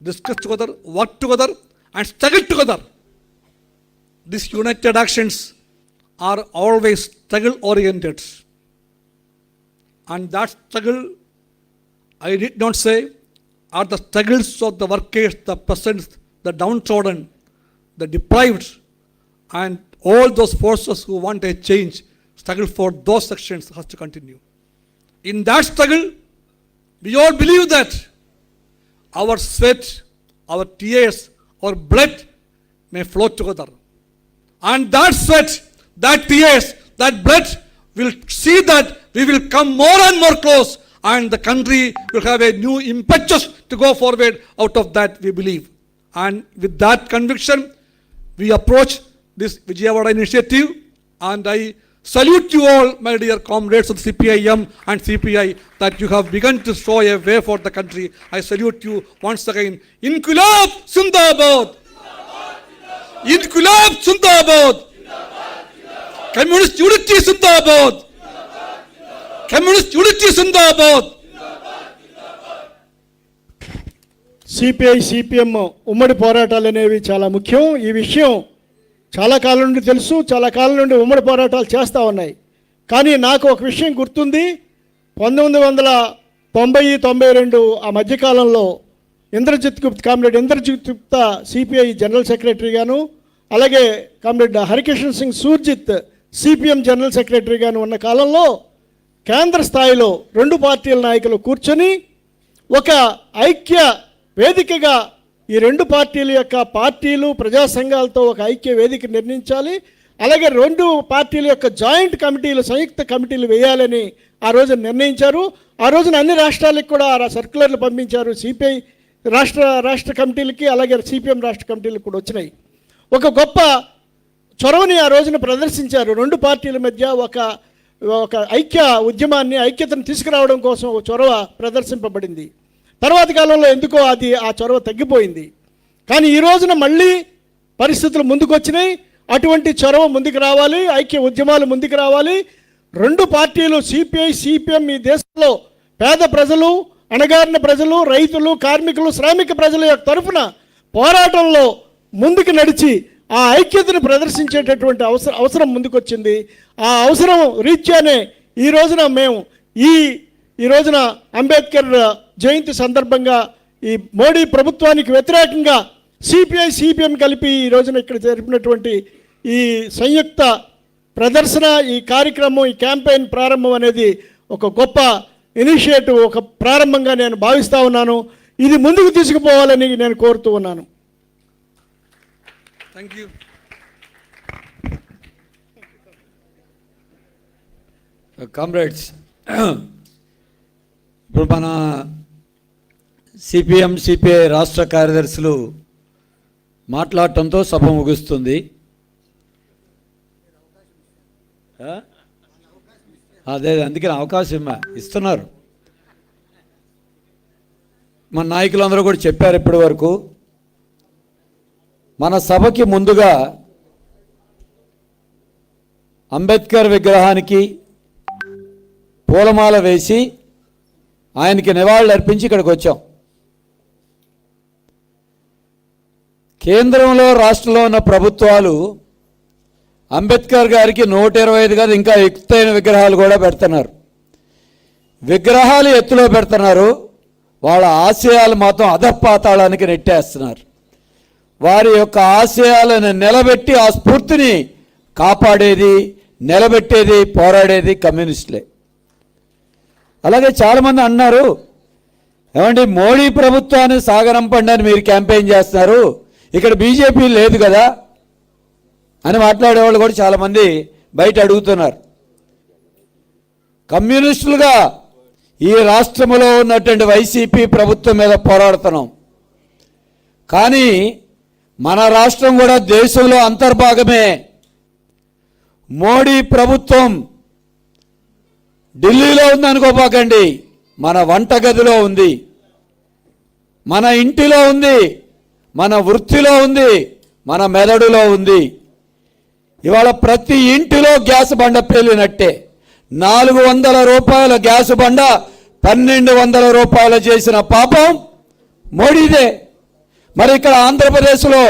discuss together, work together and struggle together. These united actions are always struggle oriented. And that struggle, I did not say, are the struggles of the workers, the peasants, the downtrodden, the deprived, and all those forces who want a change. Struggle for those sections has to continue. In that struggle, we all believe that our sweat, our tears, our blood may flow together. And that sweat, that tears, that blood will see that we will come more and more close, and the country will have a new impetus to go forward. Out of that we believe. And with that conviction, we approach this Vijayawada initiative, and I salute you all, my dear comrades of the CPIM and CPI, that you have begun to show a way for the country. I salute you once again. Inqilab Zindabad! Inqilab Zindabad! Communist unity Zindabad! Communist unity Zindabad! CPI CPM ఉమ్మడి పోరాటాలు అనేవి చాలా ముఖ్యం. ఈ విషయం చాలా కాలం నుండి తెలుసు, చాలా కాలం నుండి ఉమ్మడి పోరాటాలు చేస్తూ ఉన్నాయి. కానీ నాకు ఒక విషయం గుర్తుంది. 1990-92 ఆ మధ్యకాలంలో comrade Indrajit Gupta CPI general సెక్రటరీగాను, అలాగే comrade Harkishan Singh Surjeet CPM general సెక్రటరీగాను ఉన్న కాలంలో కేంద్ర స్థాయిలో రెండు పార్టీల నాయకులు కూర్చొని ఒక ఐక్య వేదికగా ఈ రెండు పార్టీల యొక్క పార్టీలు ప్రజా సంఘాలతో ఒక ఐక్య వేదిక నిర్మించాలి. అలాగే 2 పార్టీల యొక్క జాయింట్ కమిటీలు, సంయుక్త కమిటీలు వేయాలని ఆ రోజు నిర్ణయించారు. ఆ రోజున అన్ని రాష్ట్రాలకు కూడా సర్క్యులర్లు పంపించారు. సిపిఐ రాష్ట్ర కమిటీలకి, అలాగే సిపిఎం రాష్ట్ర కమిటీలకు కూడా వచ్చినాయి. ఒక గొప్ప చొరవని ఆ రోజున ప్రదర్శించారు. 2 పార్టీల మధ్య ఒక ఐక్యతను తీసుకురావడం కోసం ఒక చొరవ ప్రదర్శింపబడింది. తర్వాత కాలంలో ఎందుకో ఆ చొరవ తగ్గిపోయింది. కానీ ఈ రోజున మళ్ళీ పరిస్థితులు ముందుకు వచ్చినాయి. అటువంటి చొరవ ముందుకు రావాలి, ఐక్య ఉద్యమాలు ముందుకు రావాలి. 2 పార్టీలు సిపిఐ, సిపిఎం ఈ దేశంలో పేద ప్రజలు, అణగారిన ప్రజలు, రైతులు, కార్మికులు, శ్రామిక ప్రజల యొక్క తరఫున పోరాటంలో ముందుకు నడిచి ఆ ఐక్యతను ప్రదర్శించేటటువంటి అవసరం ముందుకొచ్చింది. ఆ అవసరం రీత్యానే ఈ రోజున మేము ఈ రోజున అంబేద్కర్ జయంతి సందర్భంగా ఈ మోడీ ప్రభుత్వానికి వ్యతిరేకంగా సిపిఐ, సిపిఎం కలిపి ఈ రోజున ఇక్కడ జరిపినటువంటి ఈ సంయుక్త ప్రదర్శన, ఈ కార్యక్రమం, ఈ క్యాంపెయిన్ ప్రారంభం అనేది ఒక గొప్ప ఇనిషియేటివ్, ఒక ప్రారంభంగా నేను భావిస్తూ ఉన్నాను. ఇది ముందుకు తీసుకుపోవాలని నేను కోరుతూ ఉన్నాను. Thank you. కామ్రేడ్స్, ఇప్పుడు మన సిపిఎం, సిపిఐ రాష్ట్ర కార్యదర్శులు మాట్లాడటంతో సభ ముగుస్తుంది. అదే అందుకని అవకాశం ఇస్తున్నారు. మన నాయకులందరూ కూడా చెప్పారు ఇప్పటి వరకు. మన సభకి ముందుగా అంబేద్కర్ విగ్రహానికి పూలమాల వేసి ఆయనకి నివాళులు అర్పించి ఇక్కడికి వచ్చాం. కేంద్రంలో, రాష్ట్రంలో ఉన్న ప్రభుత్వాలు అంబేద్కర్ గారికి 125 కాదు ఇంకా ఎత్తైన విగ్రహాలు కూడా పెడుతున్నారు. విగ్రహాలు ఎత్తులో పెడుతున్నారు, వాళ్ళ ఆశయాలు మాత్రం అధపాతాళానికి నెట్టేస్తున్నారు. వారి యొక్క ఆశయాలను నిలబెట్టి ఆ స్ఫూర్తిని కాపాడేది, నిలబెట్టేది, పోరాడేది కమ్యూనిస్టులే. అలాగే చాలామంది అన్నారు, ఏమండి మోడీ ప్రభుత్వాన్ని సాగనంపండి అని మీరు క్యాంపెయిన్ చేస్తున్నారు, ఇక్కడ బీజేపీ లేదు కదా అని మాట్లాడేవాళ్ళు కూడా చాలామంది బయట అడుగుతున్నారు. కమ్యూనిస్టులుగా ఈ రాష్ట్రంలో ఉన్నటువంటి వైసీపీ ప్రభుత్వం మీద పోరాడుతున్నాం. కానీ మన రాష్ట్రం కూడా దేశంలో అంతర్భాగమే. మోడీ ప్రభుత్వం ఢిల్లీలో ఉందనుకోపాకండి, మన వంటగదిలో ఉంది, మన ఇంటిలో ఉంది, మన వృత్తిలో ఉంది, మన మెదడులో ఉంది. ఇవాళ ప్రతి ఇంటిలో గ్యాస్ బండ పేలినట్టే. 400 రూపాయల గ్యాస్ బండ 1200 రూపాయలు చేసిన పాపం మోడీదే. మరి ఇక్కడ ఆంధ్రప్రదేశ్లో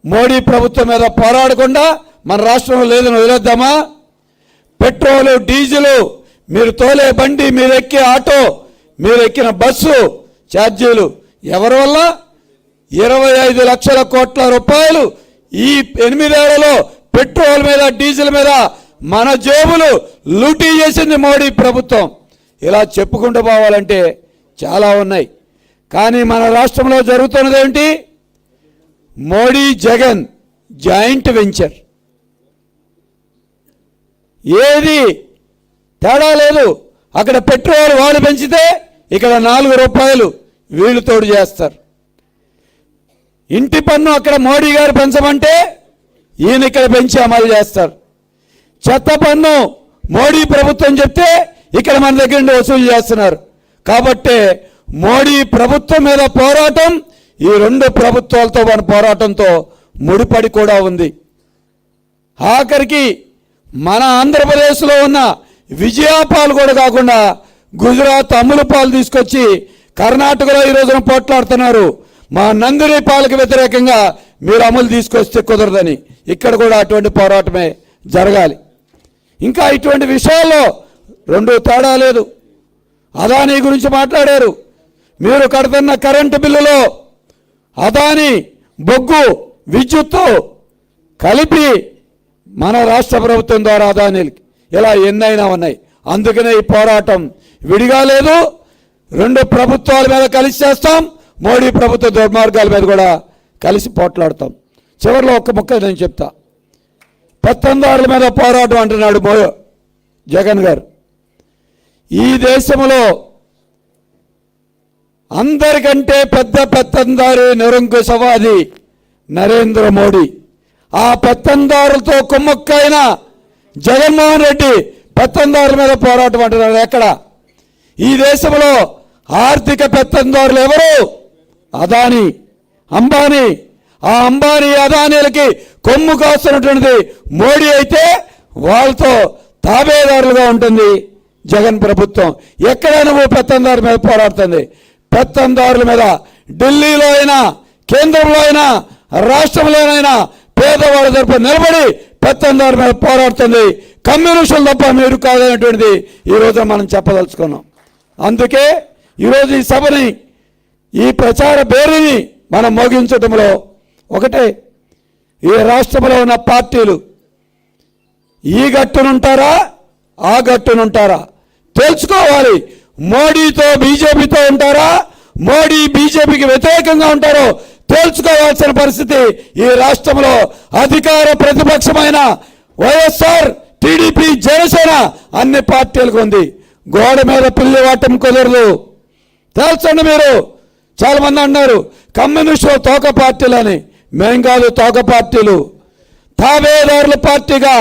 మోడీ ప్రభుత్వం మీద పోరాడకుండా మన రాష్ట్రంలో లేదని వదిలేద్దామా? పెట్రోలు, డీజిలు, మీరు తోలే బండి, మీరు ఎక్కే ఆటో, మీరు ఎక్కిన బస్సు ఛార్జీలు ఎవరి వల్ల? 25 లక్షల కోట్ల రూపాయలు ఈ 8 ఏళ్లలో పెట్రోల్ మీద, డీజిల్ మీద మన జేబులు లూటీ చేసింది మోడీ ప్రభుత్వం. ఇలా చెప్పుకుంటూ పోవాలంటే చాలా ఉన్నాయి. కానీ మన రాష్ట్రంలో జరుగుతున్నది ఏంటి? Modi Jagan joint venture. ఏది తేడా లేదు. అక్కడ పెట్రోల్ వాళ్ళు పెంచితే ఇక్కడ 4 రూపాయలు వీళ్ళు తోడు చేస్తారు. ఇంటి పన్ను అక్కడ మోడీ గారు పెంచమంటే ఈయన ఇక్కడ పెంచి అమలు చేస్తారు. చెత్త పన్ను మోడీ ప్రభుత్వం చెప్తే ఇక్కడ మన దగ్గర నుండి వసూలు చేస్తున్నారు. కాబట్టి మోడీ ప్రభుత్వం మీద పోరాటం ఈ 2 ప్రభుత్వాలతో మన పోరాటంతో ముడిపడి కూడా ఉంది. ఆఖరికి మన ఆంధ్రప్రదేశ్లో ఉన్న విజయపాలు కూడా కాకుండా గుజరాత్ అమలు పాలు తీసుకొచ్చి కర్ణాటకలో ఈ రోజున పోట్లాడుతున్నారు. మా నందిని పాలకు వ్యతిరేకంగా మీరు అమలు తీసుకొస్తే కుదరదని. ఇక్కడ కూడా అటువంటి పోరాటమే జరగాలి. ఇంకా ఇటువంటి విషయాల్లో 2 తేడా లేదు. అదానీ గురించి మాట్లాడారు. మీరు కడుతున్న కరెంటు బిల్లులో అదానీ, బొగ్గు, విద్యుత్తు కలిపి మన రాష్ట్ర ప్రభుత్వం ద్వారా అదానీలకి ఇలా ఎన్నైనా ఉన్నాయి. అందుకనే ఈ పోరాటం విడిగా లేదు. 2 ప్రభుత్వాల మీద కలిసి చేస్తాం. మోడీ ప్రభుత్వ దుర్మార్గాల మీద కూడా కలిసి పోట్లాడతాం. చివరిలో ఒక్క ముక్క నేను చెప్తా. పెత్తందారుల మీద పోరాటం అంటున్నాడు జగన్ గారు. ఈ దేశంలో అందరికంటే పెద్ద పెత్తందారి నిరంకుశవాది నరేంద్ర మోడీ. ఆ పెత్తందారులతో కుమ్మక్కైన జగన్మోహన్ రెడ్డి పెత్తందారుల మీద పోరాటం అంటున్నాడు. ఎక్కడ? ఈ దేశంలో ఆర్థిక పెత్తందారులు ఎవరు? అదానీ, అంబానీ. ఆ అంబానీ అదానీలకి కొమ్ము కాస్తున్నటువంటిది మోడీ అయితే వాళ్ళతో తాబేదారులుగా ఉంటుంది జగన్ ప్రభుత్వం. ఎక్కడైనా నువ్వు పెత్తందారు మీద పోరాడుతుంది. పెత్తందారుల మీద ఢిల్లీలో అయినా, కేంద్రంలో అయినా, రాష్ట్రంలోనైనా పేదవాళ్ళ తరపున నిలబడి పెత్తందారు మీద పోరాడుతుంది. కమ్యూనిస్టులు తప్ప మీరు కాదనేటువంటిది ఈరోజు మనం చెప్పదలుచుకున్నాం. అందుకే ఈరోజు ఈ సభని, ఈ ప్రచార బేరీని మనం మోగించడంలో ఒకటే, ఈ రాష్ట్రంలో ఉన్న పార్టీలు ఈ గట్టునుంటారా, ఆ గట్టునుంటారా తెలుసుకోవాలి. మోడీతో బీజేపీతో ఉంటారా, మోడీ బీజేపీకి వ్యతిరేకంగా ఉంటారో తెలుసుకోవాల్సిన పరిస్థితి ఈ రాష్ట్రంలో అధికార ప్రతిపక్షమైన వైఎస్ఆర్, టీడీపీ, జనసేన అన్ని పార్టీలకు ఉంది. గోడ మీద పిల్లి వాటం కుదరదు. తెలుసండి. మీరు చాలా మంది అన్నారు కమ్యూనిస్టులు తోక పార్టీలని. మేం కాదు తోక పార్టీలు, తాబేదారుల పార్టీగా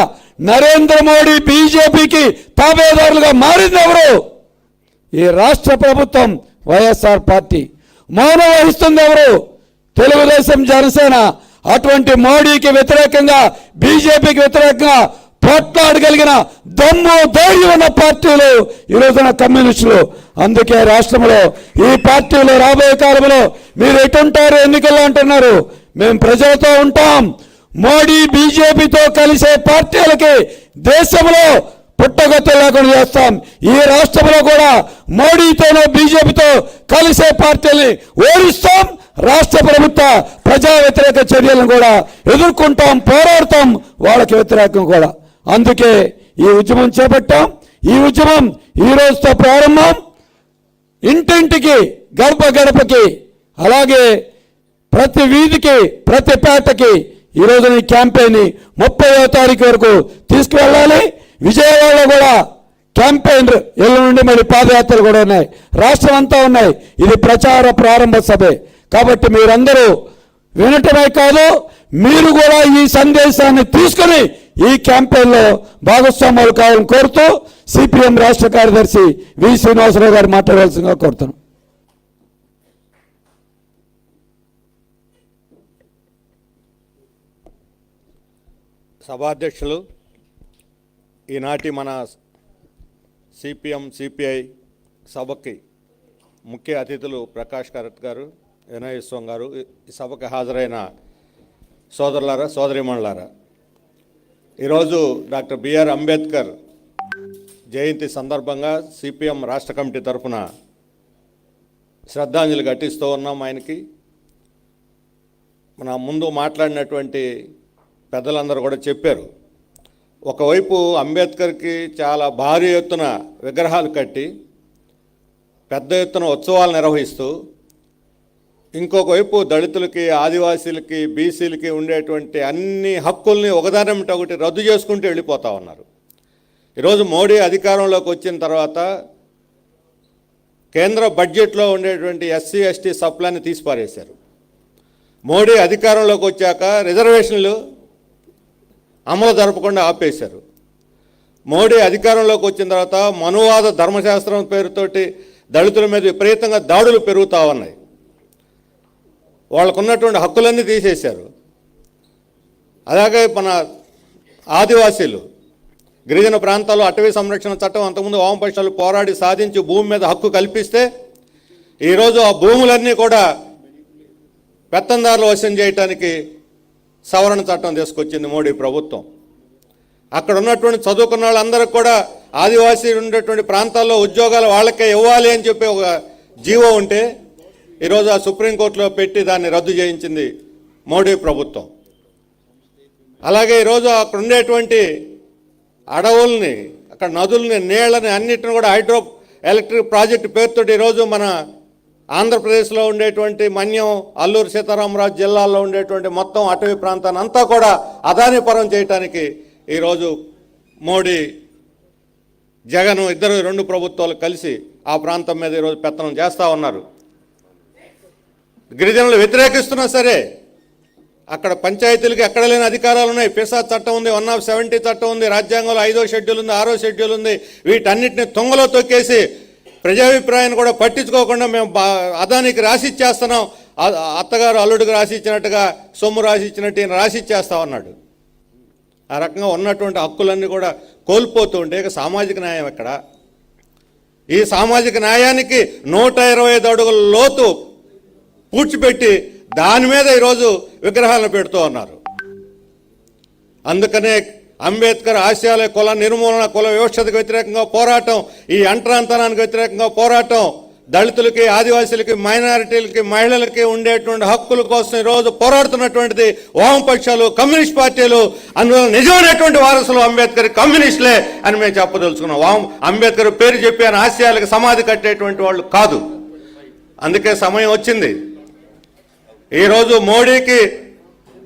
నరేంద్ర మోడీ బీజేపీకి తాబేదారులుగా మారింది ఎవరు? ఈ రాష్ట్ర ప్రభుత్వం, వైఎస్ఆర్ పార్టీ. మౌనం వహిస్తుంది ఎవరు? తెలుగుదేశం, జనసేన. అటువంటి మోడీకి వ్యతిరేకంగా, బీజేపీకి వ్యతిరేకంగా పోట్లాడగలిగిన దమ్ము, ధైర్యం ఉన్న పార్టీలు ఈ రోజున కమ్యూనిస్టులు. అందుకే రాష్ట్రంలో ఈ పార్టీలు రాబోయే కాలంలో మీరు ఎటుంటారు ఎన్నికల్లో అంటున్నారు. మేము ప్రజలతో ఉంటాం. మోడీ బీజేపీతో కలిసే పార్టీలకి దేశంలో పుట్టగొత్త లేకుండా చేస్తాం. ఈ రాష్ట్రంలో కూడా మోడీతోనో బీజేపీతో కలిసే పార్టీల్ని ఓడిస్తాం. రాష్ట్ర ప్రభుత్వ ప్రజా వ్యతిరేక చర్యలను కూడా ఎదుర్కొంటాం, పోరాడతాం వాళ్ళకి వ్యతిరేకం కూడా. అందుకే ఈ ఉద్యమం చేపట్టాం. ఈ ఉద్యమం ఈ రోజుతో ప్రారంభం. ఇంటింటికి, గడప గడపకి, అలాగే ప్రతి వీధికి, ప్రతి పేటకి ఈ రోజున ఈ క్యాంపెయిన్ 30వ తారీఖు వరకు తీసుకువెళ్ళాలి. విజయవాడలో కూడా క్యాంపెయిన్ ఎల్లుండి మరి పాదయాత్రలు కూడా ఉన్నాయి. రాష్ట్రం అంతా ఉన్నాయి. ఇది ప్రచార ప్రారంభ సభే. కాబట్టి మీరందరూ వినటమే కాదు, మీరు కూడా ఈ సందేశాన్ని తీసుకుని ఈ క్యాంపెయిన్లో భాగస్వాములు కావాలని కోరుతూ సిపిఎం రాష్ట్ర కార్యదర్శి వి శ్రీనివాసరావు గారు మాట్లాడవలసిందిగా కోరుతున్నాను. సభాధ్యక్షులు, ఈనాటి మన సిపిఎం సిపిఐ సభకి ముఖ్య అతిథులు ప్రకాష్ కరత్ గారు, వినయస్వం గారు, ఈ సభకు హాజరైన సోదరులారా, సోదరీమణులారా, ఈరోజు డాక్టర్ బిఆర్ అంబేద్కర్ జయంతి సందర్భంగా సిపిఎం రాష్ట్ర కమిటీ తరఫున శ్రద్ధాంజలి ఘటిస్తూ ఉన్నాం ఆయనకి. మన ముందు మాట్లాడినటువంటి పెద్దలందరూ కూడా చెప్పారు. ఒకవైపు అంబేద్కర్కి చాలా భారీ ఎత్తున విగ్రహాలు కట్టి పెద్ద ఎత్తున ఉత్సవాలు నిర్వహిస్తూ, ఇంకొక వైపు దళితులకి, ఆదివాసీలకి, బీసీలకి ఉండేటువంటి అన్ని హక్కుల్ని ఒకదానిమిట ఒకటి రద్దు చేసుకుంటూ వెళ్ళిపోతూ ఉన్నారు. ఈరోజు మోడీ అధికారంలోకి వచ్చిన తర్వాత కేంద్ర బడ్జెట్లో ఉండేటువంటి ఎస్సీ ఎస్టీ సప్లాన్ని తీసిపారేశారు. మోడీ అధికారంలోకి వచ్చాక రిజర్వేషన్లు అమలు జరపకుండా ఆపేశారు. మోడీ అధికారంలోకి వచ్చిన తర్వాత మనువాద ధర్మశాస్త్రం పేరుతోటి దళితుల మీద విపరీతంగా దాడులు పెరుగుతూ ఉన్నాయి. వాళ్ళకు ఉన్నటువంటి హక్కులన్నీ తీసేశారు. అలాగే మన ఆదివాసీలు, గిరిజన ప్రాంతాల్లో అటవీ సంరక్షణ చట్టం అంతకుముందు వామపక్షాలు పోరాడి సాధించి భూమి మీద హక్కు కల్పిస్తే ఈరోజు ఆ భూములన్నీ కూడా పెత్తందారులు వశం చేయడానికి సవరణ చట్టం తీసుకొచ్చింది మోడీ ప్రభుత్వం. అక్కడ ఉన్నటువంటి చదువుకున్న వాళ్ళందరికీ కూడా ఆదివాసీ ఉండేటువంటి ప్రాంతాల్లో ఉద్యోగాలు వాళ్ళకే ఇవ్వాలి అని చెప్పి ఒక జీవో ఉంటే ఈరోజు ఆ సుప్రీంకోర్టులో పెట్టి దాన్ని రద్దు చేయించింది మోడీ ప్రభుత్వం. అలాగే ఈరోజు అక్కడ ఉండేటువంటి అడవుల్ని, అక్కడ నదుల్ని, నీళ్ళని అన్నిటిని కూడా హైడ్రో ఎలక్ట్రిక్ ప్రాజెక్టు పేరుతో ఈరోజు మన ఆంధ్రప్రదేశ్లో ఉండేటువంటి మన్యం, అల్లూరు సీతారామరాజు జిల్లాల్లో ఉండేటువంటి మొత్తం అటవీ ప్రాంతాన్ని అంతా కూడా అదానీపరం చేయడానికి ఈరోజు మోడీ జగన్ ఇద్దరు రెండు ప్రభుత్వాలు కలిసి ఆ ప్రాంతం మీద ఈరోజు పెత్తనం చేస్తూ ఉన్నారు. గిరిజనులు వ్యతిరేకిస్తున్నా సరే అక్కడ పంచాయతీలకి ఎక్కడ లేని అధికారాలు ఉన్నాయి. పిసా చట్టం ఉంది, 170 చట్టం ఉంది, రాజ్యాంగంలో 5వ షెడ్యూల్ ఉంది, 6వ షెడ్యూల్ ఉంది. వీటన్నిటిని తుంగలో తొక్కేసి ప్రజాభిప్రాయాన్ని కూడా పట్టించుకోకుండా మేము అదానికి రాసిచ్చేస్తున్నాం, అత్తగారు అల్లుడికి రాసిచ్చినట్టుగా సొమ్ము రాసిచ్చినట్టు ఈయన రాసిచ్చేస్తా ఉన్నాడు. ఆ రకంగా ఉన్నటువంటి హక్కులన్నీ కూడా కోల్పోతూ ఉంటే ఇక సామాజిక న్యాయం ఎక్కడ? ఈ సామాజిక న్యాయానికి 125 అడుగుల లోతు పూడ్చిపెట్టి దాని మీద ఈరోజు విగ్రహాలను పెడుతూ ఉన్నారు. అందుకనే అంబేద్కర్ ఆశయాల కుల నిర్మూలన, కుల వివక్షతకు వ్యతిరేకంగా పోరాటం, ఈ అంటరాంతరానికి వ్యతిరేకంగా పోరాటం, దళితులకి, ఆదివాసీలకి, మైనారిటీలకి, మహిళలకి ఉండేటువంటి హక్కుల కోసం ఈరోజు పోరాడుతున్నటువంటిది వామపక్షాలు, కమ్యూనిస్ట్ పార్టీలు. అందువల్ల నిజమైనటువంటి వారసులు అంబేద్కర్ కమ్యూనిస్టులే అని మేము చెప్పదలుచుకున్నాం. అంబేద్కర్ పేరు చెప్పి ఆయన ఆశయాలకు సమాధి కట్టేటువంటి వాళ్ళు కాదు. అందుకే సమయం వచ్చింది. ఈరోజు మోడీకి,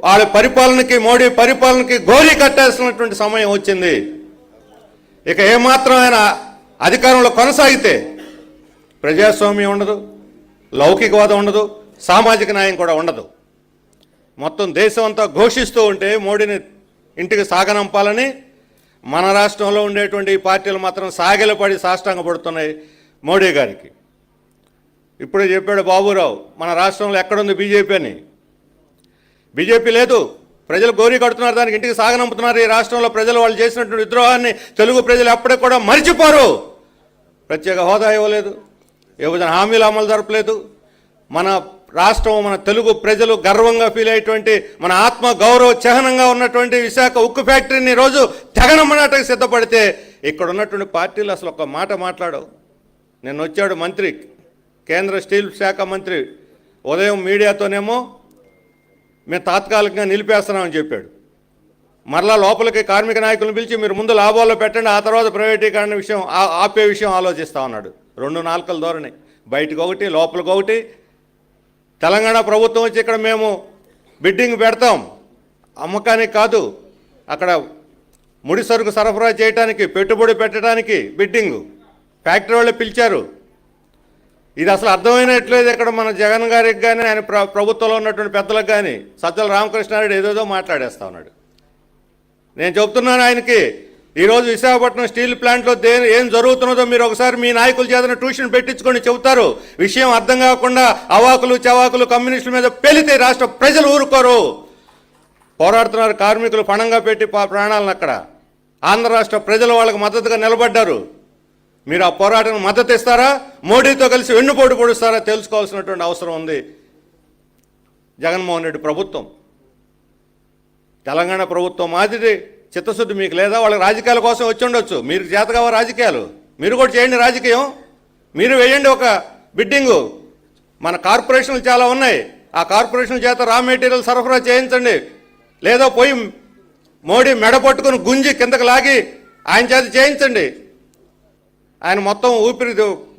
వాళ్ళ పరిపాలనకి, మోడీ పరిపాలనకి గోరీ కట్టాల్సినటువంటి సమయం వచ్చింది. ఇక ఏమాత్రం ఆయన అధికారంలో కొనసాగితే ప్రజాస్వామ్యం ఉండదు, లౌకికవాదం ఉండదు, సామాజిక న్యాయం కూడా ఉండదు. మొత్తం దేశం అంతా ఘోషిస్తూ ఉంటే మోడీని ఇంటికి సాగనంపాలని మన రాష్ట్రంలో ఉండేటువంటి ఈ పార్టీలు మాత్రం సాగిలపడి సాష్టాంగపడుతున్నాయి మోడీ గారికి. ఇప్పుడే చెప్పాడు బాబురావు, మన రాష్ట్రంలో ఎక్కడుంది బీజేపీ అని. బీజేపీ లేదు, ప్రజలు గోరీ కడుతున్నారు, దానికి ఇంటికి సాగనంపుతున్నారు. ఈ రాష్ట్రంలో ప్రజలు వాళ్ళు చేసినటువంటి విద్రోహాన్ని తెలుగు ప్రజలు ఎప్పటికి కూడా మర్చిపోరు. ప్రత్యేక హోదా ఇవ్వలేదు, విభజన హామీలు అమలు జరపలేదు. మన రాష్ట్రం, మన తెలుగు ప్రజలు గర్వంగా ఫీల్ అయ్యేటువంటి, మన ఆత్మ గౌరవ చిహ్నంగా ఉన్నటువంటి విశాఖ ఉక్కు ఫ్యాక్టరీని ఈరోజు తెగనమ్మనాటకు సిద్ధపడితే ఇక్కడ ఉన్నటువంటి పార్టీలు అసలు ఒక మాట మాట్లాడవు. నిన్న వచ్చాడు మంత్రి, కేంద్ర స్టీల్ శాఖ మంత్రి, ఉదయం మీడియాతోనేమో మేము తాత్కాలికంగా నిలిపేస్తున్నామని చెప్పాడు. మరలా లోపలికి కార్మిక నాయకులను పిలిచి మీరు ముందు లాభాల్లో పెట్టండి, ఆ తర్వాత ప్రైవేటీకరణ విషయం ఆపే విషయం ఆలోచిస్తూ ఉన్నాడు. 2 నాలుకల ధోరణి, బయటకు ఒకటి లోపలికి ఒకటి. తెలంగాణ ప్రభుత్వం వచ్చి ఇక్కడ మేము బిడ్డింగ్ పెడతాం, అమ్మకానికి కాదు, అక్కడ ముడి సరుకు సరఫరా చేయడానికి, పెట్టుబడి పెట్టడానికి బిడ్డింగ్. ఫ్యాక్టరీ వాళ్ళు పిలిచారు. ఇది అసలు అర్థమైనట్లేదు ఇక్కడ మన జగన్ గారికి కానీ, ఆయన ప్రభుత్వంలో ఉన్నటువంటి పెద్దలకు కానీ. సజ్జల రామకృష్ణారెడ్డి ఏదేదో మాట్లాడేస్తా ఉన్నాడు. నేను చెప్తున్నాను ఆయనకి, ఈరోజు విశాఖపట్నం స్టీల్ ప్లాంట్లో ఏం జరుగుతున్నదో మీరు ఒకసారి మీ నాయకుల చేతన ట్యూషన్ పెట్టించుకొని చెబుతారు. విషయం అర్థం కాకుండా అవాకులు చవాకులు కమ్యూనిస్టుల మీద పెళితే రాష్ట్ర ప్రజలు ఊరుకోరు. పోరాడుతున్నారు కార్మికులు, పణంగా పెట్టి ప్రాణాలను. అక్కడ ఆంధ్ర రాష్ట్ర ప్రజలు వాళ్ళకి మద్దతుగా నిలబడ్డారు. మీరు ఆ పోరాటానికి మద్దతు ఇస్తారా, మోడీతో కలిసి వెన్నుపోటు పొడుస్తారా తెలుసుకోవాల్సినటువంటి అవసరం ఉంది జగన్మోహన్ రెడ్డి ప్రభుత్వం. తెలంగాణ ప్రభుత్వం మాదిరి చిత్తశుద్ధి మీకు లేదా? వాళ్ళకి రాజకీయాల కోసం వచ్చి ఉండొచ్చు, మీరు చేతకావ రాజకీయాలు, మీరు కూడా చేయండి రాజకీయం. మీరు వేయండి ఒక బిడ్డింగు. మన కార్పొరేషన్లు చాలా ఉన్నాయి, ఆ కార్పొరేషన్ల చేత రా మెటీరియల్ సరఫరా చేయించండి. లేదా పోయి మోడీ మెడ పట్టుకుని గుంజి కిందకు లాగి ఆయన చేత చేయించండి. ఆయన మొత్తం ఊపిరి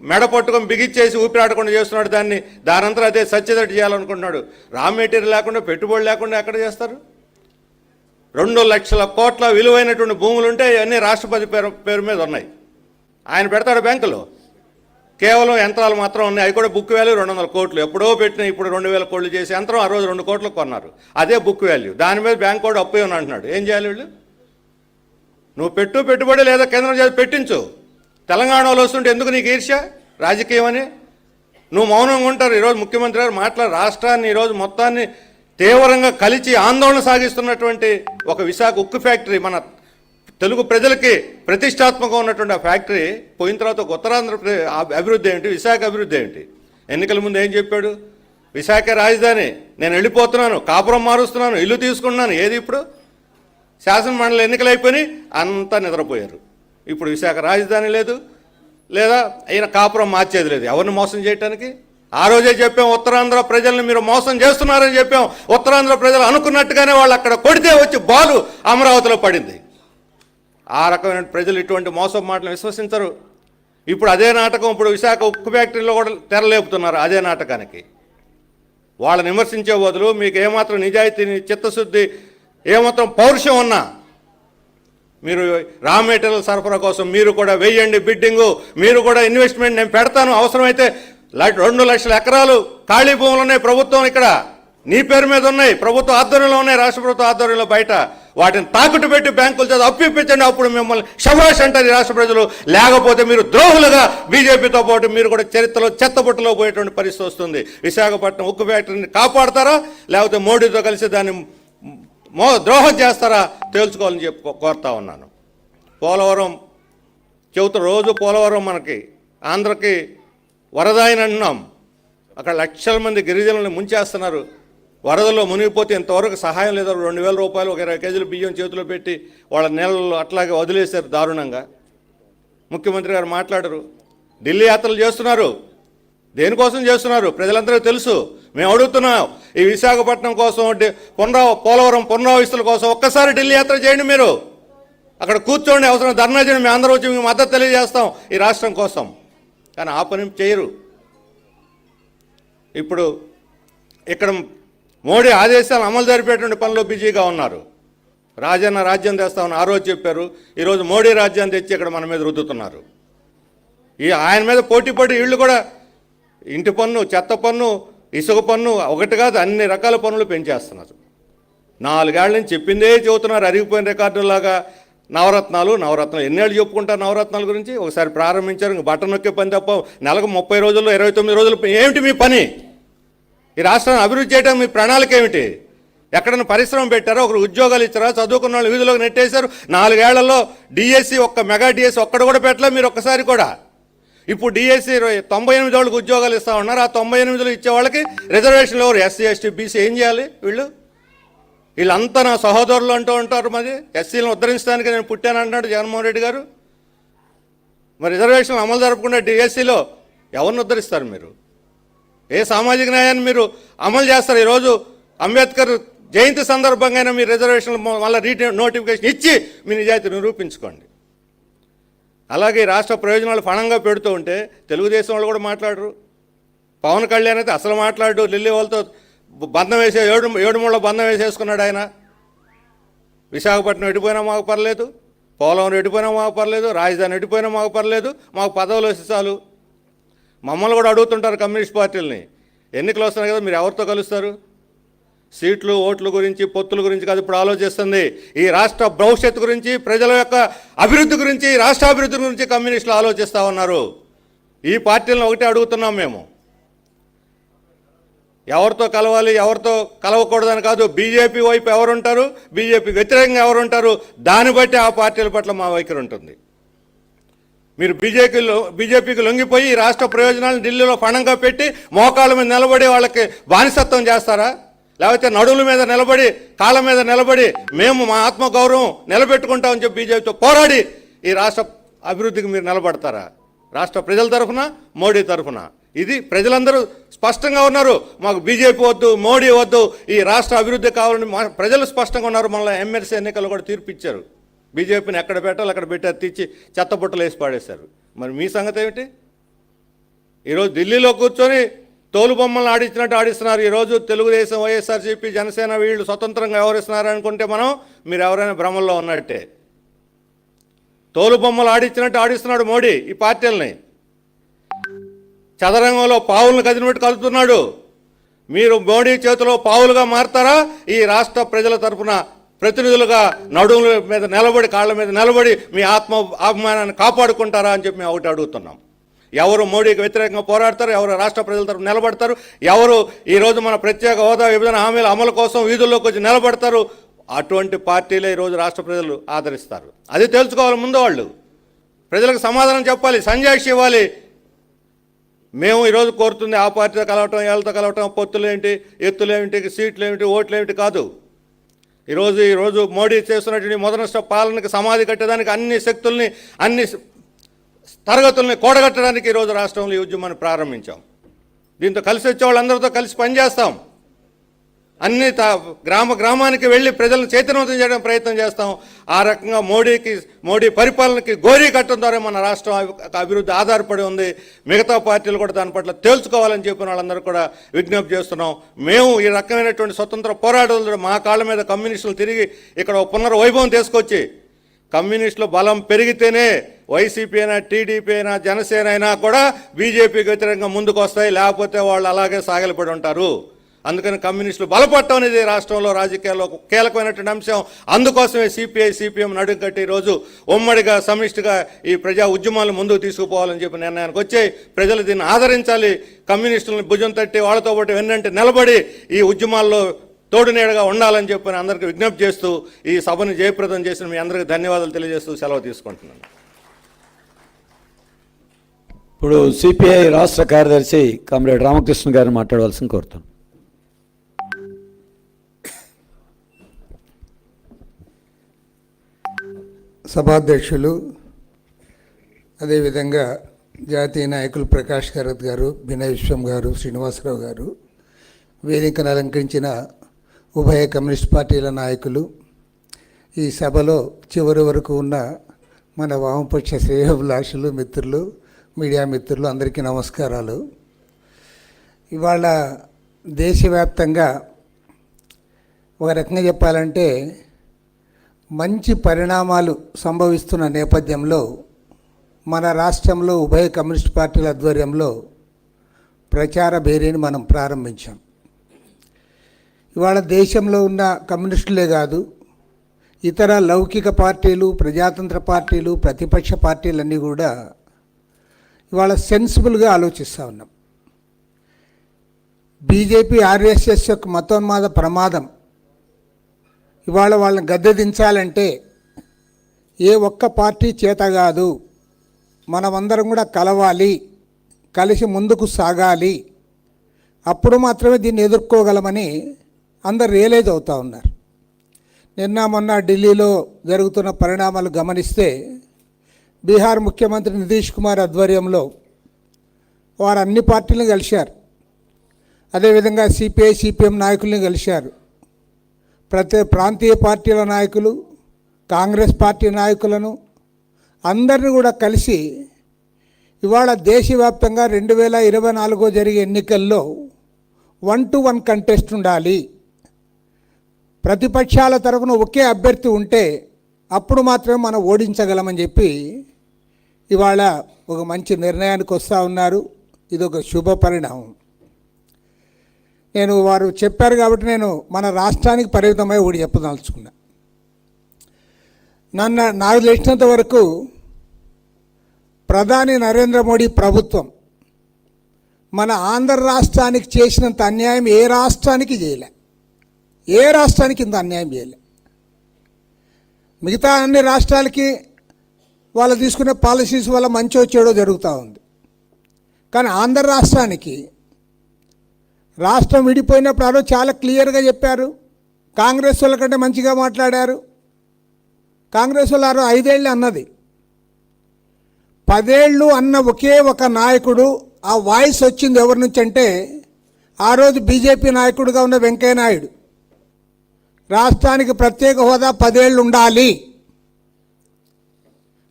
మెడ పట్టుకొని బిగిచ్చేసి ఊపిరి ఆడకుండా చేస్తున్నాడు. దానంతా అదే సత్యదటి చేయాలనుకుంటున్నాడు. రా మెటీరియల్ లేకుండా, పెట్టుబడి లేకుండా ఎక్కడ చేస్తారు? 2 లక్షల కోట్ల విలువైనటువంటి భూములు ఉంటే అన్నీ రాష్ట్రపతి పేరు మీద ఉన్నాయి. ఆయన పెడతాడు బ్యాంకులో. కేవలం యంత్రాలు మాత్రం ఉన్నాయి, అవి కూడా బుక్ వాల్యూ 200 కోట్లు. ఎప్పుడో పెట్టిన ఇప్పుడు 2000 కోట్లు చేసి యంత్రం ఆ రోజు 2 కోట్లకు కొన్నారు, అదే బుక్ వాల్యూ. దాని మీద బ్యాంక్ కూడా అప్పు ఇవ్వను అంటున్నాడు. ఏం చేయాలి వీళ్ళు? నువ్వు పెట్టుబడి లేదా కేంద్రం చేసి పెట్టించు. తెలంగాణలో వస్తుంటే ఎందుకు నీకు ఈర్ష్య రాజకీయం అని? నువ్వు మౌనంగా ఉంటారు. ఈరోజు ముఖ్యమంత్రి గారు మాట్లాడి రాష్ట్రాన్ని ఈరోజు మొత్తాన్ని తీవ్రంగా కలిసి ఆందోళన సాగిస్తున్నటువంటి ఒక విశాఖ ఉక్కు ఫ్యాక్టరీ, మన తెలుగు ప్రజలకి ప్రతిష్టాత్మకంగా ఉన్నటువంటి ఆ ఫ్యాక్టరీ పోయిన తర్వాత ఉత్తరాంధ్రప్రదేశ్ అభివృద్ధి ఏంటి, విశాఖ అభివృద్ధి ఏంటి? ఎన్నికల ముందు ఏం చెప్పాడు? విశాఖ రాజధాని, నేను వెళ్ళిపోతున్నాను, కాపురం మారుస్తున్నాను, ఇల్లు తీసుకున్నాను. ఏది ఇప్పుడు? శాసనమండలి ఎన్నికలు అయిపోయి అంతా నిద్రపోయారు. ఇప్పుడు విశాఖ రాజధాని లేదు, లేదా ఈయన కాపురం మార్చేది లేదు. ఎవరిని మోసం చేయడానికి? ఆ రోజే చెప్పాం, ఉత్తరాంధ్ర ప్రజల్ని మీరు మోసం చేస్తున్నారని చెప్పాం. ఉత్తరాంధ్ర ప్రజలు అనుకున్నట్టుగానే వాళ్ళు అక్కడ కొడితే వచ్చి బాలు అమరావతిలో పడింది. ఆ రకమైన ప్రజలు ఇటువంటి మోసం మాటలు విశ్వసించరు. ఇప్పుడు అదే నాటకం, ఇప్పుడు విశాఖ ఉక్కు ఫ్యాక్టరీలో కూడా తెరలేపుతున్నారు అదే నాటకానికి. వాళ్ళని విమర్శించే బదులు మీకు ఏమాత్రం నిజాయితీ, చిత్తశుద్ధి, ఏమాత్రం పౌరుషం ఉన్నా మీరు రా మెటీరియల్ సరఫరా కోసం మీరు కూడా వేయండి బిడ్డింగు, మీరు కూడా ఇన్వెస్ట్మెంట్ నేను పెడతాను, అవసరమైతే 2 లక్షల ఎకరాలు ఖాళీ భూములు ఉన్నాయి ప్రభుత్వం ఇక్కడ నీ పేరు మీద ఉన్నాయి, ప్రభుత్వ ఆధ్వర్యంలో ఉన్నాయి, రాష్ట్ర ప్రభుత్వ ఆధ్వర్యంలో బయట, వాటిని తాకట్టు పెట్టి బ్యాంకుల చేత అప్పు ఇప్పించండి, అప్పుడు మిమ్మల్ని శభాష్ అంటారు రాష్ట్ర ప్రజలు. లేకపోతే మీరు ద్రోహులుగా బీజేపీతో పాటు మీరు కూడా చరిత్రలో చెత్తబుట్టలో పోయేటువంటి పరిస్థితి వస్తుంది. విశాఖపట్నం ఉక్కు ఫ్యాక్టరీని కాపాడతారా లేకపోతే మోడీతో కలిసి దాన్ని ద్రోహం చేస్తారా తేల్చుకోవాలని చెప్పి కోరుతా ఉన్నాను. పోలవరం చెబుతారు రోజు, పోలవరం మనకి ఆంధ్రకి వరదాయని అంటున్నాం, అక్కడ లక్షల మంది గిరిజనులను ముంచేస్తున్నారు, వరదల్లో మునిగిపోతే ఇంతవరకు సహాయం లేదు. 2,000 రూపాయలు ఒక 20 కేజీలు బియ్యం చేతిలో పెట్టి వాళ్ళ నెలలు అట్లాగే వదిలేశారు దారుణంగా. ముఖ్యమంత్రి గారు మాట్లాడరు. ఢిల్లీ యాత్రలు చేస్తున్నారు, దేనికోసం చేస్తున్నారు ప్రజలందరూ తెలుసు. మేము అడుగుతున్నాం, ఈ విశాఖపట్నం కోసం పోలవరం పునరావిస్తుల కోసం ఒక్కసారి ఢిల్లీ యాత్ర చేయండి, మీరు అక్కడ కూర్చోండి, అవసరం ధర్నా చేయండి, మేము అందరూ వచ్చి మీకు మద్దతు తెలియజేస్తాం ఈ రాష్ట్రం కోసం. కానీ ఆ పని చేయరు. ఇప్పుడు ఇక్కడ మోడీ ఆదేశాలు అమలు జరిపేటువంటి పనిలో బిజీగా ఉన్నారు. రాజన్న రాజ్యం తెస్తామని ఆ రోజు చెప్పారు, ఈరోజు మోడీ రాజ్యాన్ని తెచ్చి ఇక్కడ మన మీద రుద్దుతున్నారు. ఆయన మీద పోటీ పడి వీళ్ళు కూడా ఇంటి పన్ను, చెత్త పన్ను, ఇసుక పన్ను ఒకటి కాదు అన్ని రకాల పన్నులు పెంచేస్తున్నారు. 4 ఏళ్ల నుంచి చెప్పిందే చెబుతున్నారు, అరిగిపోయిన రికార్డులాగా. నవరత్నాలు ఎన్నేళ్ళు చెప్పుకుంటారు నవరత్నాల గురించి? ఒకసారి ప్రారంభించారు, ఇంక బట్టన్ నొక్కే పని తప్ప నెలకు 30 రోజుల్లో 29 రోజులు ఏమిటి మీ పని? ఈ రాష్ట్రాన్ని అభివృద్ధి చేయడం మీ ప్రణాళిక ఏమిటి? ఎక్కడైనా పరిశ్రమ పెట్టారా? ఒకరు ఉద్యోగాలు ఇచ్చారా? చదువుకున్న వాళ్ళు వీధిలోకి నెట్టేశారు. 4 ఏళ్లలో డిఎస్సి మెగా డిఎస్సి ఒక్కడు కూడా పెట్టలే మీరు ఒక్కసారి కూడా. ఇప్పుడు డిఎస్సి 98 వాళ్ళకి ఉద్యోగాలు ఇస్తా ఉన్నారు. ఆ 98లో ఇచ్చే వాళ్ళకి రిజర్వేషన్లు ఎవరు? ఎస్సీ ఎస్టీ బీసీ ఏం చేయాలి? వీళ్ళంతా నా సహోదరులు అంటూ ఉంటారు. మరి ఎస్సీలను ఉద్ధరించడానికి నేను పుట్టాను అంటున్నాడు జగన్మోహన్ రెడ్డి గారు. మరి రిజర్వేషన్లు అమలు జరపకుండా డిఎస్సిలో ఎవరిని ఉద్ధరిస్తారు మీరు? ఏ సామాజిక న్యాయాన్ని మీరు అమలు చేస్తారు? ఈరోజు అంబేద్కర్ జయంతి సందర్భంగా మీరు రిజర్వేషన్లు మళ్ళీ నోటిఫికేషన్ ఇచ్చి మీ నిజాయితీ నిరూపించుకోండి. అలాగే రాష్ట్ర ప్రయోజనాలు ఫణంగా పెడుతూ ఉంటే తెలుగుదేశం వాళ్ళు కూడా మాట్లాడరు. పవన్ కళ్యాణ్ అయితే అసలు మాట్లాడు. ఢిల్లీ వాళ్ళతో బంధం వేసే 7 మూళ్ళ బంధం వేసేసుకున్నాడు ఆయన. విశాఖపట్నం ఎడిపోయినా మాకు పర్లేదు, పోలవరం ఎడిపోయినా మాకు పర్లేదు, రాజధాని ఎడిపోయినా మాకు పర్లేదు, మాకు పదవులు వస్తే చాలు. మమ్మల్ని కూడా అడుగుతుంటారు కమ్యూనిస్ట్ పార్టీలని, ఎన్నికలు వస్తున్నాయి కదా మీరు ఎవరితో కలుస్తారు? సీట్లు ఓట్ల గురించి పొత్తుల గురించి కాదు ఇప్పుడు ఆలోచిస్తుంది. ఈ రాష్ట్ర భవిష్యత్తు గురించి, ప్రజల యొక్క అభివృద్ధి గురించి, రాష్ట్ర అభివృద్ధి గురించి కమ్యూనిస్టులు ఆలోచిస్తూ ఉన్నారు. ఈ పార్టీలను ఒకటే అడుగుతున్నాం మేము, ఎవరితో కలవాలి ఎవరితో కలవకూడదని కాదు. బీజేపీ వైపు ఎవరుంటారు, బీజేపీ వ్యతిరేకంగా ఎవరుంటారు, దాన్ని బట్టి ఆ పార్టీల పట్ల మా వైఖరి ఉంటుంది. మీరు బీజేపీకి లొంగిపోయి రాష్ట్ర ప్రయోజనాలను ఢిల్లీలో ఫణంగా పెట్టి మోకాళ్ళ మీద నిలబడి వాళ్ళకి బానిసత్వం చేస్తారా? లేకపోతే నడువుల మీద నిలబడి కాళ్ళ మీద నిలబడి మేము మా ఆత్మగౌరవం నిలబెట్టుకుంటామని చెప్పి బీజేపీతో పోరాడి ఈ రాష్ట్ర అభివృద్ధికి మీరు నిలబడతారా? రాష్ట్ర ప్రజల తరఫున, మోడీ తరఫున? ఇది ప్రజలందరూ స్పష్టంగా ఉన్నారు. మాకు బీజేపీ వద్దు, మోడీ వద్దు, ఈ రాష్ట్ర అభివృద్ధి కావాలని ప్రజలు స్పష్టంగా ఉన్నారు. మళ్ళీ ఎమ్మెల్సీ ఎన్నికలు కూడా తీర్పిచ్చారు. బీజేపీని ఎక్కడ పెట్టాలి అక్కడ పెట్టారు, తెచ్చి చెత్తబుట్టలు వేసి పాడేశారు. మరి మీ సంగతి ఏమిటి? ఈరోజు ఢిల్లీలో కూర్చొని తోలు బొమ్మలను ఆడించినట్టు ఆడిస్తున్నారు. ఈరోజు తెలుగుదేశం, వైఎస్ఆర్సీపీ, జనసేన వీళ్ళు స్వతంత్రంగా వ్యవహరిస్తున్నారు అనుకుంటే మీరు ఎవరైనా భ్రమంలో ఉన్నట్టే. తోలు బొమ్మలు ఆడించినట్టు ఆడిస్తున్నాడు మోడీ ఈ పార్టీలని. చదరంగంలో పావులను కదిలినట్టు కలుపుతున్నాడు. మీరు మోడీ చేతిలో పావులుగా మారతారా? ఈ రాష్ట్ర ప్రజల తరఫున ప్రతినిధులుగా నడుముల మీద నిలబడి, కాళ్ళ మీద నిలబడి మీ అభిమానాన్ని కాపాడుకుంటారా అని చెప్పి మేము ఒకటి అడుగుతున్నాం. ఎవరు మోడీకి వ్యతిరేకంగా పోరాడతారు, ఎవరు రాష్ట్ర ప్రజల తరఫున నిలబడతారు, ఎవరు ఈరోజు మన ప్రత్యేక హోదా విభజన హామీల అమలు కోసం వీధుల్లోకి వచ్చి నిలబడతారు, అటువంటి పార్టీలే ఈరోజు రాష్ట్ర ప్రజలు ఆదరిస్తారు. అది తెలుసుకోవాలి ముందు. వాళ్ళు ప్రజలకు సమాధానం చెప్పాలి, సంజాయిషి ఇవ్వాలి. మేము ఈరోజు కోరుతుంది ఆ పార్టీతో కలవటం, వీళ్ళతో కలవటం, పొత్తులేంటి, ఎత్తులేమిటి, సీట్లేమిటి, ఓట్లేమిటి కాదు. ఈరోజు మోడీ చేస్తున్నటువంటి మొదటి పాలనకి సమాధి కట్టడానికి అన్ని శక్తుల్ని, అన్ని తరగతుల్ని కూడగట్టడానికి ఈరోజు రాష్ట్రంలో ఈ ఉద్యమాన్ని ప్రారంభించాం. దీంతో కలిసి వచ్చే వాళ్ళందరితో కలిసి పనిచేస్తాం. అన్ని గ్రామానికి వెళ్ళి ప్రజలను చైతన్యవంతం చేయడానికి ప్రయత్నం చేస్తాం. ఆ రకంగా మోడీ పరిపాలనకి గోరీ కట్టడం ద్వారా మన రాష్ట్రం అభివృద్ధి ఆధారపడి ఉంది. మిగతా పార్టీలు కూడా దాని పట్ల తేల్చుకోవాలని చెప్పిన వాళ్ళందరూ కూడా విజ్ఞప్తి చేస్తున్నాం. మేము ఈ రకమైనటువంటి స్వతంత్ర పోరాటాలు మా కాళ్ళ మీద కమ్యూనిస్టులు తిరిగి ఇక్కడ పునర్వైభవం తీసుకొచ్చి కమ్యూనిస్టుల బలం పెరిగితేనే వైసీపీ అయినా, టీడీపీ అయినా, జనసేన అయినా కూడా బీజేపీకి వ్యతిరేకంగా ముందుకు వస్తాయి, లేకపోతే వాళ్ళు అలాగే సాగలిపడి ఉంటారు. అందుకని కమ్యూనిస్టులు బలపడటం అనేది రాష్ట్రంలో రాజకీయాల్లో కీలకమైనటువంటి అంశం. అందుకోసమే సిపిఐ, సిపిఎం నడుం కట్టి ఈరోజు ఉమ్మడిగా, సమిష్టిగా ఈ ప్రజా ఉద్యమాలను ముందుకు తీసుకుపోవాలని చెప్పి నిర్ణయానికి వచ్చాయి. ప్రజలు దీన్ని ఆదరించాలి. కమ్యూనిస్టులను భుజం తట్టి వాళ్ళతో పాటు వెన్నంటి నిలబడి ఈ ఉద్యమాల్లో తోడునీడగా ఉండాలని చెప్పి అందరికీ విజ్ఞప్తి చేస్తూ ఈ సభను జయప్రదం చేసిన మీ అందరికీ ధన్యవాదాలు తెలియజేస్తూ సెలవు తీసుకుంటున్నాను. ఇప్పుడు సిపిఐ రాష్ట్ర కార్యదర్శి కామ్రేడ్ రామకృష్ణ గారిని మాట్లాడవలసింది కోరుతాను. సభాధ్యక్షులు, అదేవిధంగా జాతీయ నాయకులు ప్రకాష్ కరత్ గారు, వినయ్ విశ్వం గారు, శ్రీనివాసరావు గారు, వేదికను అలంకరించిన ఉభయ కమ్యూనిస్ట్ పార్టీల నాయకులు, ఈ సభలో చివరి వరకు ఉన్న మన వామపక్ష శ్రేయోభిలాషులు, మిత్రులు, మీడియా మిత్రులు అందరికీ నమస్కారాలు. ఇవాళ దేశవ్యాప్తంగా ఒక రకంగా చెప్పాలంటే మంచి పరిణామాలు సంభవిస్తున్న నేపథ్యంలో మన రాష్ట్రంలో ఉభయ కమ్యూనిస్ట్ పార్టీల ఆధ్వర్యంలో ప్రచార భేరీని మనం ప్రారంభించాం. ఇవాళ దేశంలో ఉన్న కమ్యూనిస్టులే కాదు, ఇతర లౌకిక పార్టీలు, ప్రజాతంత్ర పార్టీలు, ప్రతిపక్ష పార్టీలన్నీ కూడా ఇవాళ సెన్సిబుల్గా ఆలోచిస్తూ ఉన్నాం. బీజేపీ, ఆర్ఎస్ఎస్ యొక్క మతోన్మాద ప్రమాదం ఇవాళ వాళ్ళని గద్దెదించాలంటే ఏ ఒక్క పార్టీ చేత కాదు, మనమందరం కూడా కలవాలి, కలిసి ముందుకు సాగాలి, అప్పుడు మాత్రమే దీన్ని ఎదుర్కోగలమని అందరు రియలైజ్ అవుతూ ఉన్నారు. నిన్న మొన్న ఢిల్లీలో జరుగుతున్న పరిణామాలు గమనిస్తే బీహార్ ముఖ్యమంత్రి నితీష్ కుమార్ ఆధ్వర్యంలో వారు అన్ని పార్టీలను కలిశారు. అదేవిధంగా సిపిఐ, సిపిఎం నాయకుల్ని కలిశారు. ప్రాంతీయ పార్టీల నాయకులు, కాంగ్రెస్ పార్టీ నాయకులను అందరినీ కూడా కలిసి ఇవాళ దేశవ్యాప్తంగా 2024 జరిగే ఎన్నికల్లో 1-to-1 కంటెస్ట్ ఉండాలి, ప్రతిపక్షాల తరఫున ఒకే అభ్యర్థి ఉంటే అప్పుడు మాత్రమే మనం ఓడించగలమని చెప్పి ఇవాళ ఒక మంచి నిర్ణయానికి వస్తూ ఉన్నారు. ఇది ఒక శుభ పరిణామం. నేను వారు చెప్పారు కాబట్టి నేను మన రాష్ట్రానికి పరిమితమై ఒకటి చెప్పదలుచుకున్నా. నాకు తెలిసినంత వరకు ప్రధాని నరేంద్ర మోడీ ప్రభుత్వం మన ఆంధ్ర రాష్ట్రానికి చేసినంత అన్యాయం ఏ రాష్ట్రానికి చేయలే. ఏ రాష్ట్రానికి ఇంత అన్యాయం చేయలే. మిగతా అన్ని రాష్ట్రాలకి వాళ్ళు తీసుకునే పాలసీస్ వల్ల మంచో చెడో జరుగుతూ ఉంది. కానీ ఆంధ్ర రాష్ట్రానికి రాష్ట్రం విడిపోయినప్పుడు ఆ రోజు చాలా క్లియర్గా చెప్పారు. కాంగ్రెస్ వాళ్ళ కంటే మంచిగా మాట్లాడారు. కాంగ్రెస్ వాళ్ళు ఆ రోజు 5 ఏళ్ళు అన్నది, 10 ఏళ్ళు అన్న ఒకే ఒక నాయకుడు ఆ వాయిస్ వచ్చింది ఎవరి నుంచి అంటే ఆ రోజు బీజేపీ నాయకుడిగా ఉన్న వెంకయ్య నాయుడు. రాష్ట్రానికి ప్రత్యేక హోదా 10 ఏళ్ళు ఉండాలి,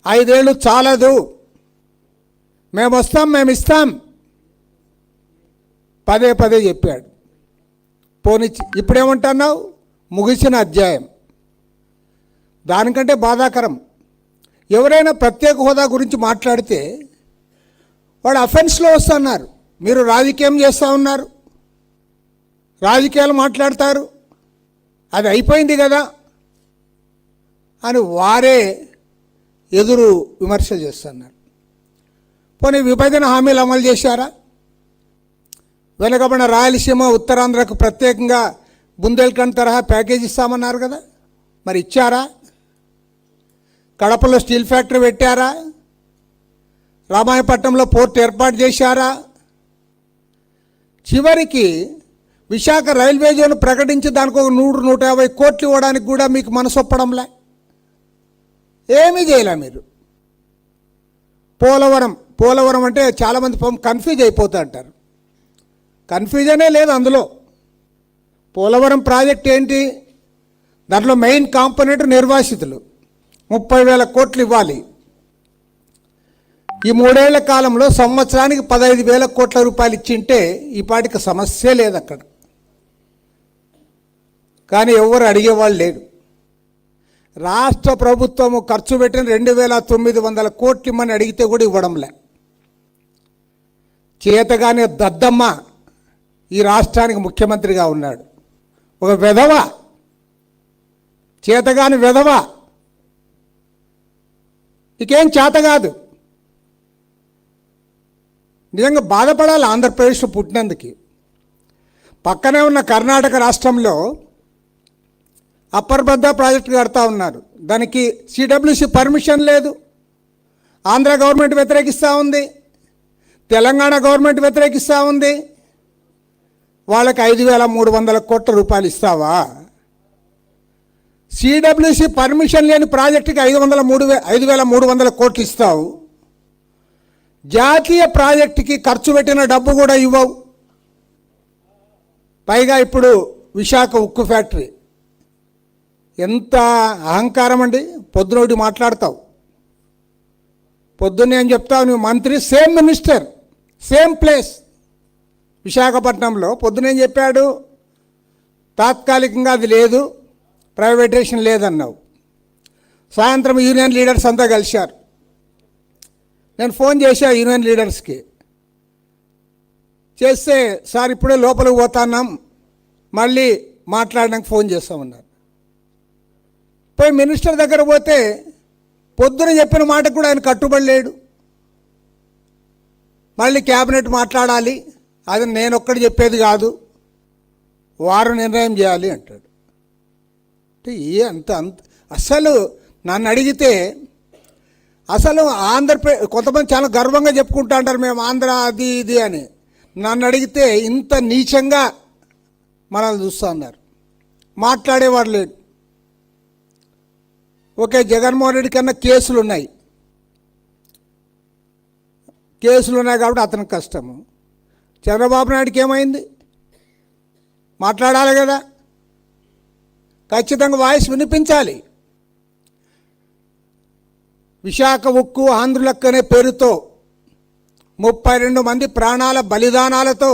5 ఏళ్ళు చాలదు, మేము వస్తాం, మేము ఇస్తాం, పదే పదే చెప్పాడు. పోనిచ్చి ఇప్పుడేమంటున్నావు? ముగిసిన అధ్యాయం. దానికంటే బాధాకరం, ఎవరైనా ప్రత్యేక హోదా గురించి మాట్లాడితే వాడు అఫెన్స్లో వస్తున్నారు. మీరు రాజకీయం చేస్తూ ఉన్నారు, రాజకీయాలు మాట్లాడతారు, అది అయిపోయింది కదా అని వారే ఎదురు విమర్శలు చేస్తున్నారు. పోనీ విభజన హామీలు అమలు చేశారా? వెనుకబడిన రాయలసీమ, ఉత్తరాంధ్రకు ప్రత్యేకంగా బుందేల్ఖండ్ తరహా ప్యాకేజ్ ఇస్తామన్నారు కదా, మరి ఇచ్చారా? కడపలో స్టీల్ ఫ్యాక్టరీ పెట్టారా? రామాయపట్నంలో పోర్ట్ ఏర్పాటు చేశారా? చివరికి విశాఖ రైల్వే జోన్ ప్రకటించి దానికి ఒక 100-150 కోట్లు ఇవ్వడానికి కూడా మీకు మనసొప్పడంలే. ఏమీ చేయలే మీరు. పోలవరం అంటే చాలామంది కన్ఫ్యూజ్ అయిపోతూ అంటారు. కన్ఫ్యూజనే లేదు అందులో. పోలవరం ప్రాజెక్ట్ ఏంటి? దాంట్లో మెయిన్ కాంపోనెంట్ నిర్వాసితులు, 30,000 కోట్లు ఇవ్వాలి. ఈ 3 ఏళ్ల కాలంలో సంవత్సరానికి 15,000 కోట్ల రూపాయలు ఇచ్చింటే ఈ పాటికి సమస్య లేదు అక్కడ. కానీ ఎవరు అడిగేవాళ్ళు లేరు. రాష్ట్ర ప్రభుత్వము ఖర్చు పెట్టిన 2,900 కోట్లు ఇమ్మని అడిగితే కూడా ఇవ్వడంలే. చేతగానే దద్దమ్మ ఈ రాష్ట్రానికి ముఖ్యమంత్రిగా ఉన్నాడు. ఒక వెధవ, చేతగాని వెధవ, ఇకేం చేత కాదు. నిజంగా బాధపడాలి ఆంధ్రప్రదేశ్లో పుట్టినందుకు. పక్కనే ఉన్న కర్ణాటక రాష్ట్రంలో అప్పర్ భద్ర ప్రాజెక్టు కడతా ఉన్నారు. దానికి సిడబ్ల్యూసి పర్మిషన్ లేదు. ఆంధ్ర గవర్నమెంట్ వ్యతిరేకిస్తూ ఉంది, తెలంగాణ గవర్నమెంట్ వ్యతిరేకిస్తూ ఉంది. వాళ్ళకి 5,300 కోట్ల రూపాయలు ఇస్తావా? సిడబ్ల్యూసి పర్మిషన్ లేని ప్రాజెక్టుకి 5,300 కోట్లు ఇస్తావు. జాతీయ ప్రాజెక్టుకి ఖర్చు పెట్టిన డబ్బు కూడా ఇవ్వవు. పైగా ఇప్పుడు విశాఖ ఉక్కు ఫ్యాక్టరీ, ఎంత అహంకారం అండి. పొద్దునోటి మాట్లాడతావు, పొద్దున్నే ఏం చెప్తావు నువ్వు మంత్రి, సేమ్ మినిస్టర్ సేమ్ ప్లేస్. విశాఖపట్నంలో పొద్దునేం చెప్పాడు, తాత్కాలికంగా అది లేదు, ప్రైవేటైజేషన్ లేదన్నావు. సాయంత్రం యూనియన్ లీడర్స్ అంతా కలిశారు. నేను ఫోన్ చేశా యూనియన్ లీడర్స్కి, చేస్తే సార్ ఇప్పుడే లోపలికి పోతున్నాం, మళ్ళీ మాట్లాడడానికి ఫోన్ చేస్తామన్నారు. పోయి మినిస్టర్ దగ్గర పోతే పొద్దున చెప్పిన మాటకు కూడా ఆయన కట్టుబడి లేడు. మళ్ళీ క్యాబినెట్ మాట్లాడాలి, అది నేను ఒక్కటి చెప్పేది కాదు, వారు నిర్ణయం చేయాలి అంటాడు. అంటే అంత అసలు నన్ను అడిగితే అసలు ఆంధ్రప్రదేశ్ కొంతమంది చాలా గర్వంగా చెప్పుకుంటా అంటారు మేము ఆంధ్ర అది ఇది అని. నన్ను అడిగితే ఇంత నీచంగా మనల్ని చూస్తూ ఉన్నారు, మాట్లాడేవాడు లేడు. ఓకే, జగన్మోహన్ రెడ్డి కన్నా కేసులు ఉన్నాయి కాబట్టి అతనికి కష్టము. చంద్రబాబు నాయుడికి ఏమైంది? మాట్లాడాలి కదా, ఖచ్చితంగా వాయిస్ వినిపించాలి. విశాఖ ఉక్కు ఆంధ్రులక్ అనే పేరుతో 32 మంది ప్రాణాల బలిదానాలతో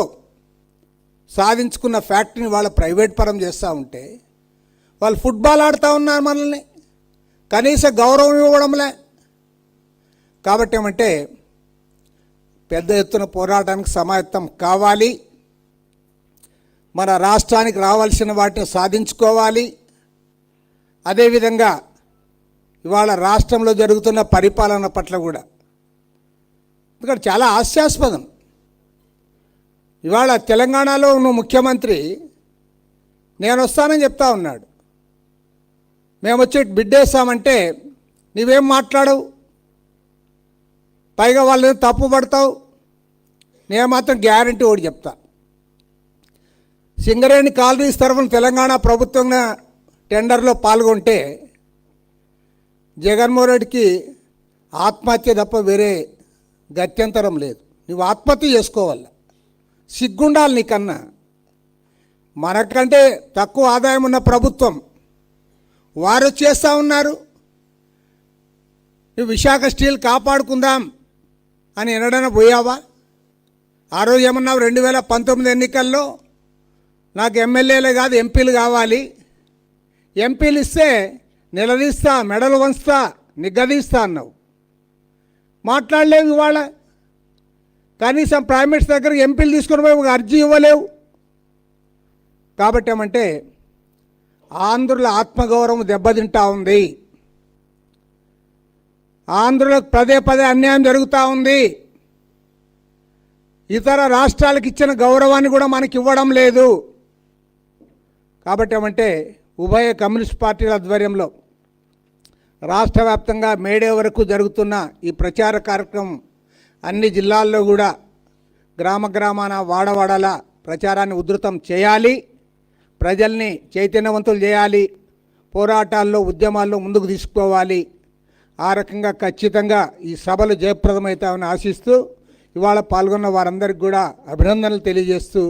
సాధించుకున్న ఫ్యాక్టరీని వాళ్ళ ప్రైవేట్ పరం చేస్తూ ఉంటే వాళ్ళు ఫుట్బాల్ ఆడుతూ ఉన్నారు, మనల్ని కనీస గౌరవం ఇవ్వడంలే. కాబట్టి ఏమంటే పెద్ద ఎత్తున పోరాటానికి సమాయత్తం కావాలి. మన రాష్ట్రానికి రావాల్సిన వాటిని సాధించుకోవాలి. అదేవిధంగా ఇవాళ రాష్ట్రంలో జరుగుతున్న పరిపాలన పట్ల కూడా, ఎందుకంటే చాలా హాస్యాస్పదం. ఇవాళ తెలంగాణలో నువ్వు ముఖ్యమంత్రి, నేను వస్తానని చెప్తా ఉన్నాడు, మేము వచ్చి బిడ్డేస్తామంటే నీవేం మాట్లాడవు, పైగా వాళ్ళని తప్పు పడతావు. నేను మాత్రం గ్యారంటీ ఒకటి చెప్తా, సింగరేణి కాలనీస్ తరఫున తెలంగాణ ప్రభుత్వం టెండర్లో పాల్గొంటే జగన్మోహన్ రెడ్డికి ఆత్మహత్య తప్ప వేరే గత్యంతరం లేదు. నువ్వు ఆత్మహత్య చేసుకోవాలి, సిగ్గుండాలి నీకన్నా. మనకంటే తక్కువ ఆదాయం ఉన్న ప్రభుత్వం వారు చేస్తూ ఉన్నారు. నువ్వు విశాఖ స్టీల్ కాపాడుకుందాం అని ఎన్నడైనా పోయావా? ఆ రోజు ఏమన్నావు, 2019 ఎన్నికల్లో నాకు ఎమ్మెల్యేలే కాదు ఎంపీలు కావాలి, ఎంపీలు ఇస్తే నిలదీస్తా, మెడలు వంచుతా, నిగ్గదీస్తా అన్నావు. మాట్లాడలేవు. ఇవాళ కనీసం ప్రైమ్ మినిస్టర్ దగ్గర ఎంపీలు తీసుకుని పోయి ఒక అర్జీ ఇవ్వలేవు. కాబట్టి ఏమంటే ఆంధ్రుల ఆత్మగౌరవం దెబ్బతింటా ఉంది, ఆంధ్రులకు పదే పదే అన్యాయం జరుగుతూ ఉంది. ఇతర రాష్ట్రాలకు ఇచ్చిన గౌరవాన్ని కూడా మనకి ఇవ్వడం లేదు. కాబట్టి ఏమంటే ఉభయ కమ్యూనిస్ట్ పార్టీల ఆధ్వర్యంలో రాష్ట్ర వ్యాప్తంగా మేడే వరకు జరుగుతున్న ఈ ప్రచార కార్యక్రమం అన్ని జిల్లాల్లో కూడా గ్రామ గ్రామాన వాడవాడల ప్రచారాన్ని ఉధృతం చేయాలి, ప్రజల్ని చైతన్యవంతులు చేయాలి, పోరాటాల్లో ఉద్యమాల్లో ముందుకు తీసుకోవాలి. ఆ రకంగా ఖచ్చితంగా ఈ సభలు జయప్రదమవుతామని ఆశిస్తూ ఇవాళ పాల్గొన్న వారందరికీ కూడా అభినందనలు తెలియజేస్తూ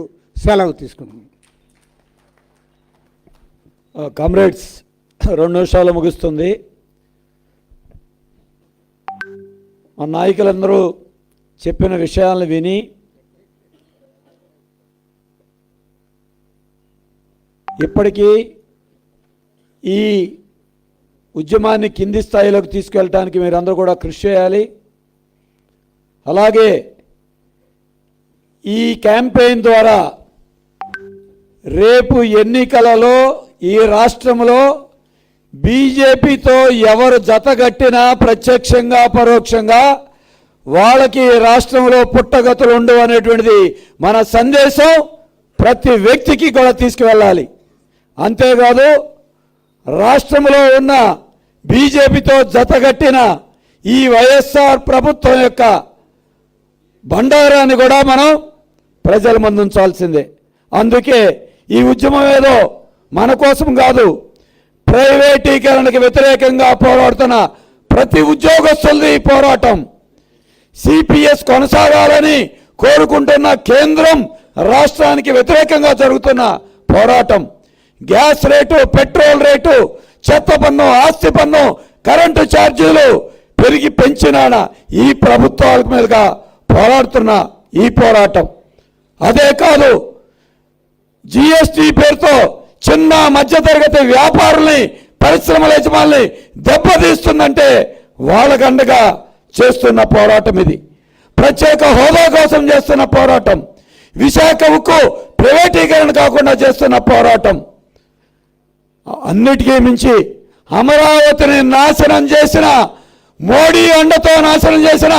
సెలవు తీసుకుంటున్నాం. కామ్రేడ్స్, 2 నిమిషాలు ముగుస్తుంది. మా నాయకులందరూ చెప్పిన విషయాలను విని ఇప్పటికీ ఈ ఉద్యమాన్ని కింది స్థాయిలోకి తీసుకెళ్ళడానికి మీరందరూ కూడా కృషి చేయాలి. అలాగే ఈ క్యాంపెయిన్ ద్వారా రేపు ఎన్నికలలో ఈ రాష్ట్రంలో బీజేపీతో ఎవరు జతగట్టినా ప్రత్యక్షంగా పరోక్షంగా వాళ్ళకి రాష్ట్రంలో పుట్టగతులు ఉండవు అనేటువంటిది మన సందేశం ప్రతి వ్యక్తికి కూడా తీసుకువెళ్ళాలి. అంతేకాదు రాష్ట్రంలో ఉన్న బీజేపీతో జతగట్టిన ఈ వైఎస్ఆర్ ప్రభుత్వం యొక్క బండారాన్ని కూడా మనం ప్రజల ముందు ఉంచాల్సిందే. అందుకే ఈ ఉద్యమం ఏదో మన కోసం కాదు, ప్రైవేటీకరణకు వ్యతిరేకంగా పోరాడుతున్న ప్రతి ఉద్యోగస్తులది ఈ పోరాటం. సిపిఎస్ కొనసాగాలని కోరుకుంటున్న కేంద్రం రాష్ట్రానికి వ్యతిరేకంగా జరుగుతున్న పోరాటం. గ్యాస్ రేటు, పెట్రోల్ రేటు, చెత్త పన్ను, ఆస్తి పన్ను, కరెంటు ఛార్జీలు పెంచిన ఈ ప్రభుత్వాల మీదుగా పోరాడుతున్న ఈ పోరాటం. అదే కాదు, జిఎస్టీ పేరుతో చిన్న మధ్యతరగతి వ్యాపారుల్ని, పరిశ్రమల యజమానుల్ని దెబ్బతీస్తుందంటే వాళ్ళకండగా చేస్తున్న పోరాటం ఇది. ప్రత్యేక హోదా కోసం చేస్తున్న పోరాటం, విశాఖ ఉక్కు ప్రైవేటీకరణ కాకుండా చేస్తున్న పోరాటం, అన్నిటికీ మించి అమరావతిని నాశనం చేసిన, మోడీ అండతో నాశనం చేసిన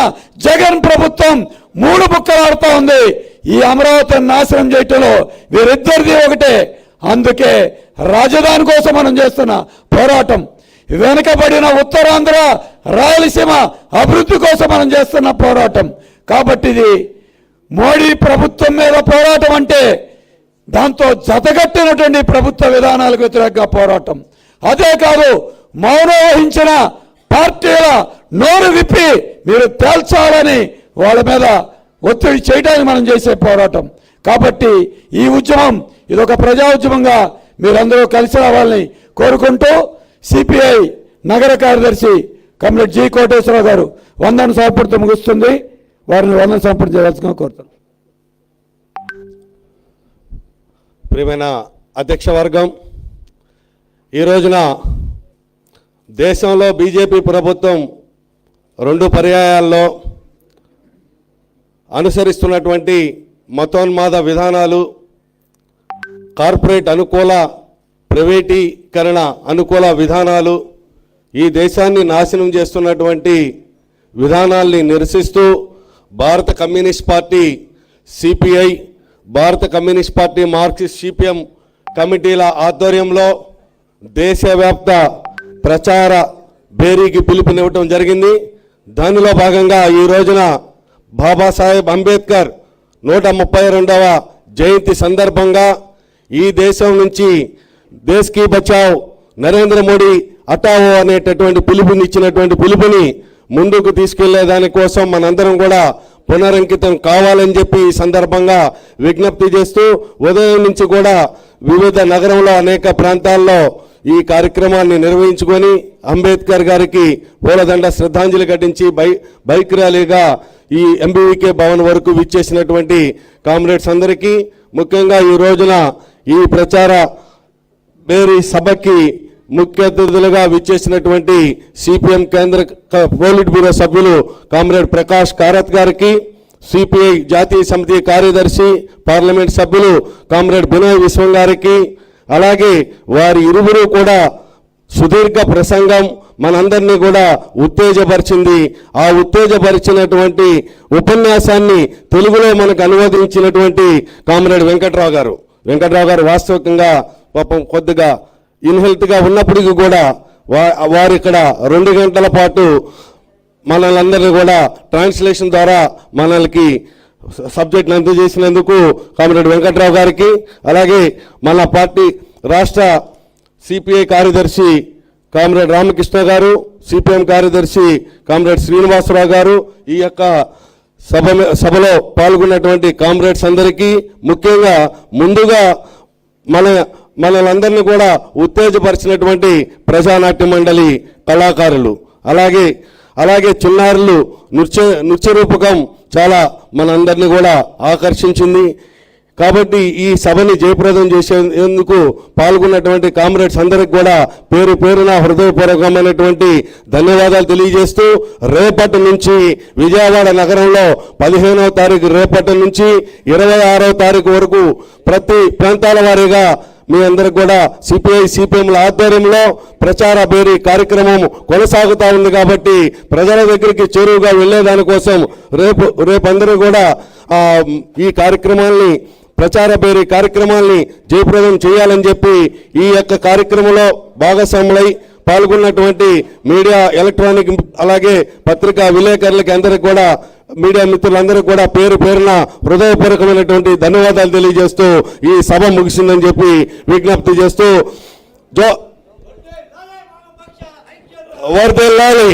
జగన్ ప్రభుత్వం మూడు బుక్కలాడుతూ ఉంది. ఈ అమరావతిని నాశనం చేయటంలో వీరిద్దరిది ఒకటే. అందుకే రాజధాని కోసం మనం చేస్తున్న పోరాటం, వెనుకబడిన ఉత్తరాంధ్ర, రాయలసీమ అభివృద్ధి కోసం మనం చేస్తున్న పోరాటం. కాబట్టి ఇది మోడీ ప్రభుత్వం మీద పోరాటం అంటే దాంతో జతగట్టినటువంటి ప్రభుత్వ విధానాలకు వ్యతిరేకంగా పోరాటం. అదే కాదు, మౌనం వహించిన పార్టీల నోరు విప్పి మీరు తేల్చాలని వాళ్ళ మీద ఒత్తిడి చేయడానికి మనం చేసే పోరాటం. కాబట్టి ఈ ఉద్యమం ఇదొక ప్రజా ఉద్యమంగా మీరందరూ కలిసి రావాలని కోరుకుంటూ సిపిఐ నగర కార్యదర్శి కమ్రేడ్ జి కోటేశ్వరరావు గారు వందన సమర్పణతో ముగుస్తుంది. వారిని వందన సమర్పణ చేయవలసిందిగా కోరుతాను. ప్రియమైన అధ్యక్ష వర్గం, ఈ రోజున దేశంలో బీజేపీ ప్రభుత్వం 2 పర్యాయాల్లో అనుసరిస్తున్నటువంటి మతోన్మాద విధానాలు, కార్పొరేట్ అనుకూల, ప్రైవేటీకరణ అనుకూల విధానాలు, ఈ దేశాన్ని నాశనం చేస్తున్నటువంటి విధానాల్ని నిరసిస్తూ భారత కమ్యూనిస్ట్ పార్టీ సిపిఐ, భారత కమ్యూనిస్ట్ పార్టీ మార్క్సిస్ట్ సిపిఎం కమిటీల ఆధ్వర్యంలో దేశవ్యాప్త ప్రచార భేరీకి పిలుపునివ్వటం జరిగింది. దానిలో భాగంగా ఈ రోజున బాబాసాహెబ్ అంబేద్కర్ 132వ జయంతి సందర్భంగా ఈ దేశం నుంచి దేశ్ కి బచావ్, నరేంద్ర మోడీ హటావో అనేటటువంటి పిలుపునిచ్చినటువంటి పిలుపుని ముందుకు తీసుకెళ్లే దానికోసం మనందరం కూడా పునరంకితం కావాలని చెప్పి ఈ సందర్భంగా విజ్ఞప్తి చేస్తూ ఉదయం నుంచి కూడా వివిధ నగరంలో అనేక ప్రాంతాల్లో ఈ కార్యక్రమాన్ని నిర్వహించుకొని అంబేద్కర్ గారికి పూలదండ శ్రద్ధాంజలి ఘటించి బైక్ ర్యాలీగా ఈ ఎంబీవీకే భవన్ వరకు విచ్చేసినటువంటి కామ్రేడ్స్ అందరికీ, ముఖ్యంగా ఈ రోజున ఈ ప్రచార బేరీ సభకి ముఖ్య అతిథులుగా విచ్చేసినటువంటి సిపిఎం కేంద్ర పోలిట్ బ్యూరో సభ్యులు కామ్రేడ్ ప్రకాష్ కారత్ గారికి, సిపిఐ జాతీయ సమితి కార్యదర్శి పార్లమెంట్ సభ్యులు కామ్రేడ్ వినయ్ విశ్వం గారికి, అలాగే వారి ఇరువురు కూడా సుదీర్ఘ ప్రసంగం మనందరినీ కూడా ఉత్తేజపరిచింది. ఆ ఉత్తేజపరిచినటువంటి ఉపన్యాసాన్ని తెలుగులో మనకు అనువదించినటువంటి కామ్రేడ్ వెంకట్రావు గారు వాస్తవికంగా పాపం కొద్దిగా ఇన్హెల్త్గా ఉన్నప్పటికీ కూడా వారు ఇక్కడ 2 గంటల పాటు మనల్ని కూడా ట్రాన్స్లేషన్ ద్వారా మనల్కి సబ్జెక్ట్ని అందజేసినందుకు కామ్రేడ్ వెంకట్రావు గారికి, అలాగే మన పార్టీ రాష్ట్ర సిపిఐ కార్యదర్శి కామ్రేడ్ రామకృష్ణ గారు, సిపిఎం కార్యదర్శి కామ్రేడ్ శ్రీనివాసరావు గారు, ఈ యొక్క సభలో పాల్గొన్నటువంటి కామ్రేడ్స్ అందరికీ, ముఖ్యంగా ముందుగా మనలందరినీ కూడా ఉత్తేజపరిచినటువంటి ప్రజానాట్య మండలి కళాకారులు, అలాగే చిన్నారులు నృత్య రూపకం చాలా మనందరినీ కూడా ఆకర్షించింది. కాబట్టి ఈ సభని జయప్రదం చేసేందుకు పాల్గొన్నటువంటి కామ్రేడ్స్ అందరికి కూడా పేరు పేరున హృదయపూర్వకమైనటువంటి ధన్యవాదాలు తెలియజేస్తూ రేపటి నుంచి విజయవాడ నగరంలో 15వ తారీఖు రేపటి నుంచి 26వ తారీఖు వరకు ప్రతి ప్రాంతాల వారీగా మీ అందరికి కూడా సిపిఐల ఆధ్వర్యంలో ప్రచార భేరీ కార్యక్రమం కొనసాగుతా ఉంది. కాబట్టి ప్రజల దగ్గరికి చేరువుగా వెళ్లేదానికోసం రేపు అందరూ కూడా ఈ కార్యక్రమాల్ని ప్రచార భేరీ కార్యక్రమాల్ని జయప్రదం చేయాలని చెప్పి ఈ యొక్క కార్యక్రమంలో భాగస్వాములై పాల్గొన్నటువంటి మీడియా, ఎలక్ట్రానిక్ అలాగే పత్రికా విలేకరులకి అందరికి కూడా, మీడియా మిత్రులందరికీ కూడా పేరు పేరున హృదయపూర్వకమైనటువంటి ధన్యవాదాలు తెలియజేస్తూ ఈ సభ ముగిసిందని చెప్పి విజ్ఞప్తి చేస్తూ వర్ధిల్లాలి.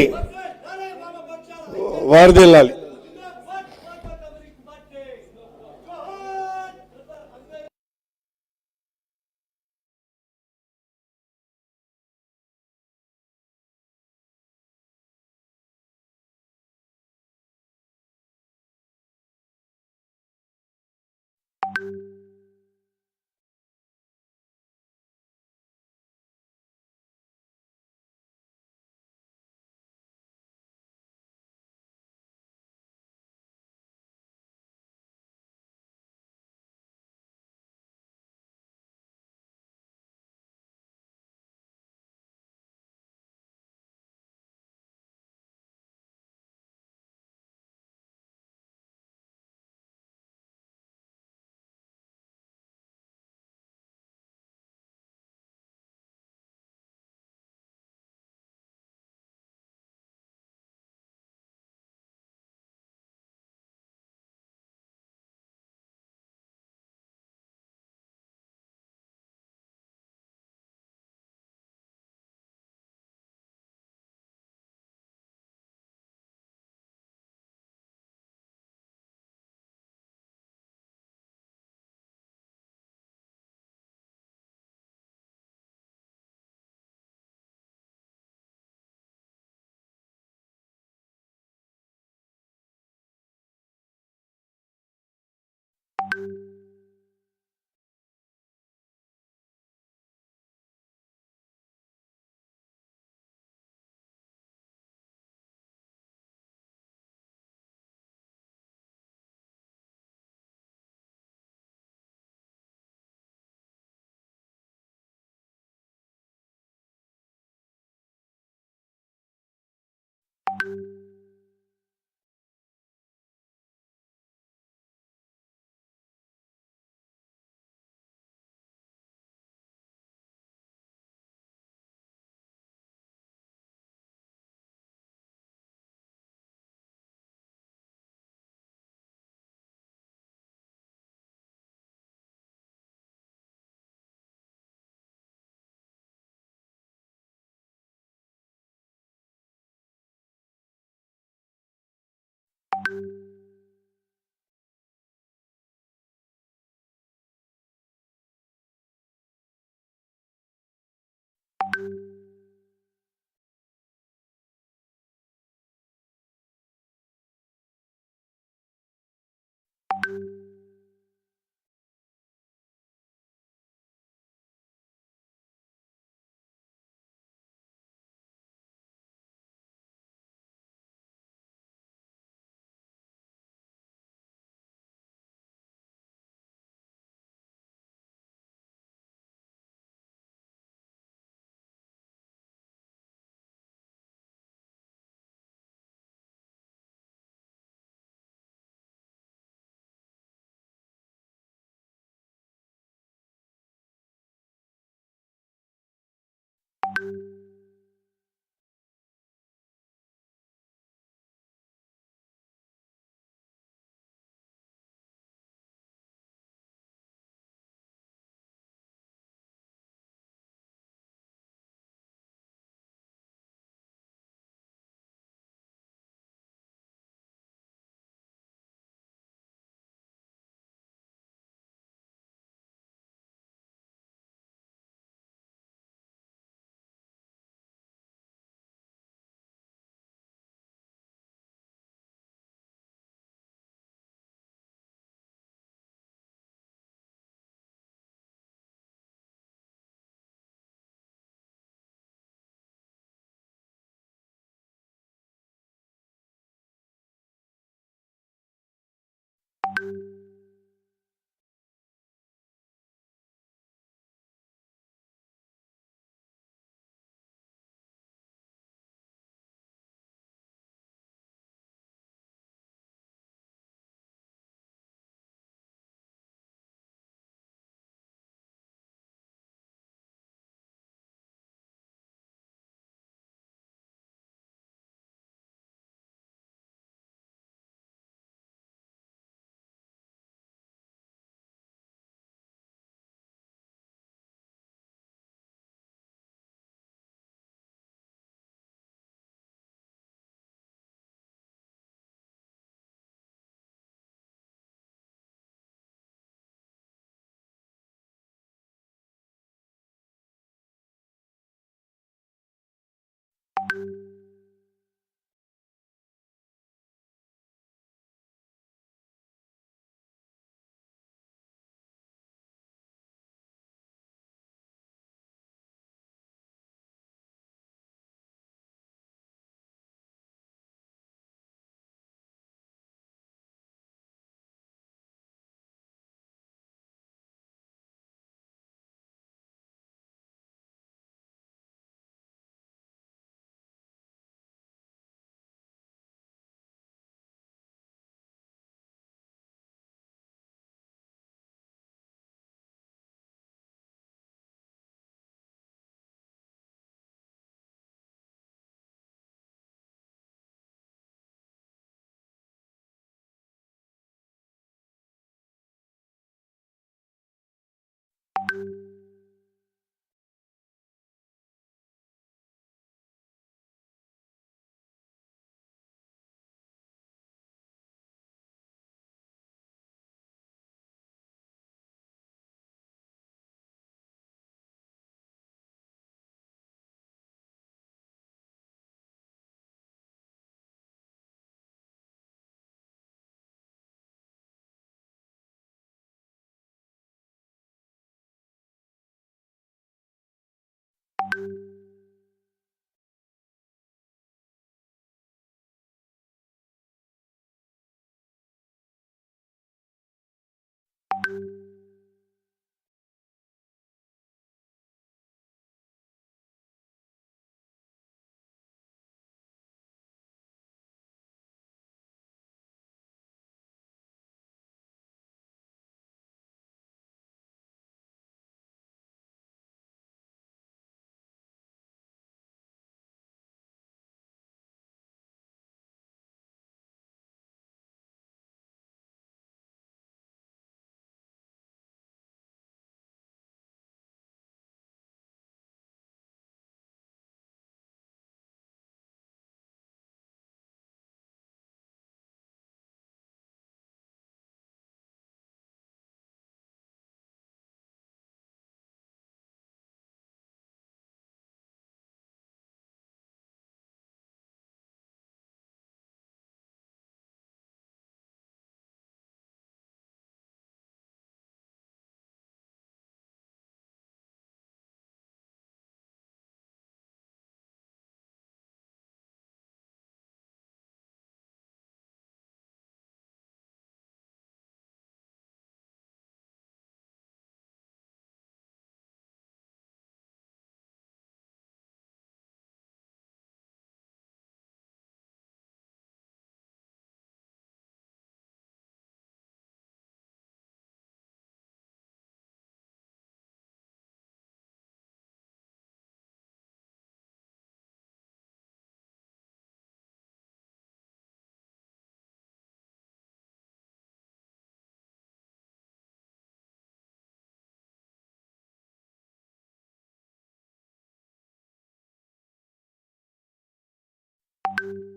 Thank you.